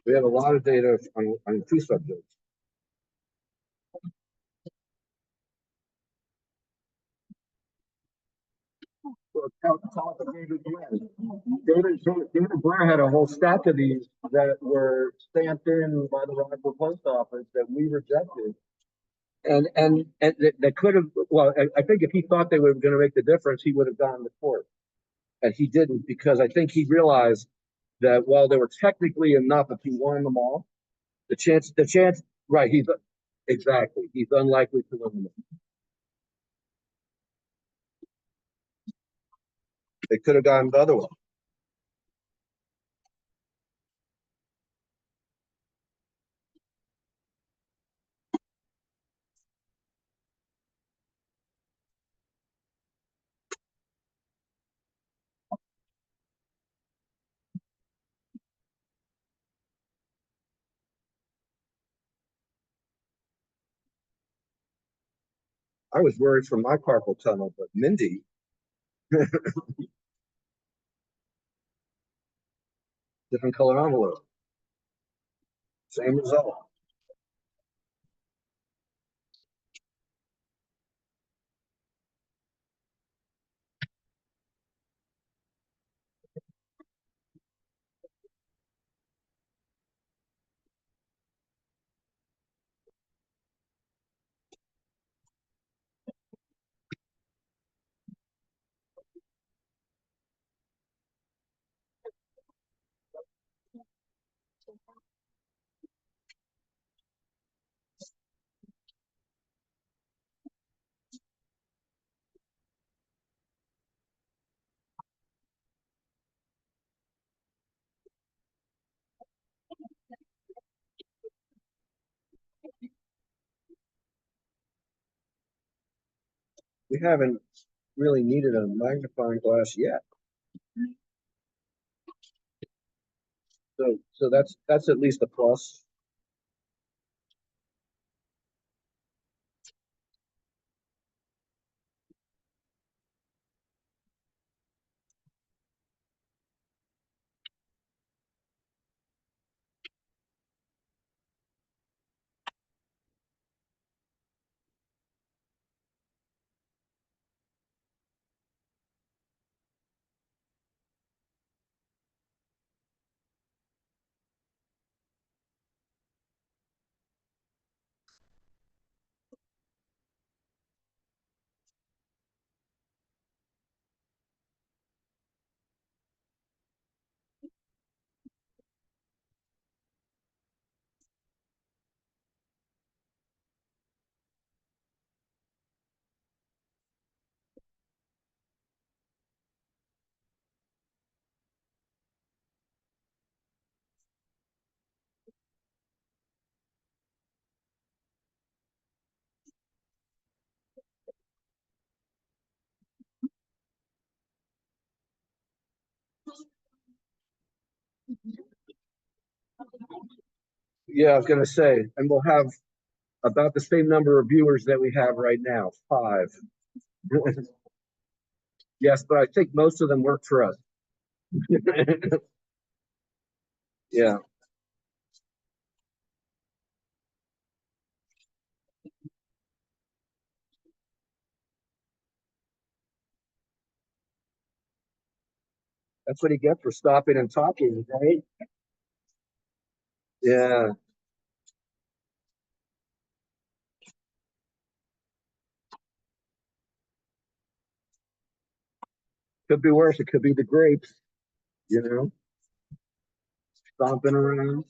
We have a lot of data on two subjects. Well, tell David Blair. David Blair had a whole stack of these that were stamped in by the Rockford Post Office that we rejected. And that could have, well, I think if he thought they were going to make the difference, he would have gone to court. And he didn't, because I think he realized that while they were technically enough, if he won them all, the chance, right, he's unlikely to win them. They could have gone the other way. I was worried for my carpal tunnel, but Mindy, different color envelope, same result. We haven't really needed a magnifying glass yet. So that's at least a plus. Yeah, I was going to say, and we'll have about the same number of viewers that we have right now, 5. Yes, but I think most of them work for us. Yeah. That's what he gets for stopping and talking, right? Yeah. Could be worse. It could be the grapes, stomping around.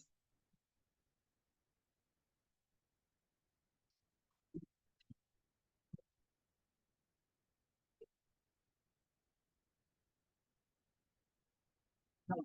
Come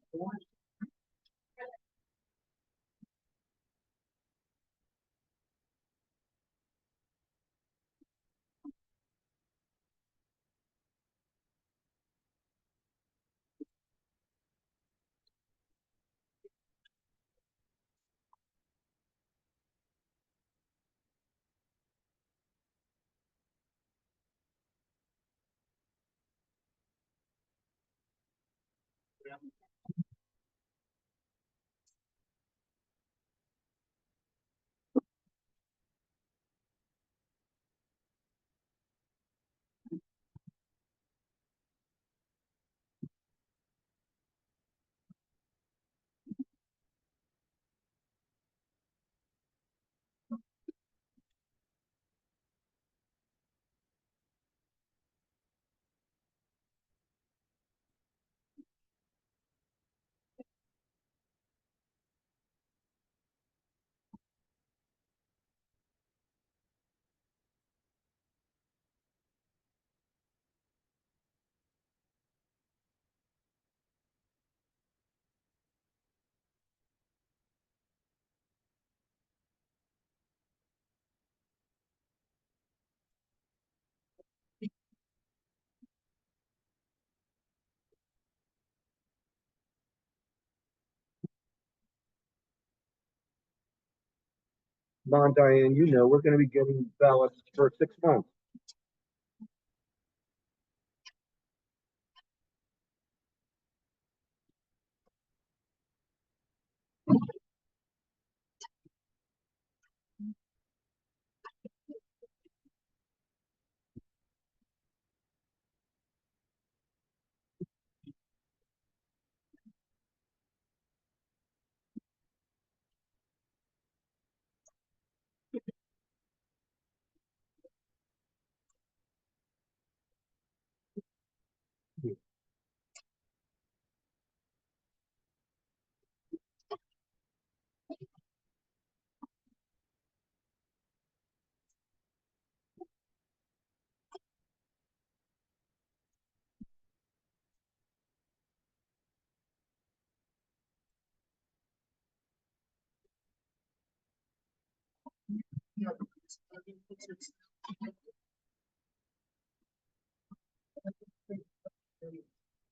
on, Diane, you know, we're gonna be getting ballots for 6 months.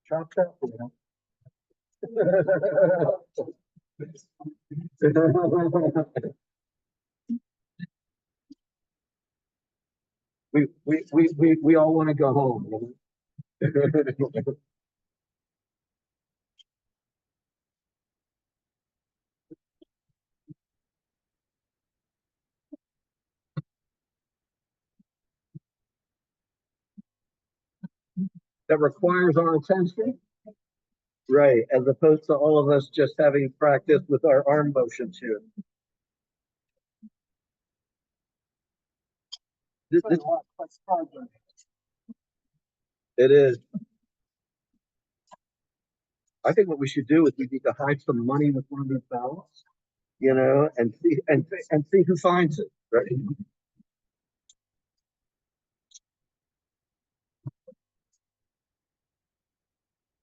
Chop chop, you know. We all want to go home. You know? That requires our attention. Right, as opposed to all of us just having practice with our arm motions here. It is. I think what we should do is we need to hide some money with one of these ballots, you know, and see who finds it, right?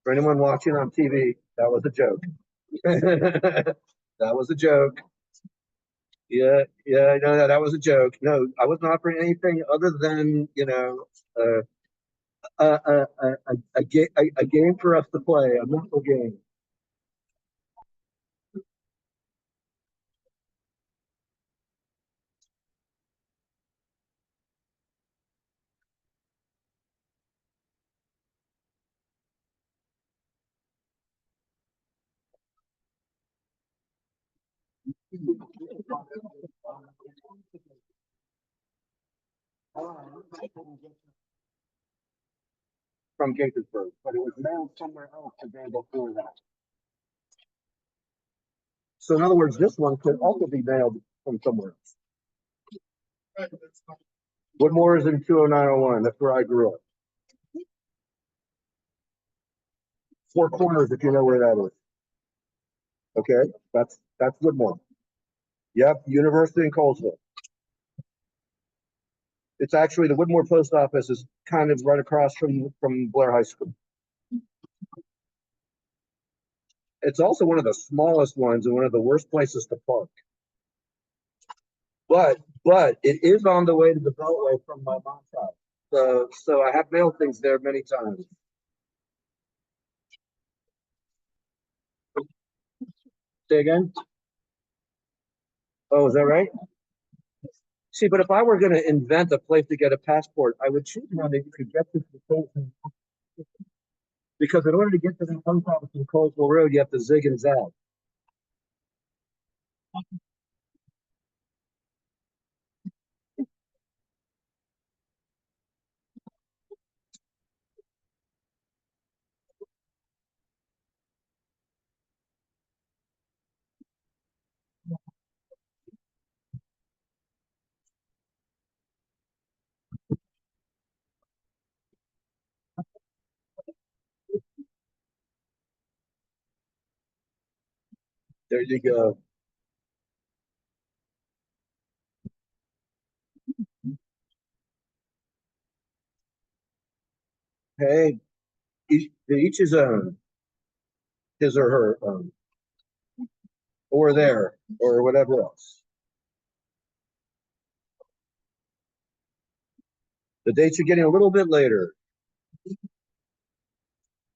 For anyone watching on TV, that was a joke. That was a joke. Yeah, I know that was a joke. No, I wasn't offering anything other than, you know, a game for us to play, a mental game. From Gaithersburg, but it was mailed somewhere else the day before that. So in other words, this one could also be mailed from somewhere else. Woodmore is in 20901. That's where I grew up. Four Corners, if you know where that is. Okay, that's Woodmore. Yep, University in Colesville. It's actually the Woodmore post office is kind of right across from Blair High School. It's also one of the smallest ones and one of the worst places to park. But it is on the way to the Beltway from my mom's house. So I have mailed things there many times. Say again? Oh, is that right? See, but if I were going to invent a place to get a passport, I would choose one that you could get to the post. Because in order to get to the post office in Colesville Road, you have to zig and zag. There you go. Hey, each his own, his or her own, or there, or whatever else. The dates are getting a little bit later.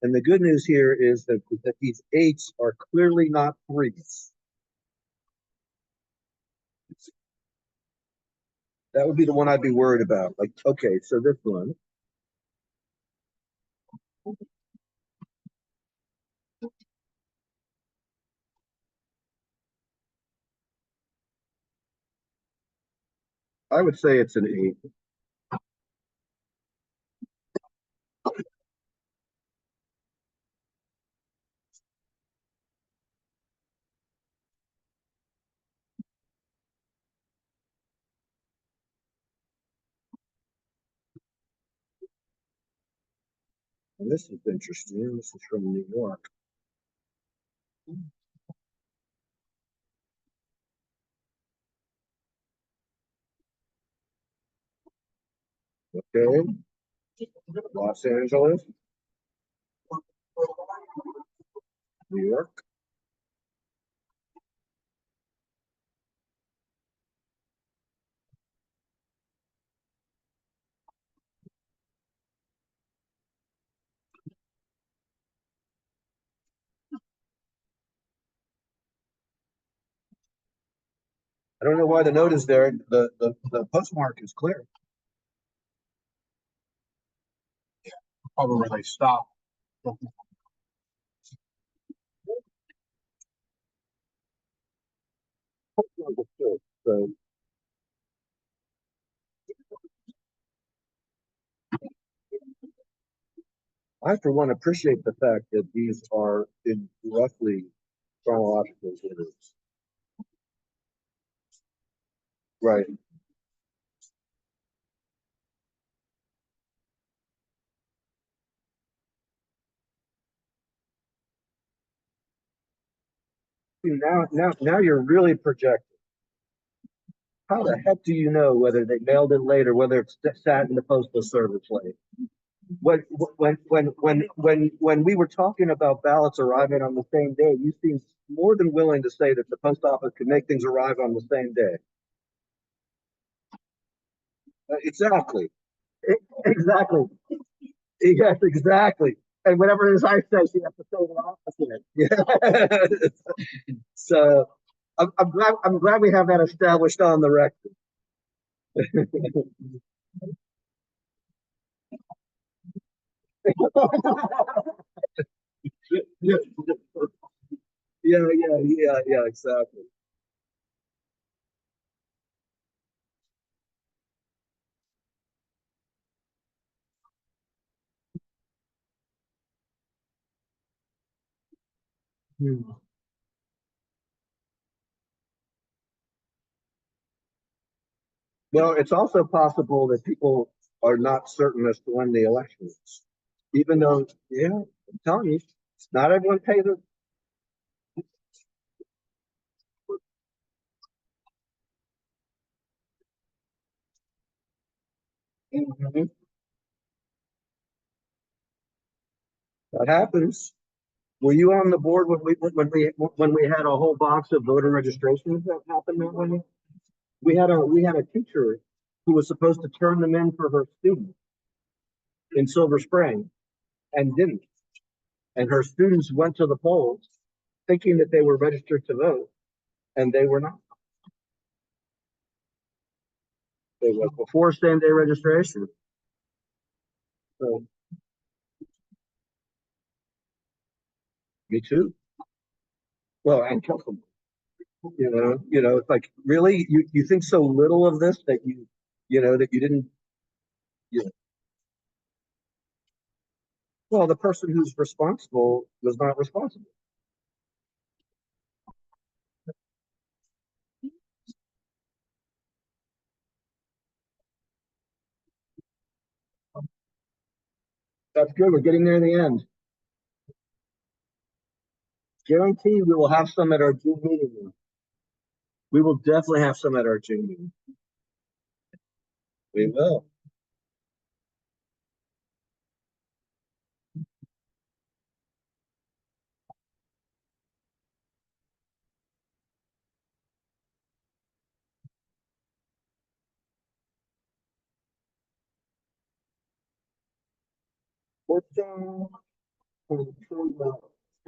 And the good news here is that these 8s are clearly not 3s. That would be the one I'd be worried about. Like, okay, so this one. I would say it's an 8. And this is interesting. This is from New York. Okay. Los Angeles, New York. I don't know why the note is there. The postmark is clear. Probably where they stop. So I, for one, appreciate the fact that these are in roughly chronological orders. Right. Now you're really projecting. How the heck do you know whether they mailed it late or whether it's sat in the postal service late? When we were talking about ballots arriving on the same day, you seemed more than willing to say that the post office could make things arrive on the same day. Exactly. Exactly. Yes, exactly. And whatever it is I say, she has to say the opposite. Yeah. So I'm glad we have that established on the record. Yeah, yeah, exactly. Hmm. Well, it's also possible that people are not certain as to when the election is. Even though, yeah, I'm telling you, not everyone pays it. Mhm. That happens. Were you on the board when we had a whole box of voter registrations that happened that way? We had a teacher who was supposed to turn them in for her students in Silver Spring and didn't. And her students went to the polls thinking that they were registered to vote, and they were not. It was before same-day registration. So, me too. Well, and couple, it's like, really, you think so little of this that that you didn't, you know. Well, the person who's responsible was not responsible. That's good. We're getting near the end. Guarantee we will have some at our June meeting. We will definitely have some at our June meeting. We will.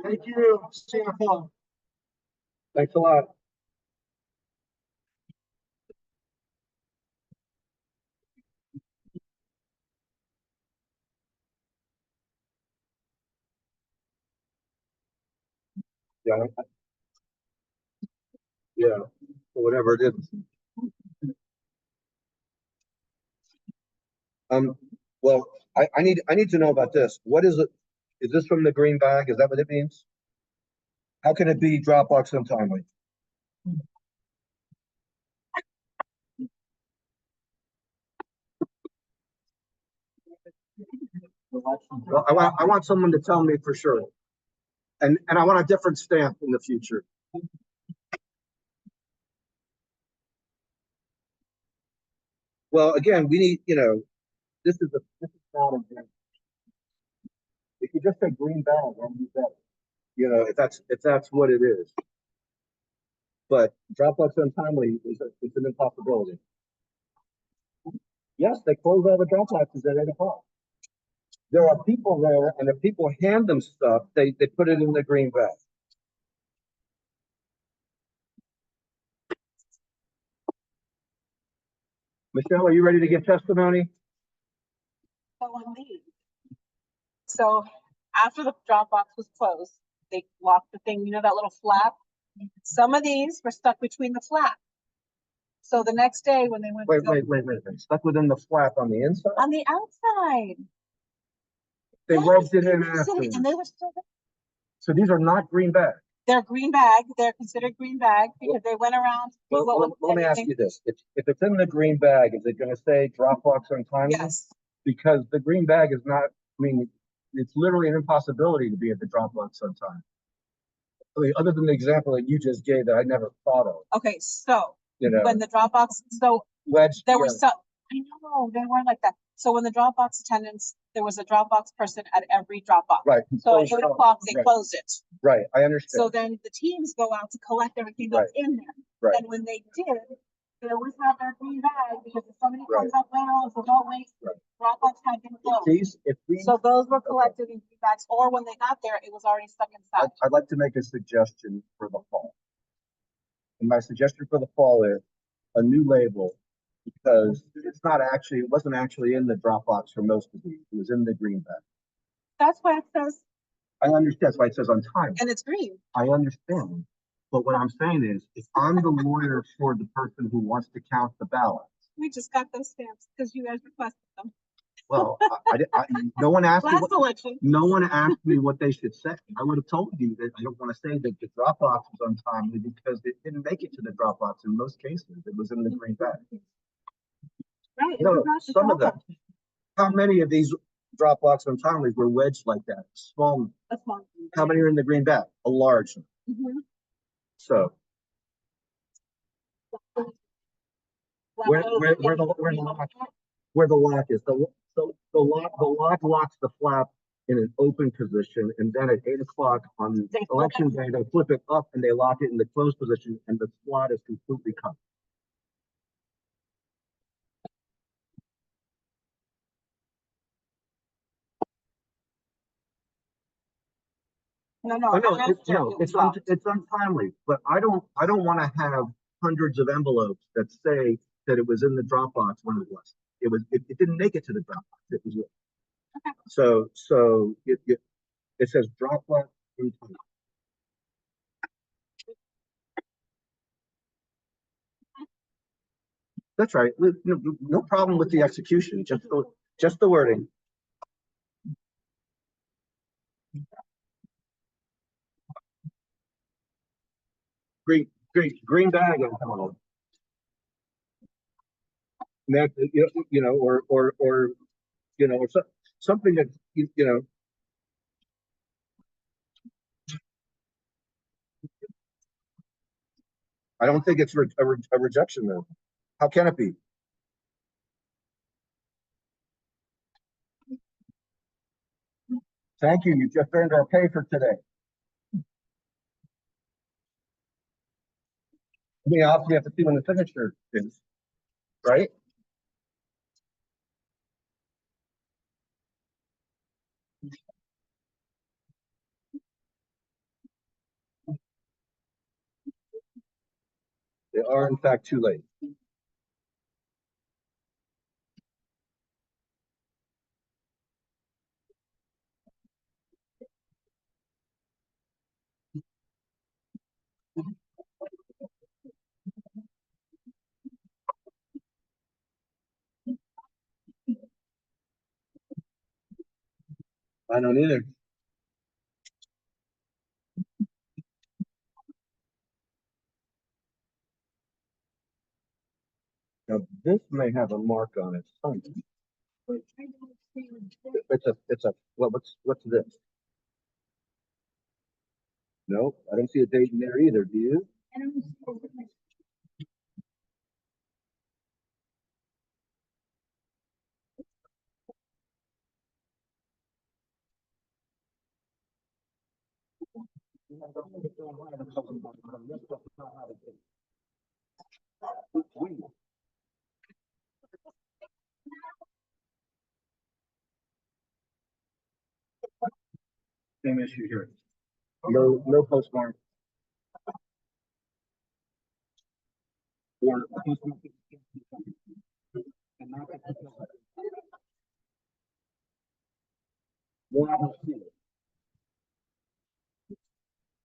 Thank you. See you in the fall. Thanks a lot. Yeah. Yeah. Whatever it is. Um, well, I need to know about this. What is it? Is this from the green bag? Is that what it means? How can it be Dropbox untimely? Well, I want someone to tell me for sure. And I want a different stamp in the future. Well, again, we need, this is not a green. If you just say green bag, then you better. If that's what it is. But Dropbox untimely it's an impossibility. Yes, they close all the Dropboxes at 8 o'clock. There are people there, and if people hand them stuff, they put it in the green bag. Michelle, are you ready to give testimony? So on these. So after the Dropbox was closed, they locked the thing, that little flap. Some of these were stuck between the flap. So the next day when they went Wait. Stuck within the flap on the inside? on the outside. They wedged it in after. And they were still there. So these are not green bags. They're green bag. They're considered green bag because they went around. Let me ask you this. If it's in the green bag, is it going to say Dropbox untimely? Yes. Because the green bag is not, it's literally an impossibility to be at the Dropbox on time. Other than the example that you just gave that I never thought of. Okay, so when the Dropbox, wedged there were some, I know they weren't like that. So when the Dropbox attendants, there was a Dropbox person at every Dropbox. Right. So at 8 o'clock, they closed it. Right, I understand. So then the teams go out to collect everything that's in there. Right. And when they did, they always have their green bag because if somebody comes up later on, so don't wait. Dropbox had been closed. So those were collected in green bags, or when they got there, it was already stuck inside. I'd like to make a suggestion for the fall. And my suggestion for the fall is a new label, because it wasn't actually in the Dropbox for most of these. It was in the green bag. That's why it says. I understand. That's why it says untimely. And it's green. I understand. But what I'm saying is, if I'm the lawyer for the person who wants to count the ballots. We just got those stamps because you guys requested them. Well, no one asked me. No one asked me what they should say. I would have told you that I don't want to say that the Dropbox was untimely because it didn't make it to the Dropbox in most cases. It was in the green bag. Right. No, some of them. How many of these Dropbox untimelies were wedged like that? Small. A small. How many are in the green bag? A large. Mm-hmm. So. Where the lock is. The lock locks the flap in an open position, and then at 8 o'clock on They flip election day, they flip it up and they lock it in the closed position, and the slot is completely cut. No, Oh, no, after it's, no, it was locked. it's untimely, but I don't want to have hundreds of envelopes that say that it was in the Dropbox when it was. It didn't make it to the Dropbox. It was, so it says Dropbox. That's right. No problem with the execution, just the wording. Green bag envelope. That, or something that, I don't think it's a rejection though. How can it be? Thank you. You just earned our pay for today. We obviously have to see when the signature is, right? They are in fact too late. I don't either. Now, this may have a mark on it. What's this? No, I don't see a date in there either. Do you? Same issue here. No postmark. Or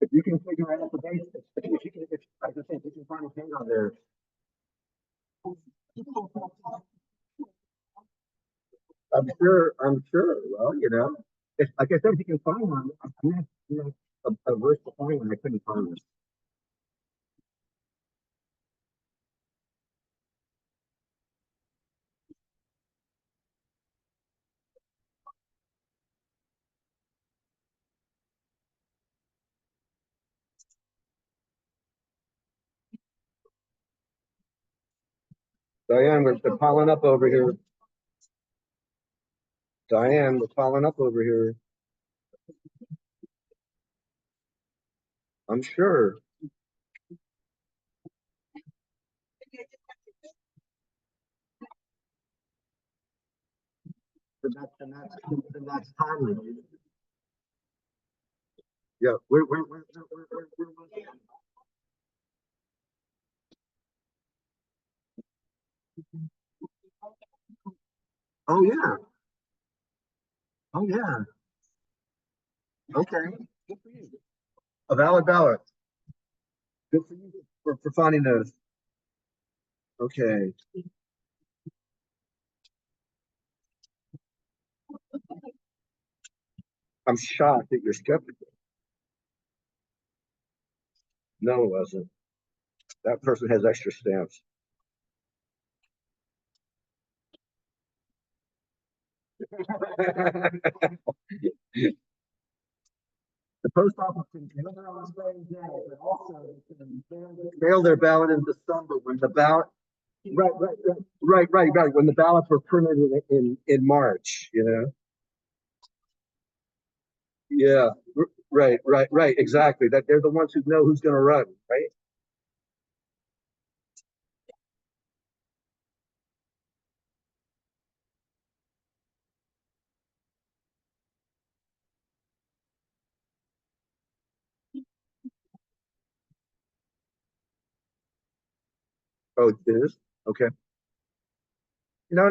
if you can figure out the date, if you can, I just think you can find a date on there. I'm sure. Well, if, like I said, if you can find one, I'm not averse to finding one. I couldn't find one. Diane, we're piling up over here. Diane, we're piling up over here. I'm sure. Then that's timely. Yeah, we're oh yeah. Oh yeah. Okay. Good for you. A valid ballot. Good for you for finding those. Okay. I'm shocked that you're skeptical. No, it wasn't. That person has extra stamps. The post office can deliver on the same day, but also they can mail their ballot in December when the ballot. Right. When the ballots were printed in March, Yeah, right, exactly. That they're the ones who know who's gonna run, right? Oh, it is? Okay. No,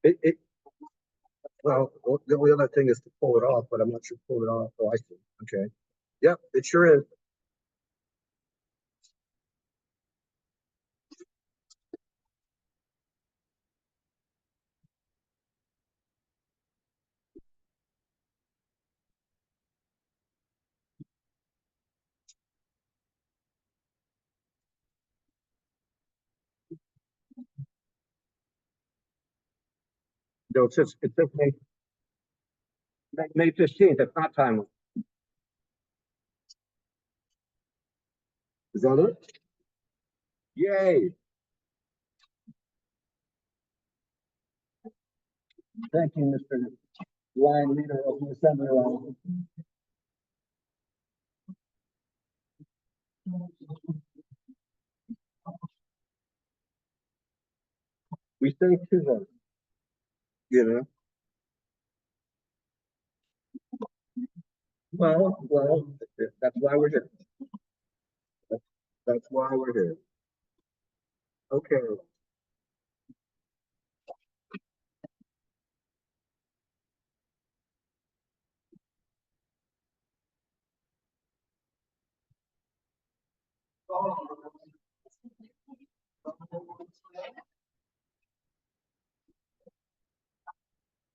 it, well, the only other thing is to pull it off, but I'm not sure pull it off. Oh, I see. Okay. Yep, it sure is. No, it says May 15th. It's not timely. Is that it? Yay. Thank you, Mr. Line Leader of the Assembly Line. We say two votes, you know? Well, that's why we're here. That's, that's why we're here. Okay.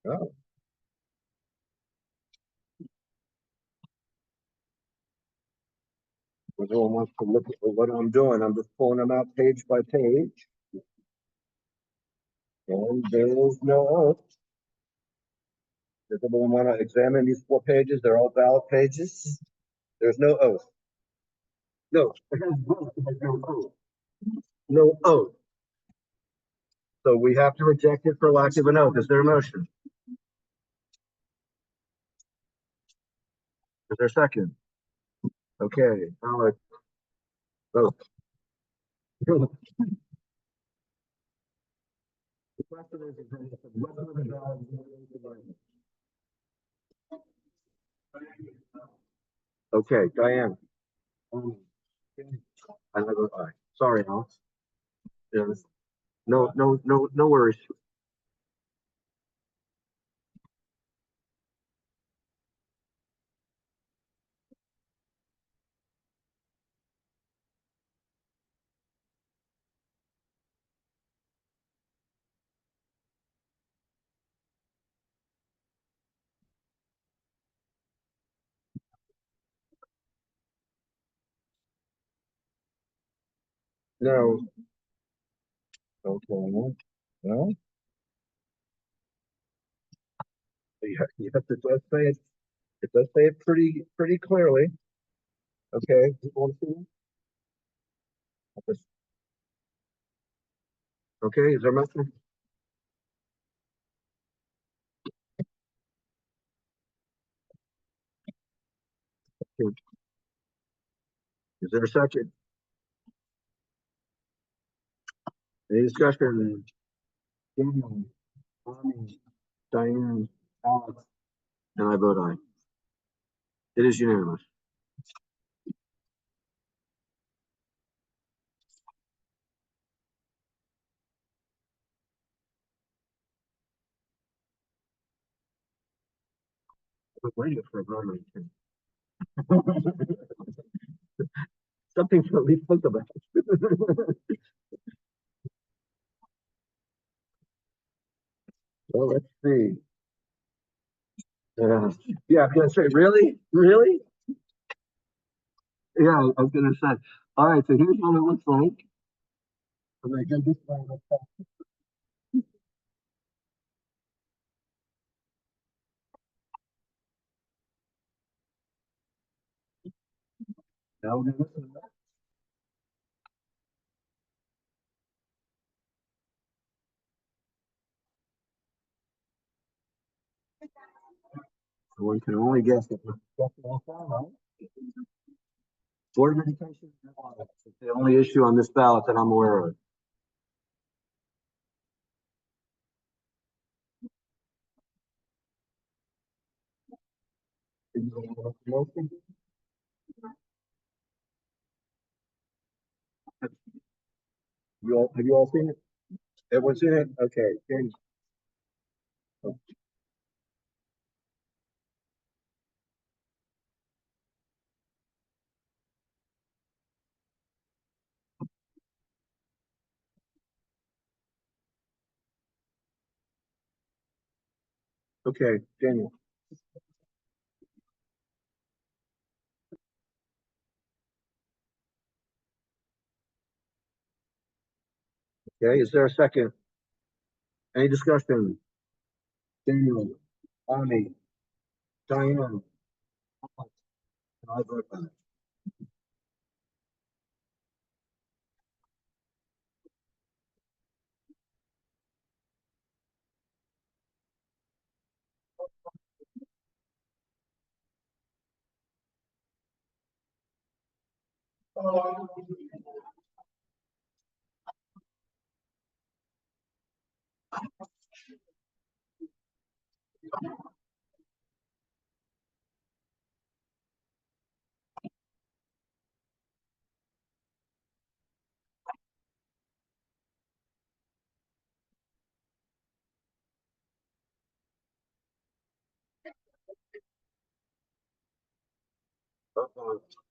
Oh, everyone wants to look at what I'm doing. I'm just pulling them out page by page. And there's no oath. Does everyone want to examine these 4 pages? They're all valid pages. There's no oath. No, it has both. It has no oath. No oath. So we have to reject it for lack of an oath. Is there a motion? Is there a second? Okay, Alex, vote. The question is whether the valid is. Okay, Diane. I vote aye. Sorry, Alex. Yes. No worries. No. Okay. Well, yes, it does say it. It does say it pretty clearly. Okay. You want to see it? Okay. Is there a motion? Okay. Is there a second? Any discussion? Daniel, Tommy, Diane, Alex, and I vote aye. It is unanimous. I was waiting for a vote. Something to at least think about. Well, let's see. Yeah, I'm gonna say, really? Really? Yeah, I was gonna say. All right, so here's what it looks like. I'm gonna go this way. Now we're gonna listen. One can only guess that. Board of Education, it's the only issue on this ballot that I'm aware of. Motion? Have you all seen it? Everyone's seen it? Okay, James. Okay, Daniel. Okay, is there a second? Any discussion? Daniel, Ani, Diane. I vote aye.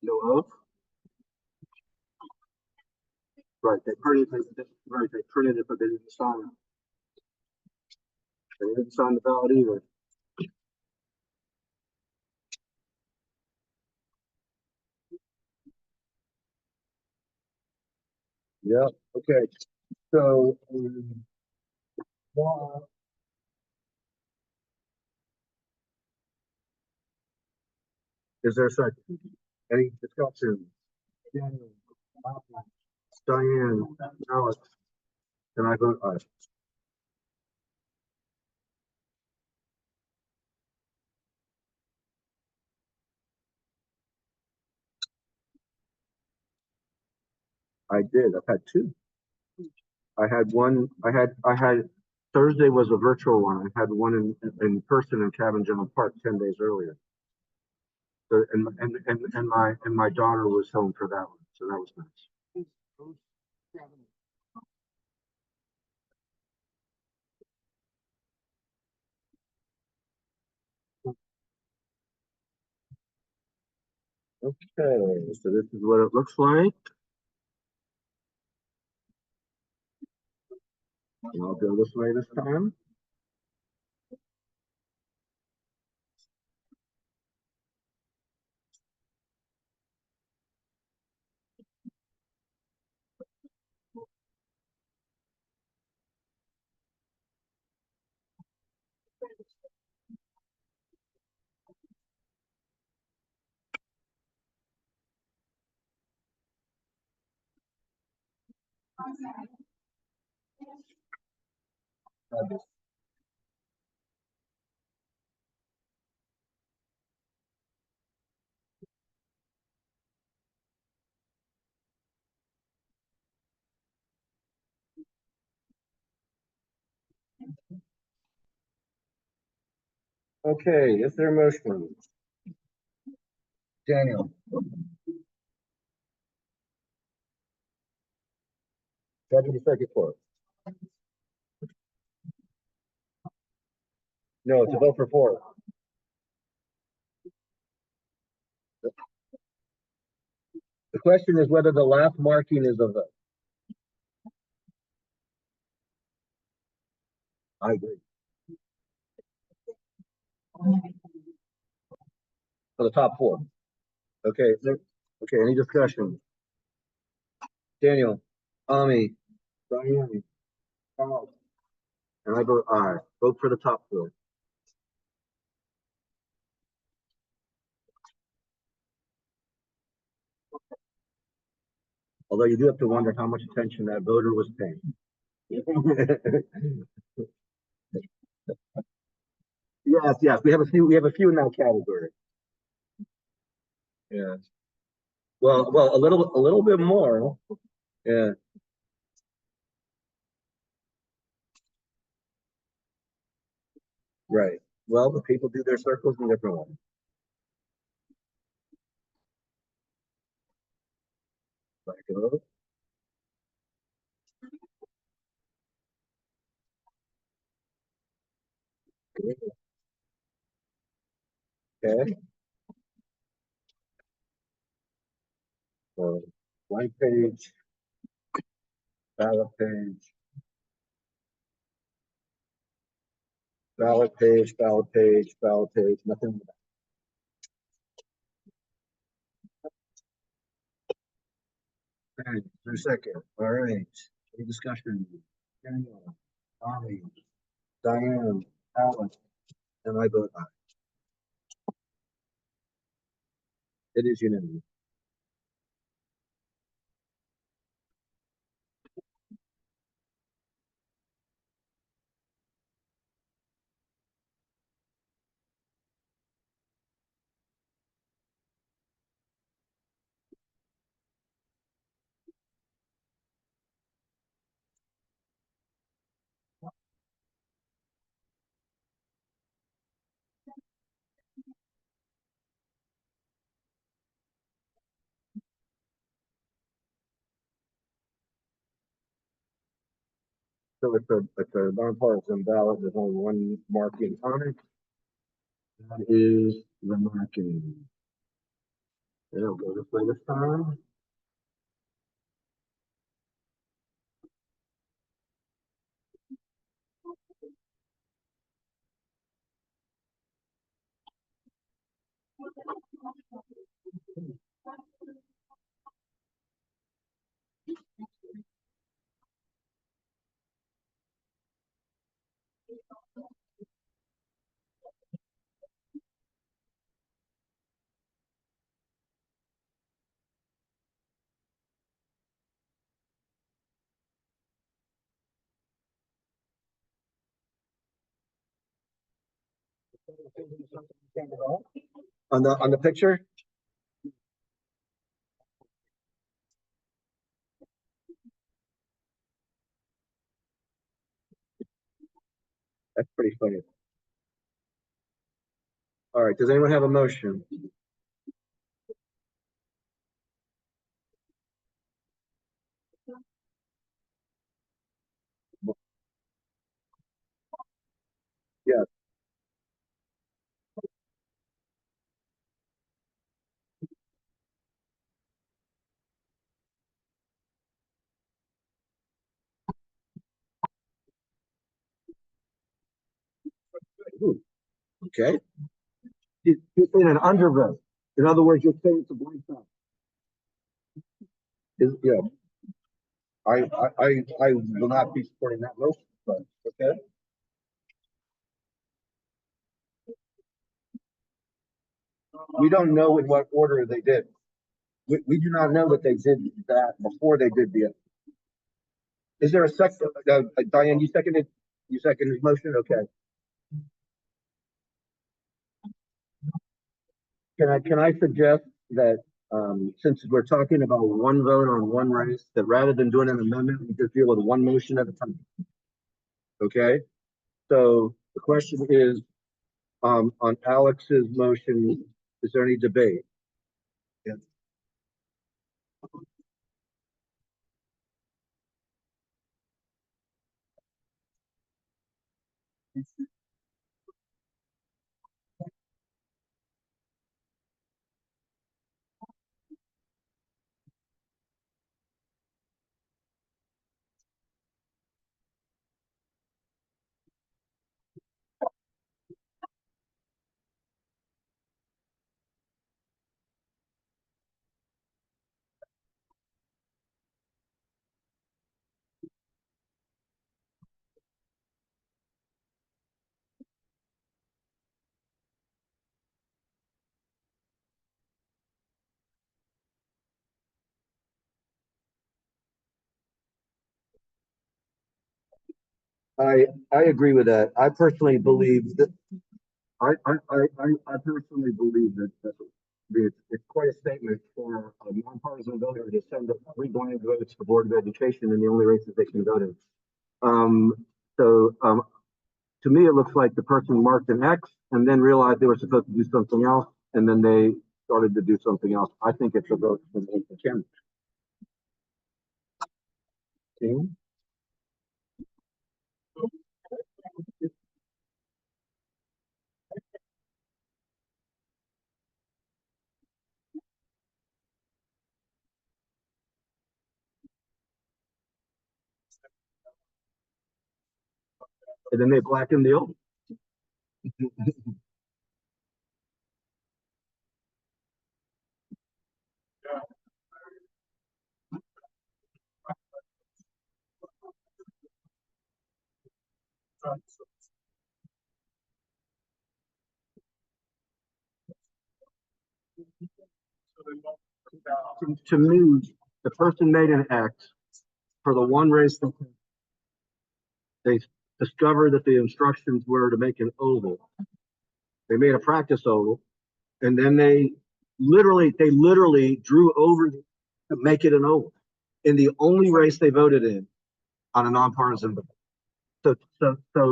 No oath? Right, they printed it, but they didn't sign it. They didn't sign the ballot either. Yeah, okay, so, one- is there a second? Any discussion? Daniel, Diane, Alex, and I vote aye. I did, I've had two. I had, Thursday was a virtual one. I had one in person in Cabin General Park 10 days earlier. So, and my daughter was home for that one, so that was nice. Okay, so this is what it looks like. And I'll go this way this time. Okay, is there a motion? Daniel. Second, second for it. No, it's a vote for four. The question is whether the last marking is a vote. I agree. For the top four. Okay, okay, any discussion? Daniel, Ami, Diane, Charles, and I vote aye. Vote for the top four. Although you do have to wonder how much attention that voter was paying. Yes, yes, we have a few in that category. Yeah. Well, a little bit more. Yeah, right. Well, the people do their circles in different ways. Back it up. Okay. So blank page, ballot page, ballot page, ballot page, ballot page, nothing. Okay, for a second. All right. Any discussion? Daniel, Bonnie, Diane, Alex, and I vote aye. It is unanimous. So it's a nonpartisan ballot. There's only one marking on it. That is the marking. It'll go this way this time. On the picture? That's pretty funny. All right, does anyone have a motion? Yeah. Ooh, okay. He's in an undervote. In other words, you're saying it's a blank ballot. Yeah, I will not be supporting that motion, but okay. We don't know in what order they did. We do not know that they did that before they did the. Is there a second? Diane, you seconded his motion? Okay. Can I suggest that, since we're talking about one vote on one race, that rather than doing an amendment, we just deal with one motion at a time? Okay, so the question is, on Alex's motion, is there any debate? Yeah. I agree with that. I personally believe that I personally believe that it's quite a statement for a nonpartisan voter to send a three blind votes to the Board of Education in the only races they can vote in. Um, so, to me, it looks like the person marked an X and then realized they were supposed to do something else, and then they started to do something else. I think it's a vote for Kim. Kim? And then they blackened the old. To me, the person made an X for the one race that they discovered that the instructions were to make an oval. They made a practice oval, and then they literally drew over to make it an oval in the only race they voted in on a nonpartisan vote.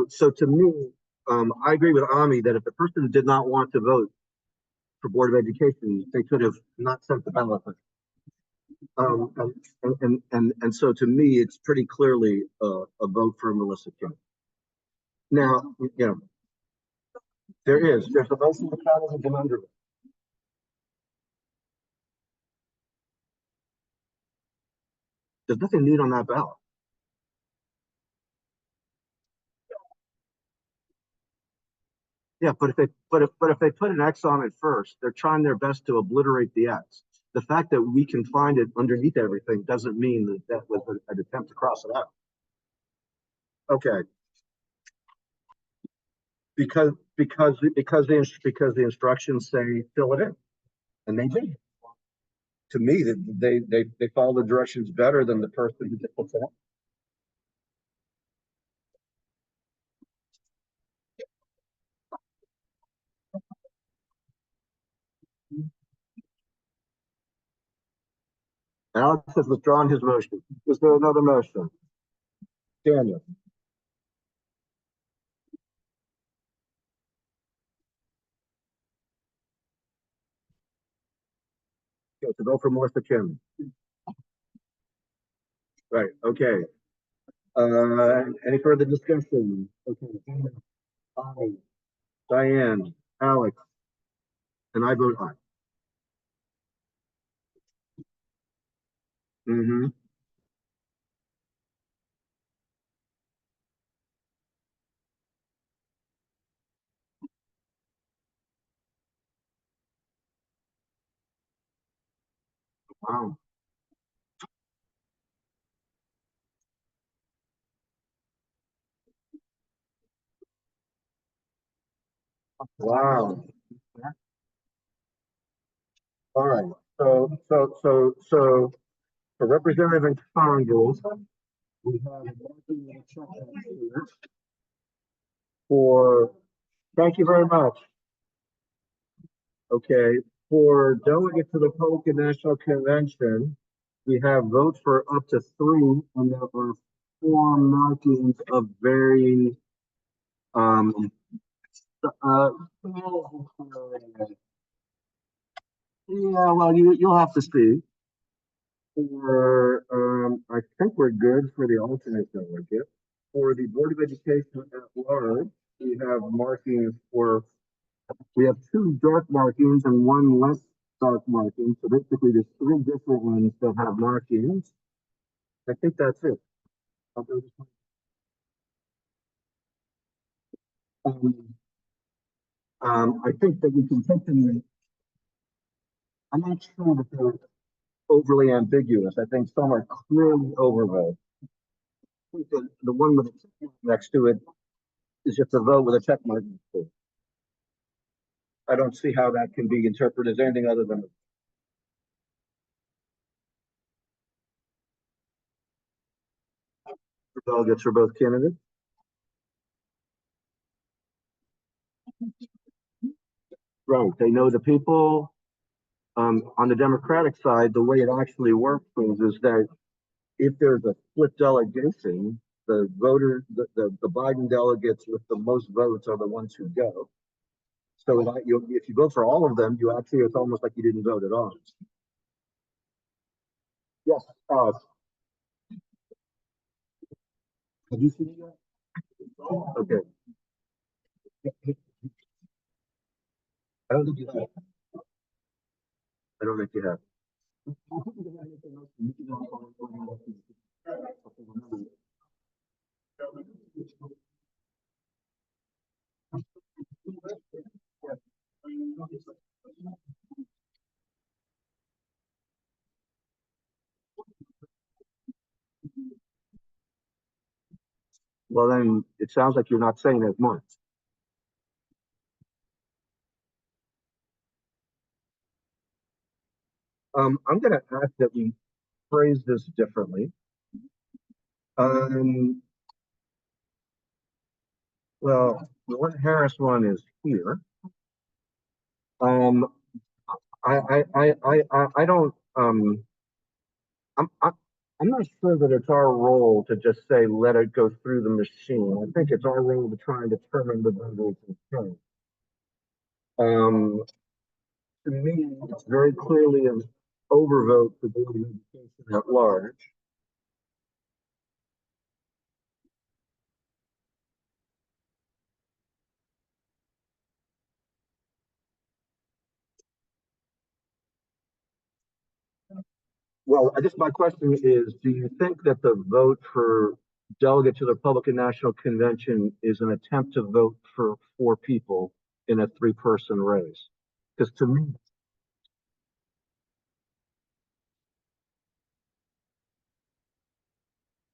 So to me, I agree with Ami that if the person did not want to vote for Board of Education, they could have not sent the ballot. Um, and so to me, it's pretty clearly a vote for Melissa Kim. Now, there's a motion to count as a conundrum. There's nothing neat on that ballot. Yeah, but if they put an X on it first, they're trying their best to obliterate the X. The fact that we can find it underneath everything doesn't mean that was an attempt to cross it out. Okay. Because the instructions say fill it in, and they did. To me, they follow the directions better than the person who did it. Alex has withdrawn his motion. Is there another motion? Daniel. Okay, to go for Melissa Kim. Right. Okay. Any further discussion? Okay. Aye. Diane, Alex, and I vote aye. Mm-hmm. Wow. Wow. All right. So for Representative in Congress, we have a motion and a second here for, thank you very much. Okay, for delegate to the Republican National Convention, we have votes for up to 3, and there are 4 markings of varying, um, uh, yeah, well, you'll have to see. I think we're good for the alternate delegate. For the Board of Education at large, we have markings we have 2 dark markings and 1 less dark marking. So basically, there's 3 different ones that have markings. I think that's it. Um, I think that we can take them. I'm not sure that they're overly ambiguous. I think some are clearly overvote. I think that the one with a check mark next to it is just a vote with a check mark next to it. I don't see how that can be interpreted as anything other than the delegates for both candidates. Right, they know the people. On the Democratic side, the way it actually works is that if there's a split delegation, the Biden delegates with the most votes are the ones who go. So if you vote for all of them, it's almost like you didn't vote at all. Yes, have you seen it yet? Okay. I don't think you have. I don't think you have. Well, then it sounds like you're not saying as much. I'm going to ask that we phrase this differently. Well, the one Harris one is here. I don't, I'm not sure that it's our role to just say, let it go through the machine. I think it's our role to try and determine the voter's intent. To me, it's very clearly an overvote for Board of Education at large. Well, I guess my question is, do you think that the vote for delegate to the Republican National Convention is an attempt to vote for 4 people in a 3-person race? Because to me,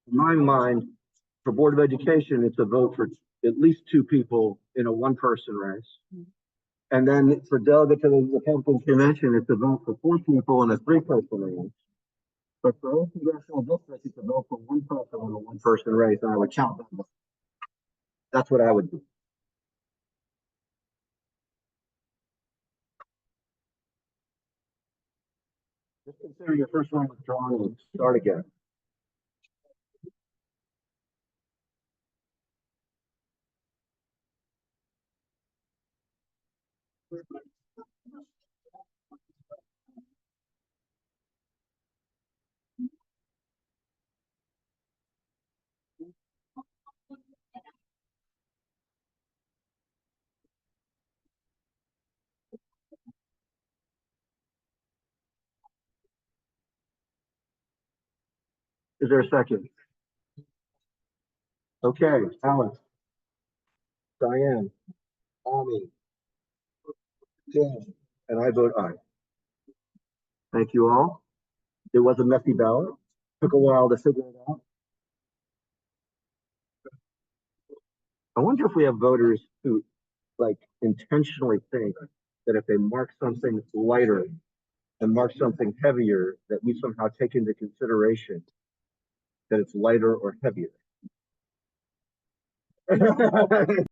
in my mind, for Board of Education, it's a vote for at least 2 people in a 1-person race. And then for delegate to the Republican Convention, it's a vote for 4 people in a 3-person race. But for all congressional districts, it's a vote for 1 person in a 1-person race, and I would count them. That's what I would do. Just consider your first one withdrawn and start again. Is there a second? Okay, Alex, Diane, Amy, Tim, and I vote aye. Thank you all. It was a messy ballot. Took a while to figure it out. I wonder if we have voters who intentionally think that if they mark something lighter and mark something heavier, that we somehow take into consideration that it's lighter or heavier.